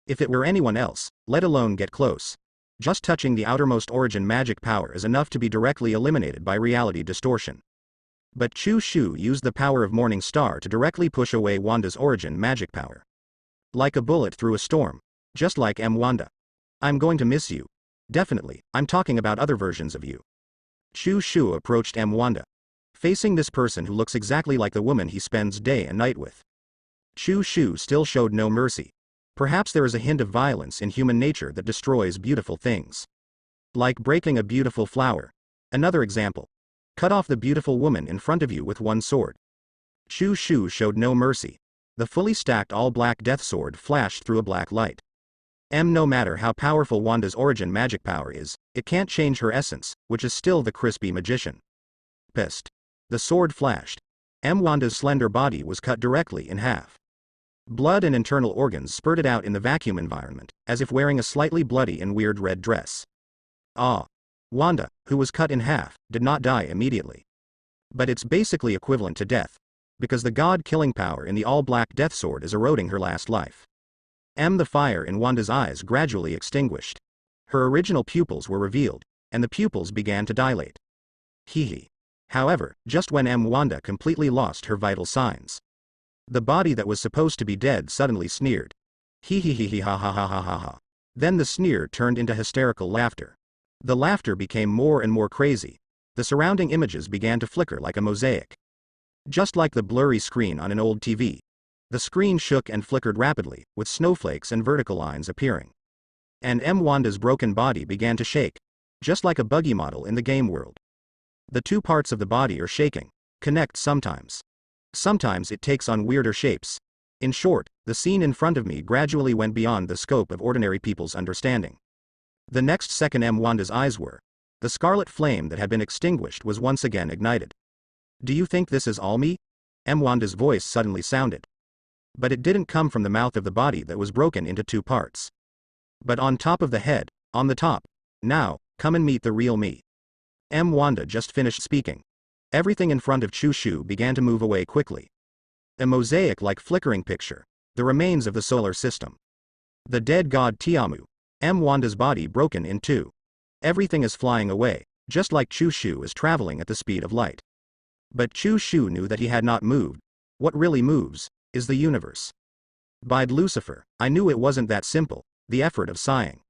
If it were anyone else, let alone get close, just touching the outermost origin magic power is enough to be directly eliminated by reality distortion. But Chu Shu used the power of Morning Star to directly push away Wanda's origin magic power. Like a bullet through a storm. Just like Wanda. I'm going to miss you. Definitely, I'm talking about other versions of you. Chu Shu approached Wanda. Facing this person who looks exactly like the woman he spends day and night with. Chu Shu still showed no mercy. Perhaps there is a hint of violence in human nature that destroys beautiful things. Like breaking a beautiful flower. Another example. Cut off the beautiful woman in front of you with one sword. Chu Shu showed no mercy. The fully stacked all-black death sword flashed through a black light. No matter how powerful Wanda's origin magic power is, it can't change her essence, which is still the crispy magician. Pissed. The sword flashed. Wanda's slender body was cut directly in half. Blood and internal organs spurted out in the vacuum environment, as if wearing a slightly bloody and weird red dress. Wanda, who was cut in half, did not die immediately. But it's basically equivalent to death, because the god-killing power in the all-black death sword is eroding her last life. The fire in Wanda's eyes gradually extinguished. Her original pupils were revealed, and the pupils began to dilate. Hee. However, just when Wanda completely lost her vital signs. The body that was supposed to be dead suddenly sneered. Hee ha ha ha ha ha ha. Then the sneer turned into hysterical laughter. The laughter became more and more crazy. The surrounding images began to flicker like a mosaic. Just like the blurry screen on an old TV. The screen shook and flickered rapidly, with snowflakes and vertical lines appearing. And Wanda's broken body began to shake. Just like a buggy model in the game world. The two parts of the body are shaking. Connect sometimes. Sometimes it takes on weirder shapes. In short, the scene in front of me gradually went beyond the scope of ordinary people's understanding. The next second Wanda's eyes were. The scarlet flame that had been extinguished was once again ignited. Do you think this is all me? Wanda's voice suddenly sounded. But it didn't come from the mouth of the body that was broken into two parts. But on top of the head, on the top. Now, come and meet the real me. Wanda just finished speaking. Everything in front of Chu Shu began to move away quickly. A mosaic-like flickering picture. The remains of the solar system. The dead god Tiamu. Wanda's body broken in two. Everything is flying away, just like Chu Shu is traveling at the speed of light. But Chu Shu knew that he had not moved. What really moves is the universe. By Lucifer, I knew it wasn't that simple, the effort of sighing.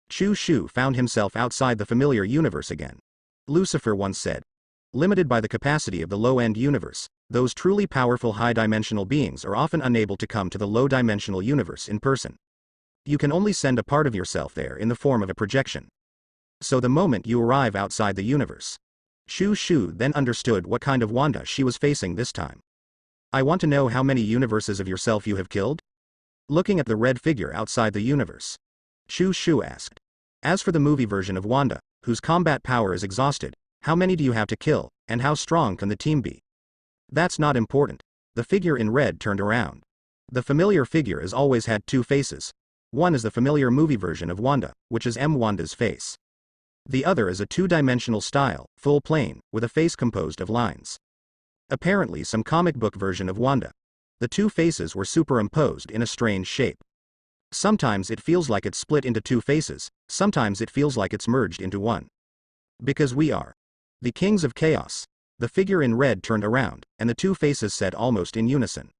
Chu Shu found himself outside the familiar universe again. Lucifer once said, limited by the capacity of the low-end universe, those truly powerful high-dimensional beings are often unable to come to the low-dimensional universe in person. You can only send a part of yourself there in the form of a projection. So the moment you arrive outside the universe, Chu Shu then understood what kind of Wanda she was facing this time. I want to know how many universes of yourself you have killed? Looking at the red figure outside the universe, Chu Shu asked. As for the movie version of Wanda, whose combat power is exhausted, how many do you have to kill, and how strong can the team be? That's not important. The figure in red turned around. The familiar figure has always had two faces. One is the familiar movie version of Wanda, which is Wanda's face. The other is a two-dimensional style, full plane, with a face composed of lines. Apparently some comic book version of Wanda. The two faces were superimposed in a strange shape. Sometimes it feels like it's split into two faces, sometimes it feels like it's merged into one. Because we are the kings of chaos. The figure in red turned around, and the two faces said almost in unison.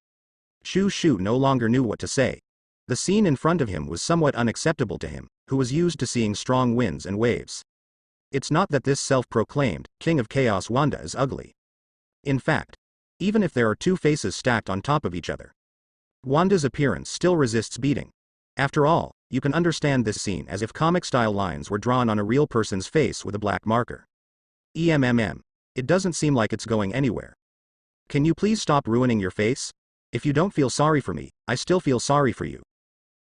Chu Shu no longer knew what to say. The scene in front of him was somewhat unacceptable to him, who was used to seeing strong winds and waves. It's not that this self-proclaimed king of chaos Wanda is ugly. In fact, even if there are two faces stacked on top of each other, Wanda's appearance still resists beating. After all, you can understand this scene as if comic-style lines were drawn on a real person's face with a black marker. It doesn't seem like it's going anywhere. Can you please stop ruining your face? If you don't feel sorry for me, I still feel sorry for you.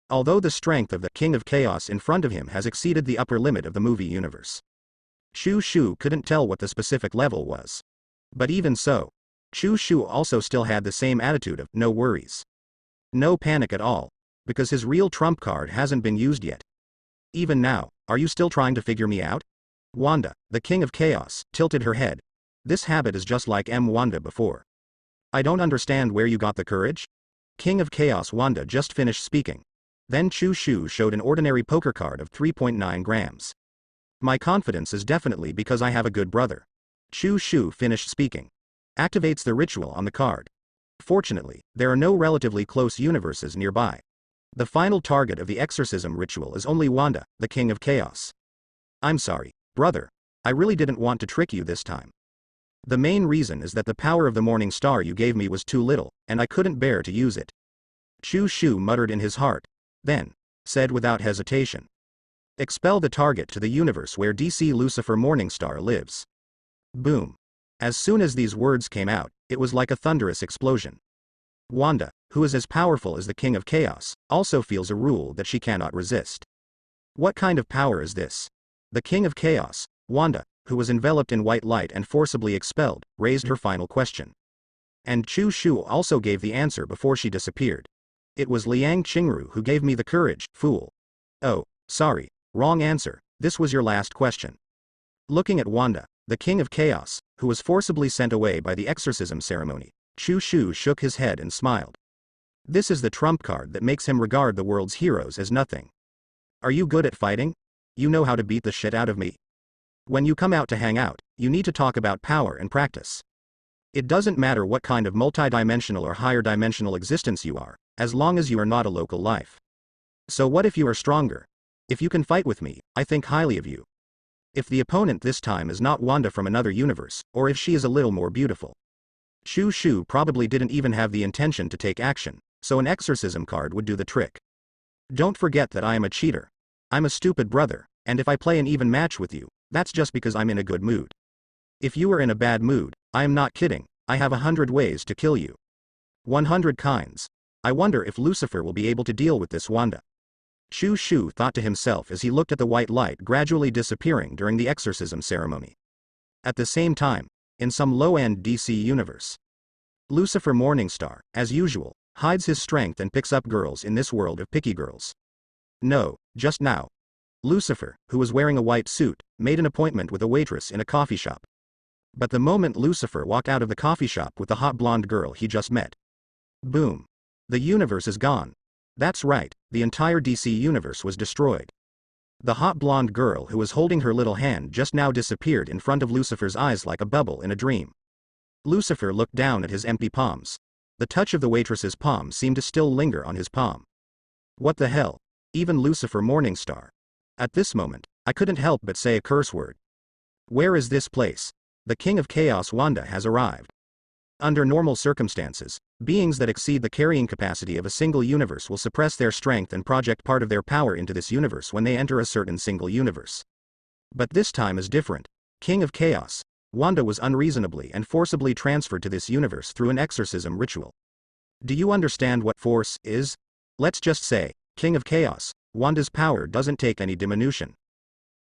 Although the strength of the King of Chaos in front of him has exceeded the upper limit of the movie universe. Chu Shu couldn't tell what the specific level was. But even so, Chu Shu also still had the same attitude of no worries. No panic at all, because his real trump card hasn't been used yet. Even now, are you still trying to figure me out? Wanda, the King of Chaos, tilted her head. This habit is just like Wanda before. I don't understand where you got the courage? King of Chaos Wanda just finished speaking. Then Chu Shu showed an ordinary poker card of 3.9 grams. My confidence is definitely because I have a good brother. Chu Shu finished speaking. Activates the ritual on the card. Fortunately, there are no relatively close universes nearby. The final target of the exorcism ritual is only Wanda, the King of Chaos. I'm sorry, brother. I really didn't want to trick you this time. The main reason is that the power of the morning star you gave me was too little, and I couldn't bear to use it. Chu Shu muttered in his heart. Then, said without hesitation. Expel the target to the universe where DC Lucifer Morningstar lives. Boom. As soon as these words came out, it was like a thunderous explosion. Wanda, who is as powerful as the King of Chaos, also feels a rule that she cannot resist. What kind of power is this? The King of Chaos, Wanda, who was enveloped in white light and forcibly expelled, raised her final question. And Chu Shu also gave the answer before she disappeared. It was Liang Qingru who gave me the courage, fool. Oh, sorry, wrong answer, this was your last question. Looking at Wanda, the King of Chaos, who was forcibly sent away by the exorcism ceremony, Chu Shu shook his head and smiled. This is the trump card that makes him regard the world's heroes as nothing. Are you good at fighting? You know how to beat the shit out of me? When you come out to hang out, you need to talk about power and practice. It doesn't matter what kind of multidimensional or higher dimensional existence you are, as long as you are not a local life. So what if you are stronger? If you can fight with me, I think highly of you. If the opponent this time is not Wanda from another universe, or if she is a little more beautiful. Chu Shu probably didn't even have the intention to take action, so an exorcism card would do the trick. Don't forget that I am a cheater. I'm a stupid brother, and if I play an even match with you, that's just because I'm in a good mood. If you are in a bad mood, I am not kidding, I have 100 ways to kill you. 100 kinds. I wonder if Lucifer will be able to deal with this Wanda. Chu Shu thought to himself as he looked at the white light gradually disappearing during the exorcism ceremony. At the same time, in some low-end DC universe, Lucifer Morningstar, as usual, hides his strength and picks up girls in this world of picky girls. No, just now. Lucifer, who was wearing a white suit, made an appointment with a waitress in a coffee shop. But the moment Lucifer walked out of the coffee shop with the hot blonde girl he just met. Boom. The universe is gone. That's right, the entire DC universe was destroyed. The hot blonde girl who was holding her little hand just now disappeared in front of Lucifer's eyes like a bubble in a dream. Lucifer looked down at his empty palms. The touch of the waitress's palm seemed to still linger on his palm. What the hell? Even Lucifer Morningstar. At this moment, I couldn't help but say a curse word. Where is this place? The King of Chaos Wanda has arrived. Under normal circumstances, beings that exceed the carrying capacity of a single universe will suppress their strength and project part of their power into this universe when they enter a certain single universe. But this time is different. King of Chaos, Wanda was unreasonably and forcibly transferred to this universe through an exorcism ritual. Do you understand what force is? Let's just say, King of Chaos, Wanda's power doesn't take any diminution.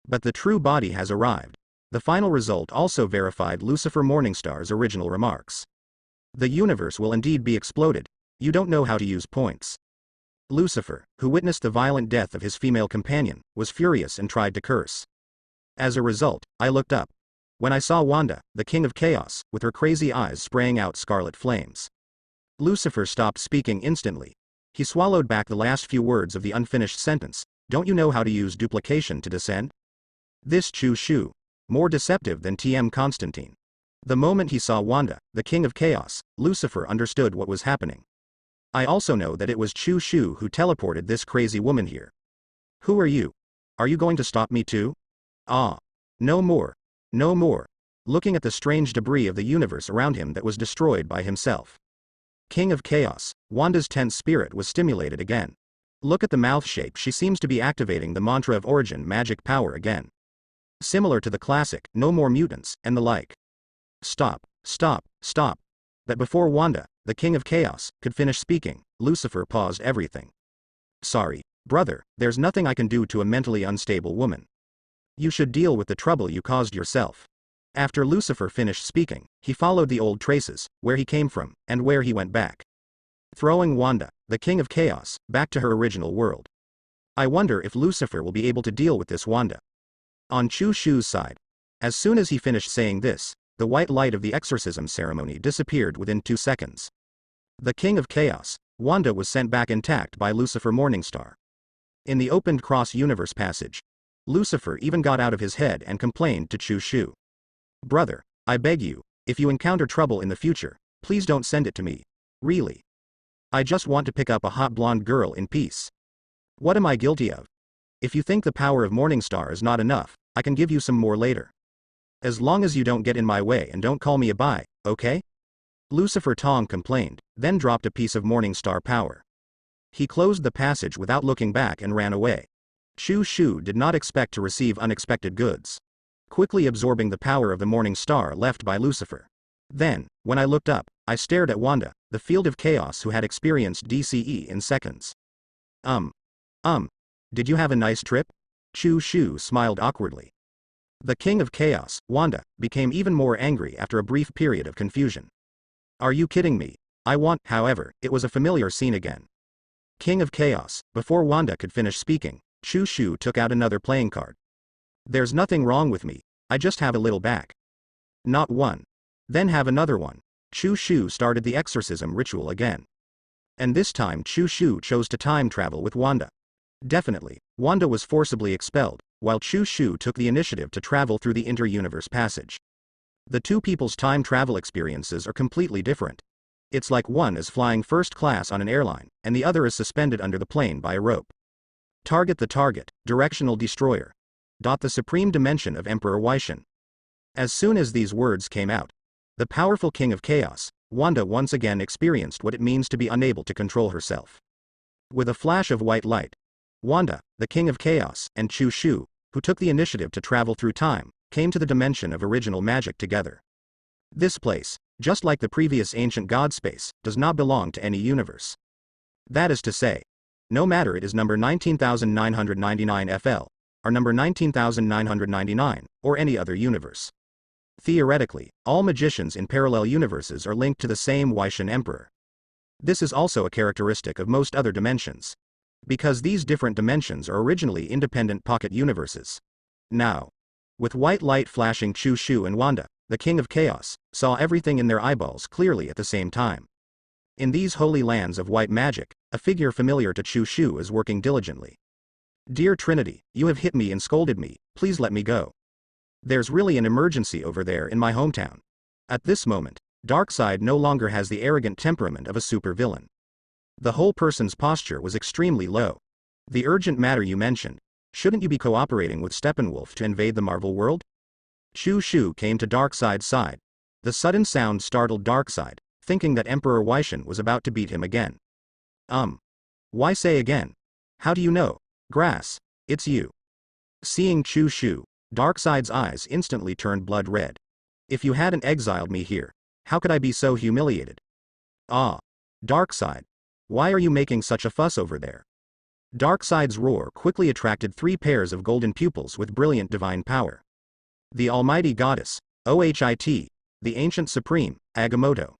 But the true body has arrived. The final result also verified Lucifer Morningstar's original remarks. The universe will indeed be exploded. You don't know how to use points. Lucifer, who witnessed the violent death of his female companion, was furious and tried to curse. As a result, I looked up. When I saw Wanda, the King of Chaos, with her crazy eyes spraying out scarlet flames. Lucifer stopped speaking instantly. He swallowed back the last few words of the unfinished sentence. Don't you know how to use duplication to descend? This Chu Shu. More deceptive than TM Constantine. The moment he saw Wanda, the King of Chaos, Lucifer understood what was happening. I also know that it was Chu Shu who teleported this crazy woman here. Who are you? Are you going to stop me too? Ah. No more. No more. Looking at the strange debris of the universe around him that was destroyed by himself. King of Chaos, Wanda's tense spirit was stimulated again. Look at the mouth shape, she seems to be activating the mantra of origin magic power again. Similar to the classic, no more mutants, and the like. Stop, stop, stop. That before Wanda, the King of Chaos, could finish speaking, Lucifer paused everything. Sorry, brother, there's nothing I can do to a mentally unstable woman. You should deal with the trouble you caused yourself. After Lucifer finished speaking, he followed the old traces, where he came from, and where he went back. Throwing Wanda, the King of Chaos, back to her original world. I wonder if Lucifer will be able to deal with this Wanda. On Chu Shu's side. As soon as he finished saying this, the white light of the exorcism ceremony disappeared within 2 seconds. The King of Chaos, Wanda, was sent back intact by Lucifer Morningstar. In the opened cross-universe passage, Lucifer even got out of his head and complained to Chu Shu. "Brother, I beg you, if you encounter trouble in the future, please don't send it to me. Really. I just want to pick up a hot blonde girl in peace. What am I guilty of? If you think the power of Morningstar is not enough, I can give you some more later. As long as you don't get in my way and don't call me a bi, okay?" Lucifer Tong complained, then dropped a piece of Morningstar power. He closed the passage without looking back and ran away. Chu Shu did not expect to receive unexpected goods, quickly absorbing the power of the morning star left by Lucifer. Then, when I looked up, I stared at Wanda, the field of chaos who had experienced DCE in seconds. Did you have a nice trip?" Chu Shu smiled awkwardly. The King of Chaos, Wanda, became even more angry after a brief period of confusion. "Are you kidding me? However, it was a familiar scene again." King of Chaos, before Wanda could finish speaking, Chu Shu took out another playing card. "There's nothing wrong with me, I just have a little back." "Not one. Then have another one." Chu Shu started the exorcism ritual again. And this time Chu Shu chose to time travel with Wanda. Definitely, Wanda was forcibly expelled, while Chu Shu took the initiative to travel through the inter-universe passage. The two people's time travel experiences are completely different. It's like one is flying first class on an airline, and the other is suspended under the plane by a rope. Target the target, directional destroyer. The supreme dimension of Emperor Weixin. As soon as these words came out, the powerful King of Chaos, Wanda, once again experienced what it means to be unable to control herself. With a flash of white light, Wanda, the King of Chaos, and Chu Shu, who took the initiative to travel through time, came to the dimension of original magic together. This place, just like the previous ancient god space, does not belong to any universe. That is to say, no matter it is number 19,999 FL, or number 19,999, or any other universe. Theoretically, all magicians in parallel universes are linked to the same Weixin Emperor. This is also a characteristic of most other dimensions, because these different dimensions are originally independent pocket universes. Now, with white light flashing, Chu Shu and Wanda, the King of Chaos, saw everything in their eyeballs clearly at the same time. In these holy lands of white magic, a figure familiar to Chu Shu is working diligently. "Dear Trinity, you have hit me and scolded me, please let me go. There's really an emergency over there in my hometown." At this moment, Darkseid no longer has the arrogant temperament of a supervillain. The whole person's posture was extremely low. "The urgent matter you mentioned, shouldn't you be cooperating with Steppenwolf to invade the Marvel world?" Chu Shu came to Darkseid's side. The sudden sound startled Darkseid, thinking that Emperor Weixin was about to beat him again. Why say again? How do you know? Grass, it's you." Seeing Chu Shu, Darkseid's eyes instantly turned blood red. "If you hadn't exiled me here, how could I be so humiliated?" Darkseid. Why are you making such a fuss over there?" Darkseid's roar quickly attracted 3 pairs of golden pupils with brilliant divine power. The Almighty Goddess, Ohit, the Ancient Supreme, Agamotto.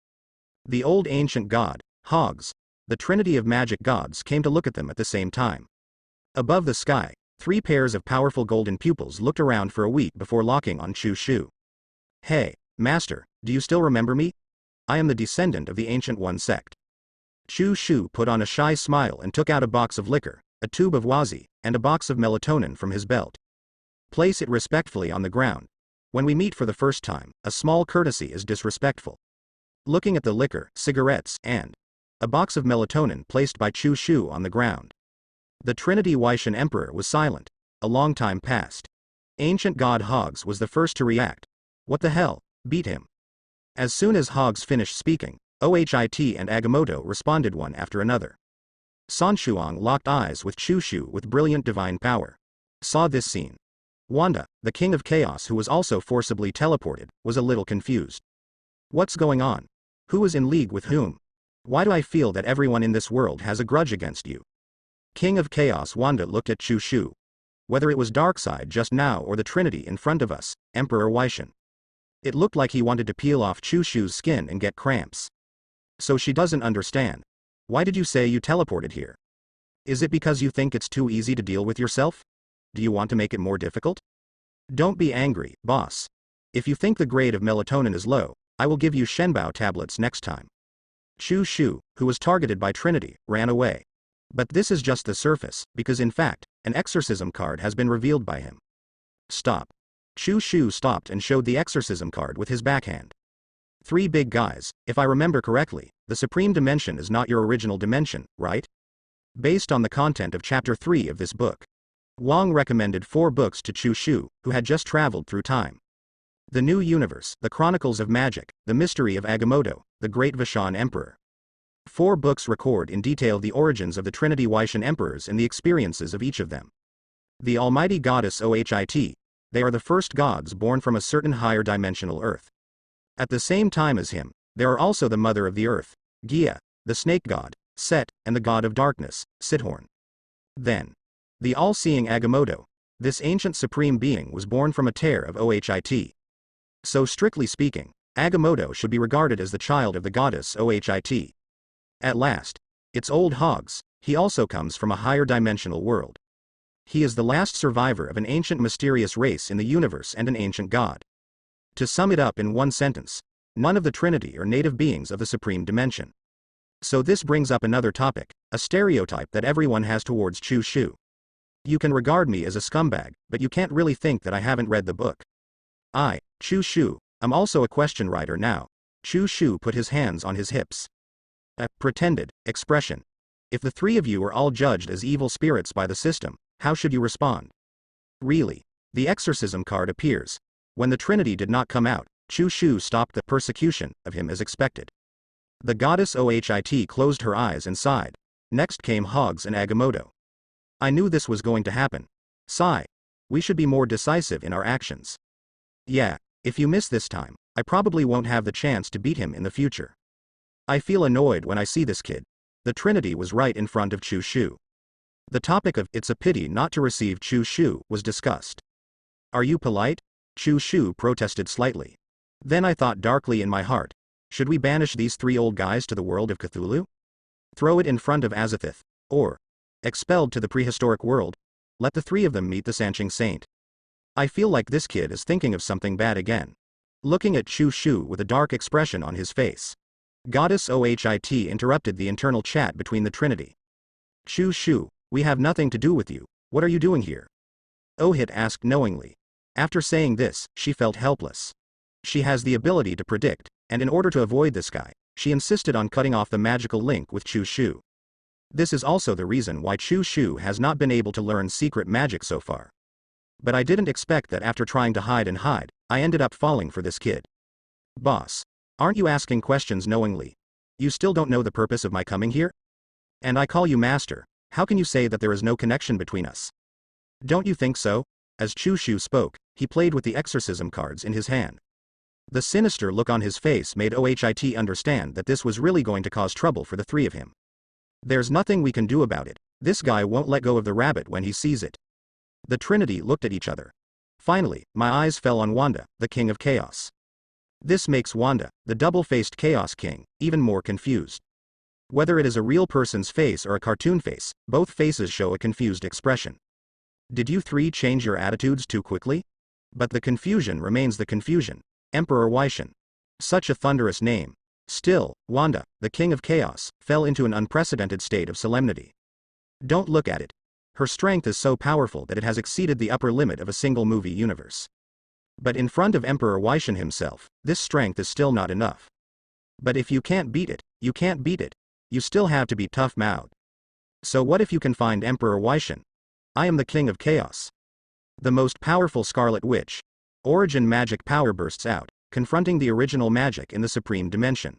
The Old Ancient God, Hogs, the Trinity of Magic Gods came to look at them at the same time. Above the sky, 3 pairs of powerful golden pupils looked around for a week before locking on Chu Shu. "Hey, Master, do you still remember me? I am the descendant of the Ancient One sect." Chu Shu put on a shy smile and took out a box of liquor, a tube of wazi, and a box of melatonin from his belt. "Place it respectfully on the ground. When we meet for the first time, a small courtesy is disrespectful." Looking at the liquor, cigarettes, and a box of melatonin placed by Chu Shu on the ground, the Trinity Weixin Emperor was silent. A long time passed. Ancient God Hogs was the first to react. "What the hell? Beat him." As soon as Hogs finished speaking, Ohit and Agamotto responded one after another. Sanshuang locked eyes with Chu Shu with brilliant divine power. Saw this scene. Wanda, the King of Chaos, who was also forcibly teleported, was a little confused. "What's going on? Who is in league with whom? Why do I feel that everyone in this world has a grudge against you?" King of Chaos Wanda looked at Chu Shu. Whether it was Darkseid just now or the Trinity in front of us, Emperor Weixin. It looked like he wanted to peel off Chu Shu's skin and get cramps. "So she doesn't understand. Why did you say you teleported here? Is it because you think it's too easy to deal with yourself? Do you want to make it more difficult?" "Don't be angry, boss. If you think the grade of melatonin is low, I will give you Shenbao tablets next time. Chu Shu, who was targeted by Trinity, ran away. But this is just the surface, because in fact, an exorcism card has been revealed by him. Stop. Chu Shu stopped and showed the exorcism card with his backhand. 3 big guys, if I remember correctly, the Supreme Dimension is not your original dimension, right? Based on the content of Chapter 3 of this book. Wang recommended 4 books to Chu Shu, who had just traveled through time. The New Universe, The Chronicles of Magic, The Mystery of Agamotto, The Great Vishan Emperor. 4 books record in detail the origins of the Trinity Wyshan Emperors and the experiences of each of them. The Almighty Goddess Ohit, they are the first gods born from a certain higher dimensional earth. At the same time as him, there are also the Mother of the Earth, Gia, the Snake God, Set, and the God of Darkness, Sithorn. Then, the all-seeing Agamotto, this ancient supreme being was born from a tear of Ohit. So strictly speaking, Agamotto should be regarded as the child of the goddess Ohit. At last, it's old hogs, he also comes from a higher dimensional world. He is the last survivor of an ancient mysterious race in the universe and an ancient god. To sum it up in one sentence, none of the Trinity are native beings of the Supreme Dimension. So this brings up another topic, a stereotype that everyone has towards Chu Shu. You can regard me as a scumbag, but you can't really think that I haven't read the book. Chu Shu, I'm also a question writer now. Chu Shu put his hands on his hips. A pretended expression. If the 3 of you are all judged as evil spirits by the system, how should you respond? Really. The exorcism card appears. When the Trinity did not come out, Chu Shu stopped the persecution of him as expected. The goddess Ohit closed her eyes and sighed. Next came Hogs and Agamotto. I knew this was going to happen. Sigh. We should be more decisive in our actions. Yeah, if you miss this time, I probably won't have the chance to beat him in the future. I feel annoyed when I see this kid. The Trinity was right in front of Chu Shu. The topic of "it's a pity not to receive Chu Shu" was discussed. Are you polite? Chu Shu protested slightly. Then I thought darkly in my heart, should we banish these 3 old guys to the world of Cthulhu? Throw it in front of Azathoth, or, expelled to the prehistoric world, let the 3 of them meet the Sancheng Saint. I feel like this kid is thinking of something bad again. Looking at Chu Shu with a dark expression on his face. Goddess Ohit interrupted the internal chat between the Trinity. Chu Shu, we have nothing to do with you, what are you doing here? Ohit asked knowingly. After saying this, she felt helpless. She has the ability to predict, and in order to avoid this guy, she insisted on cutting off the magical link with Chu Shu. This is also the reason why Chu Shu has not been able to learn secret magic so far. But I didn't expect that after trying to hide and hide, I ended up falling for this kid. Boss. Aren't you asking questions knowingly? You still don't know the purpose of my coming here? And I call you master, how can you say that there is no connection between us? Don't you think so? As Chu Shu spoke, he played with the exorcism cards in his hand. The sinister look on his face made Ohit understand that this was really going to cause trouble for the 3 of him. There's nothing we can do about it, this guy won't let go of the rabbit when he sees it. The Trinity looked at each other. Finally, my eyes fell on Wanda, the King of Chaos. This makes Wanda, the double-faced Chaos King, even more confused. Whether it is a real person's face or a cartoon face, both faces show a confused expression. Did you 3 change your attitudes too quickly? But the confusion remains the confusion. Emperor Wyshan. Such a thunderous name. Still, Wanda, the King of Chaos, fell into an unprecedented state of solemnity. Don't look at it. Her strength is so powerful that it has exceeded the upper limit of a single movie universe. But in front of Emperor Wyshan himself, this strength is still not enough. But if you can't beat it, you can't beat it. You still have to be tough-mouthed. So what if you can find Emperor Wyshan? I am the King of Chaos. The most powerful Scarlet Witch. Origin magic power bursts out, confronting the original magic in the Supreme Dimension.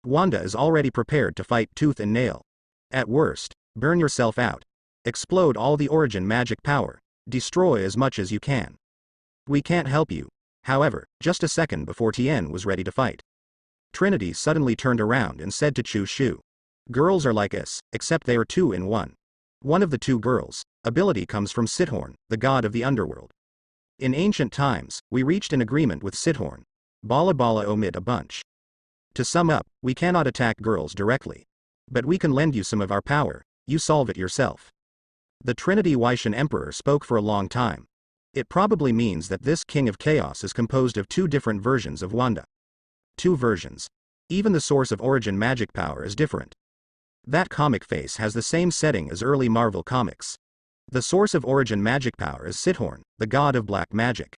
Wanda is already prepared to fight tooth and nail. At worst, burn yourself out. Explode all the origin magic power. Destroy as much as you can. We can't help you. However, just a second before Tien was ready to fight, Trinity suddenly turned around and said to Chu Shu. Girls are like us, except they are 2 in 1. One of the 2 girls' ability comes from Sithorn, the god of the underworld. In ancient times, we reached an agreement with Sithorn. Bala Bala omit a bunch. To sum up, we cannot attack girls directly. But we can lend you some of our power, you solve it yourself. The Trinity Wyshan Emperor spoke for a long time. It probably means that this King of Chaos is composed of two different versions of Wanda. Two versions. Even the source of origin magic power is different. That comic face has the same setting as early Marvel comics. The source of origin magic power is Sithorn, the god of black magic.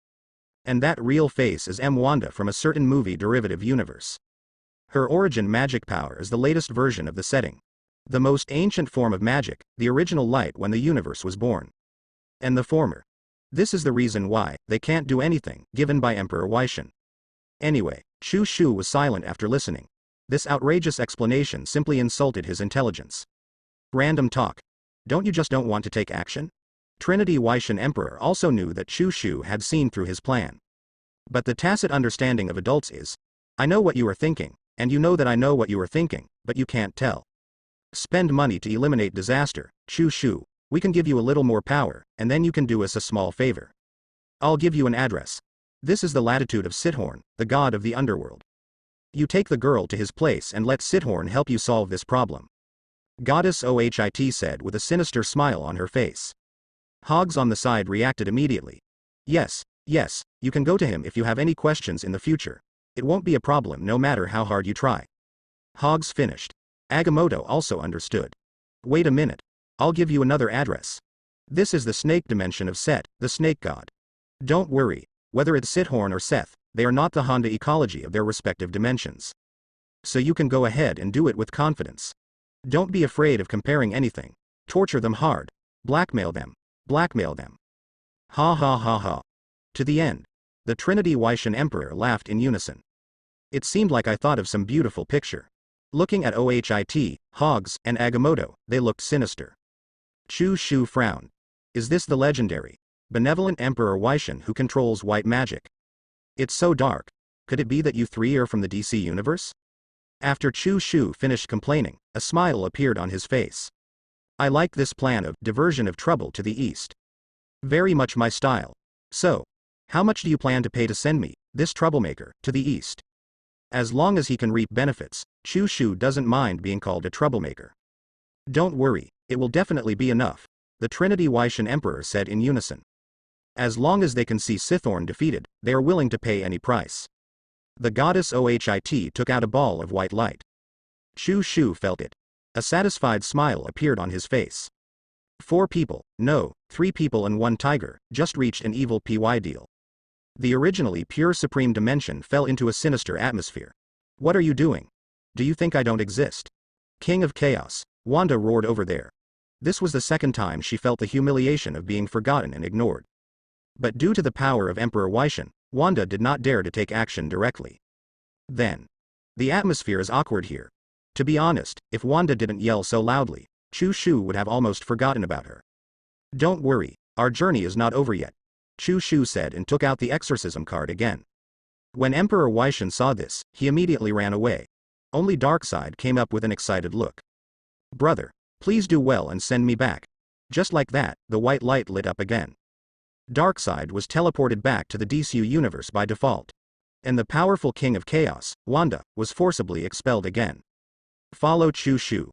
And that real face is Wanda from a certain movie derivative universe. Her origin magic power is the latest version of the setting. The most ancient form of magic, the original light when the universe was born. And the former. This is the reason why they can't do anything, given by Emperor Weishan. Anyway, Chu Shu was silent after listening. This outrageous explanation simply insulted his intelligence. Random talk. Don't you just don't want to take action? Trinity Weishan Emperor also knew that Chu Shu had seen through his plan. But the tacit understanding of adults is, I know what you are thinking, and you know that I know what you are thinking, but you can't tell. Spend money to eliminate disaster, Chu Shu, we can give you a little more power, and then you can do us a small favor. I'll give you an address. This is the latitude of Sithorn, the god of the underworld. You take the girl to his place and let Sithorn help you solve this problem. Goddess Ohit said with a sinister smile on her face. Hogs on the side reacted immediately. Yes, you can go to him if you have any questions in the future. It won't be a problem no matter how hard you try. Hogs finished. Agamotto also understood. Wait a minute. I'll give you another address. This is the snake dimension of Set, the snake god. Don't worry, whether it's Sithorn or Seth, they are not the Honda ecology of their respective dimensions. So you can go ahead and do it with confidence. Don't be afraid of comparing anything. Torture them hard. Blackmail them. Blackmail them. Ha ha ha ha. To the end. The Trinity Weishan Emperor laughed in unison. It seemed like I thought of some beautiful picture. Looking at Ohit, Hogs, and Agamotto, they looked sinister. Chu Shu frowned. Is this the legendary, benevolent Emperor Weishan who controls white magic? It's so dark. Could it be that you three are from the DC universe? After Chu Shu finished complaining, a smile appeared on his face. I like this plan of diversion of trouble to the east. Very much my style. So, how much do you plan to pay to send me, this troublemaker, to the east? As long as he can reap benefits, Chu Shu doesn't mind being called a troublemaker. Don't worry, it will definitely be enough, the Trinity Weishan Emperor said in unison. As long as they can see Sithorn defeated, they are willing to pay any price. The goddess Ohit took out a ball of white light. Chu Shu felt it. A satisfied smile appeared on his face. 4 people, no, 3 people and 1 tiger, just reached an evil PY deal. The originally pure supreme dimension fell into a sinister atmosphere. What are you doing? Do you think I don't exist? King of Chaos, Wanda roared over there. This was the second time she felt the humiliation of being forgotten and ignored. But due to the power of Emperor Weishan, Wanda did not dare to take action directly. Then. The atmosphere is awkward here. To be honest, if Wanda didn't yell so loudly, Chu Shu would have almost forgotten about her. Don't worry, our journey is not over yet, Chu Shu said and took out the exorcism card again. When Emperor Weishan saw this, he immediately ran away. Only Darkseid came up with an excited look. Brother, please do well and send me back. Just like that, the white light lit up again. Darkseid was teleported back to the DCU universe by default. And the powerful King of Chaos, Wanda, was forcibly expelled again. Follow Chu Shu.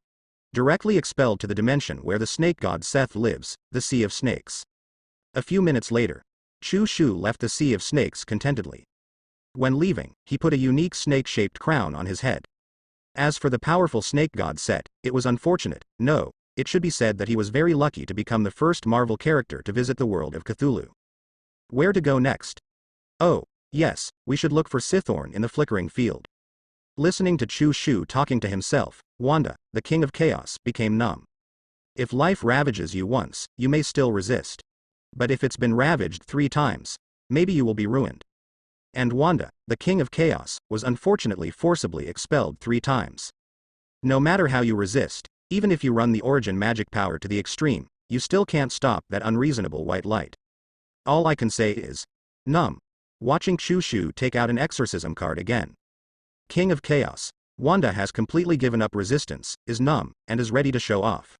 Directly expelled to the dimension where the snake god Seth lives, the Sea of Snakes. A few minutes later, Chu Shu left the Sea of Snakes contentedly. When leaving, he put a unique snake-shaped crown on his head. As for the powerful snake god Set, it was unfortunate, no, it should be said that he was very lucky to become the first Marvel character to visit the world of Cthulhu. Where to go next? Oh, yes, we should look for Sithorn in the flickering field. Listening to Chu Shu talking to himself, Wanda, the King of Chaos, became numb. If life ravages you once, you may still resist. But if it's been ravaged 3 times, maybe you will be ruined. And Wanda, the King of Chaos, was unfortunately forcibly expelled 3 times. No matter how you resist, even if you run the origin magic power to the extreme, you still can't stop that unreasonable white light. All I can say is, numb. Watching Chu Shu take out an exorcism card again. King of Chaos, Wanda has completely given up resistance, is numb, and is ready to show off.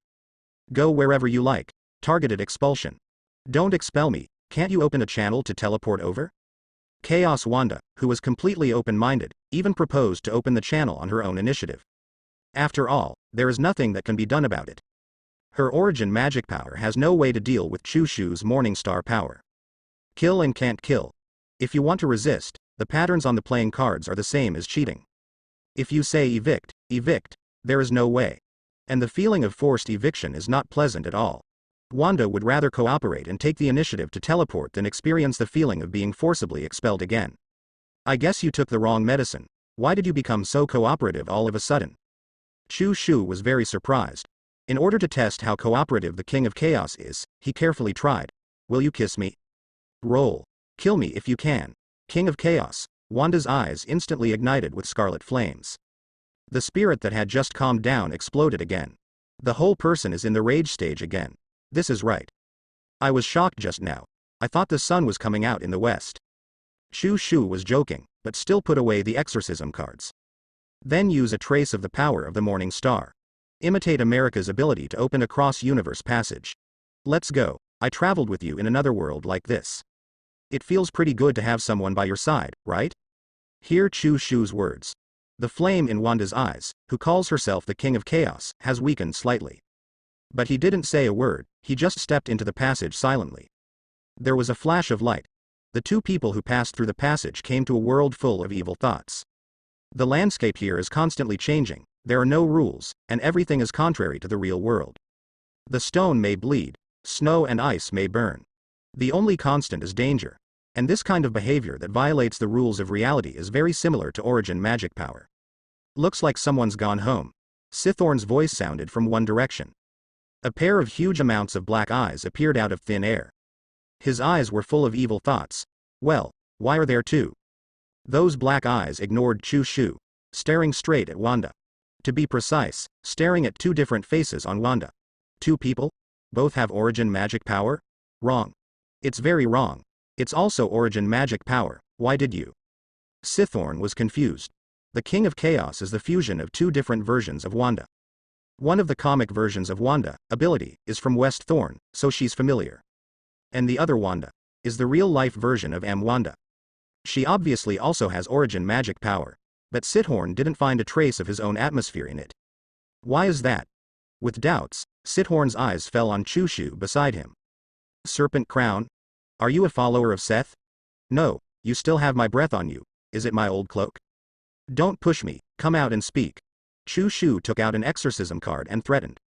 Go wherever you like. Targeted expulsion. Don't expel me, can't you open a channel to teleport over? Chaos Wanda, who was completely open-minded, even proposed to open the channel on her own initiative. After all, there is nothing that can be done about it. Her origin magic power has no way to deal with Chu Shu's Morningstar power. Kill and can't kill. If you want to resist, the patterns on the playing cards are the same as cheating. If you say evict, evict, there is no way. And the feeling of forced eviction is not pleasant at all. Wanda would rather cooperate and take the initiative to teleport than experience the feeling of being forcibly expelled again. I guess you took the wrong medicine. Why did you become so cooperative all of a sudden? Chu Shu was very surprised. In order to test how cooperative the King of Chaos is, he carefully tried. Will you kiss me? Roll. Kill me if you can. King of Chaos. Wanda's eyes instantly ignited with scarlet flames. The spirit that had just calmed down exploded again. The whole person is in the rage stage again. This is right. I was shocked just now. I thought the sun was coming out in the west. Chu Shu was joking, but still put away the exorcism cards. Then use a trace of the power of the morning star. Imitate America's ability to open a cross-universe passage. Let's go. I traveled with you in another world like this. It feels pretty good to have someone by your side, right? Hear Chu Shu's words. The flame in Wanda's eyes, who calls herself the King of Chaos, has weakened slightly. But he didn't say a word, he just stepped into the passage silently. There was a flash of light. The two people who passed through the passage came to a world full of evil thoughts. The landscape here is constantly changing, there are no rules, and everything is contrary to the real world. The stone may bleed, snow and ice may burn. The only constant is danger. And this kind of behavior that violates the rules of reality is very similar to origin magic power. Looks like someone's gone home. Sithorn's voice sounded from one direction. A pair of huge amounts of black eyes appeared out of thin air. His eyes were full of evil thoughts. Well, why are there two? Those black eyes ignored Chu Shu, staring straight at Wanda. To be precise, staring at two different faces on Wanda. Two people? Both have origin magic power? Wrong. It's very wrong. It's also origin magic power, why did you? Sithorn was confused. The King of Chaos is the fusion of two different versions of Wanda. One of the comic versions of Wanda, ability, is from West Thorn, so she's familiar. And the other Wanda is the real-life version of Wanda. She obviously also has origin magic power, but Sithorn didn't find a trace of his own atmosphere in it. Why is that? With doubts, Sithorn's eyes fell on Chu Shu beside him. Serpent Crown? Are you a follower of Seth? No, you still have my breath on you. Is it my old cloak? Don't push me, come out and speak. Chu Shu took out an exorcism card and threatened.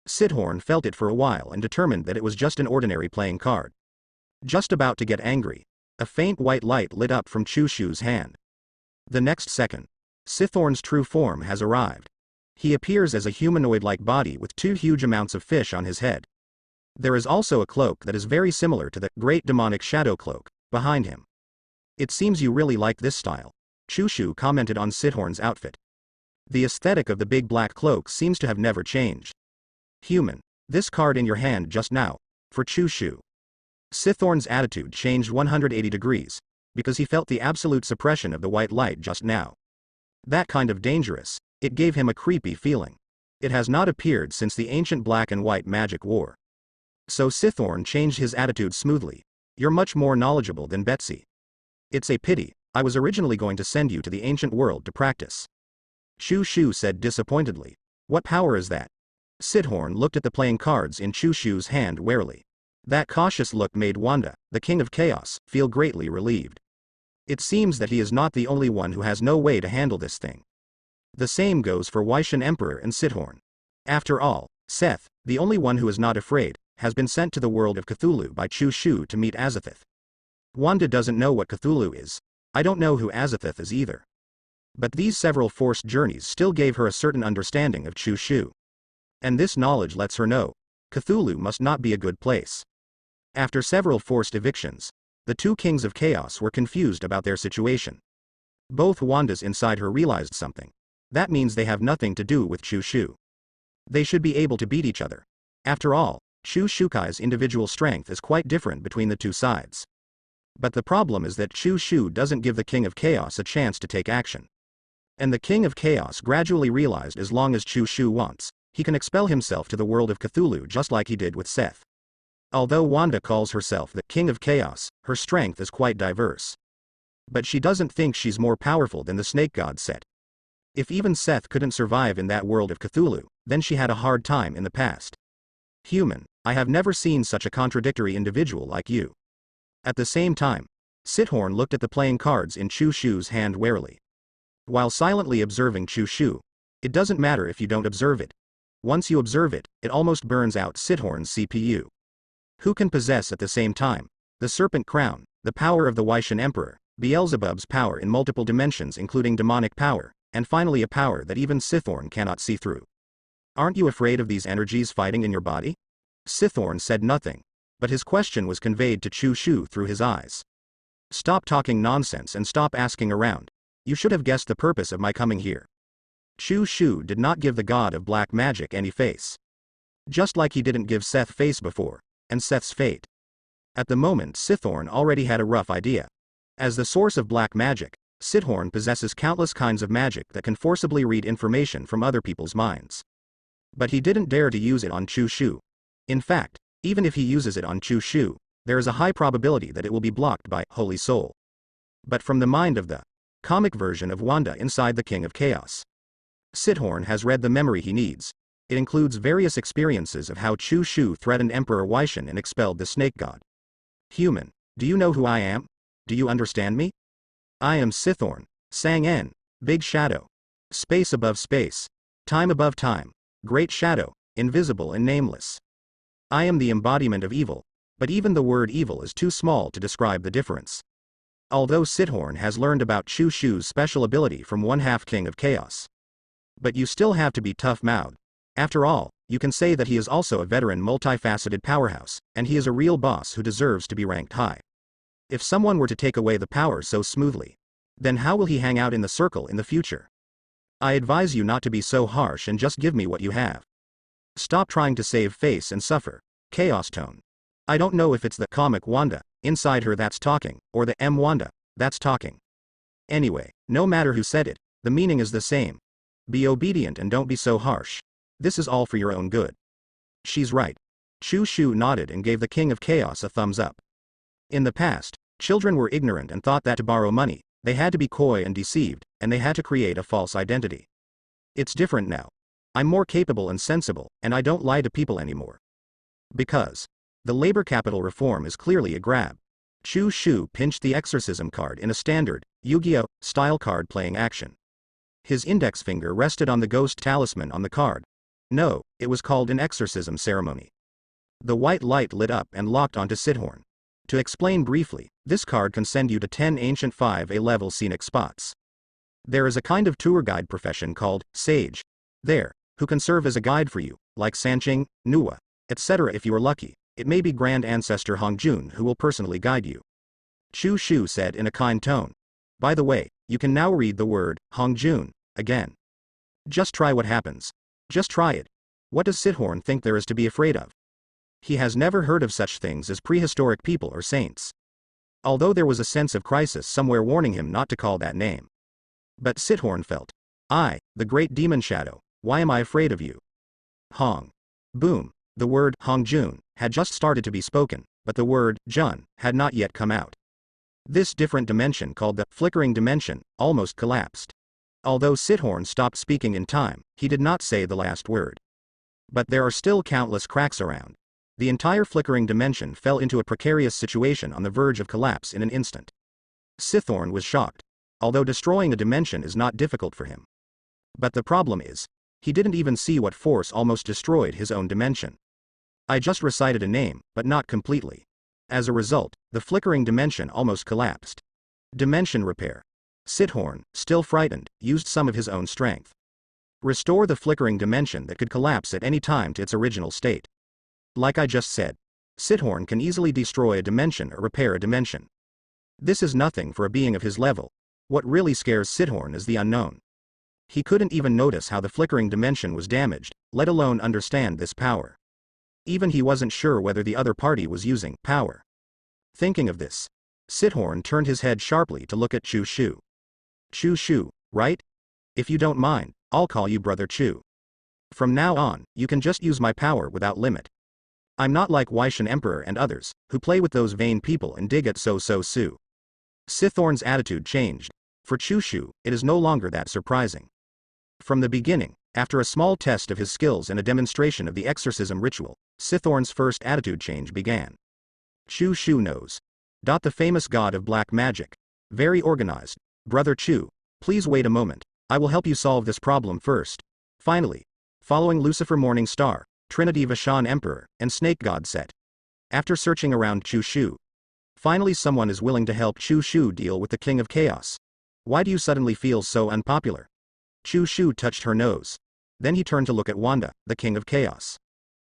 Sithorn felt it for a while and determined that it was just an ordinary playing card. Just about to get angry, a faint white light lit up from Chu Shu's hand. The next second, Sithorn's true form has arrived. He appears as a humanoid-like body with two huge amounts of fish on his head. There is also a cloak that is very similar to the Great Demonic Shadow Cloak behind him. It seems you really like this style. Chu Shu commented on Sithorn's outfit. The aesthetic of the big black cloak seems to have never changed. Human, this card in your hand just now, for Chu Shu. Sithorn's attitude changed 180 degrees, because he felt the absolute suppression of the white light just now. That kind of dangerous, it gave him a creepy feeling. It has not appeared since the ancient black and white magic war. So Sithorn changed his attitude smoothly. You're much more knowledgeable than Betsy. It's a pity, I was originally going to send you to the ancient world to practice. Chu Shu said disappointedly. What power is that? Sithorn looked at the playing cards in Chu Shu's hand warily. That cautious look made Wanda, the King of Chaos, feel greatly relieved. It seems that he is not the only one who has no way to handle this thing. The same goes for Wyshan Emperor and Sithorn. After all, Seth, the only one who is not afraid, has been sent to the world of Cthulhu by Chu Shu to meet Azathoth. Wanda doesn't know what Cthulhu is. I don't know who Azathoth is either. But these several forced journeys still gave her a certain understanding of Chu Shu. And this knowledge lets her know, Cthulhu must not be a good place. After several forced evictions, the two kings of chaos were confused about their situation. Both Wandas inside her realized something. That means they have nothing to do with Chu Shu. They should be able to beat each other. After all, Chu Shukai's individual strength is quite different between the two sides. But the problem is that Chu Shu doesn't give the King of Chaos a chance to take action. And the King of Chaos gradually realized as long as Chu Shu wants, he can expel himself to the world of Cthulhu just like he did with Seth. Although Wanda calls herself the King of Chaos, her strength is quite diverse. But she doesn't think she's more powerful than the snake god Set. If even Seth couldn't survive in that world of Cthulhu, then she had a hard time in the past. Human, I have never seen such a contradictory individual like you. At the same time, Sithorn looked at the playing cards in Chu Shu's hand warily. While silently observing Chu Shu, it doesn't matter if you don't observe it. Once you observe it, it almost burns out Sithorn's CPU. Who can possess at the same time the Serpent Crown, the power of the Wyshan Emperor, Beelzebub's power in multiple dimensions including demonic power, and finally a power that even Sithorn cannot see through? Aren't you afraid of these energies fighting in your body? Sithorn said nothing, but his question was conveyed to Chu Shu through his eyes. Stop talking nonsense and stop asking around. You should have guessed the purpose of my coming here. Chu Shu did not give the god of black magic any face. Just like he didn't give Seth face before, and Seth's fate. At the moment Sithorn already had a rough idea. As the source of black magic, Sithorn possesses countless kinds of magic that can forcibly read information from other people's minds. But he didn't dare to use it on Chu Shu. In fact, even if he uses it on Chu Shu, there is a high probability that it will be blocked by Holy Soul. But from the mind of the comic version of Wanda inside the King of Chaos, Sithorn has read the memory he needs. It includes various experiences of how Chu Shu threatened Emperor Wyshan and expelled the snake god. Human, do you know who I am? Do you understand me? I am Sithorn, Sang-En, Big Shadow. Space above space. Time above time. Great Shadow, invisible and nameless. I am the embodiment of evil, but even the word evil is too small to describe the difference. Although Sithorn has learned about Chu Shu's special ability from one-half King of Chaos. But you still have to be tough-mouthed. After all, you can say that he is also a veteran multifaceted powerhouse, and he is a real boss who deserves to be ranked high. If someone were to take away the power so smoothly, then how will he hang out in the circle in the future? I advise you not to be so harsh and just give me what you have. Stop trying to save face and suffer. Chaos tone. I don't know if it's the comic Wanda inside her that's talking, or the Wanda that's talking. Anyway, no matter who said it, the meaning is the same. Be obedient and don't be so harsh. This is all for your own good. She's right. Chu Shu nodded and gave the King of Chaos a thumbs up. In the past, children were ignorant and thought that to borrow money, they had to be coy and deceived, and they had to create a false identity. It's different now. I'm more capable and sensible, and I don't lie to people anymore. Because the labor capital reform is clearly a grab. Chu Shu pinched the exorcism card in a standard, Yu-Gi-Oh! Style card playing action. His index finger rested on the ghost talisman on the card. No, it was called an exorcism ceremony. The white light lit up and locked onto Sithorn. To explain briefly, this card can send you to 10 ancient 5A level scenic spots. There is a kind of tour guide profession called sage there, who can serve as a guide for you, like Sanqing, Nuwa, etc. If you are lucky, it may be Grand Ancestor Hongjun who will personally guide you. Chu Shu said in a kind tone. By the way, you can now read the word Hongjun again. Just try what happens. Just try it. What does Sithorn think there is to be afraid of? He has never heard of such things as prehistoric people or saints. Although there was a sense of crisis somewhere warning him not to call that name. But Sithorn felt, I, the great demon shadow, why am I afraid of you? Hong. Boom. The word Hongjun had just started to be spoken, but the word Jun had not yet come out. This different dimension called the flickering dimension almost collapsed. Although Sithorn stopped speaking in time, he did not say the last word. But there are still countless cracks around. The entire flickering dimension fell into a precarious situation on the verge of collapse in an instant. Sithorn was shocked. Although destroying a dimension is not difficult for him. But the problem is, he didn't even see what force almost destroyed his own dimension. I just recited a name, but not completely. As a result, the flickering dimension almost collapsed. Dimension repair. Sithorn, still frightened, used some of his own strength. Restore the flickering dimension that could collapse at any time to its original state. Like I just said, Sithorn can easily destroy a dimension or repair a dimension. This is nothing for a being of his level. What really scares Sithorn is the unknown. He couldn't even notice how the flickering dimension was damaged, let alone understand this power. Even he wasn't sure whether the other party was using power. Thinking of this, Sithorn turned his head sharply to look at Chu Shu. Chu Shu, right? If you don't mind, I'll call you Brother Chu. From now on, you can just use my power without limit. I'm not like Wyshan Emperor and others, who play with those vain people and dig at Su. Sithorn's attitude changed. For Chu Shu, it is no longer that surprising. From the beginning, after a small test of his skills and a demonstration of the exorcism ritual, Sithorn's first attitude change began. Chu Shu knows. The famous god of black magic. Very organized. Brother Chu, please wait a moment. I will help you solve this problem first. Finally, following Lucifer Morning Star, Trinity Vashon Emperor, and Snake God Set. After searching around Chu Shu, finally someone is willing to help Chu Shu deal with the King of Chaos. Why do you suddenly feel so unpopular? Chu Shu touched her nose. Then he turned to look at Wanda, the King of Chaos.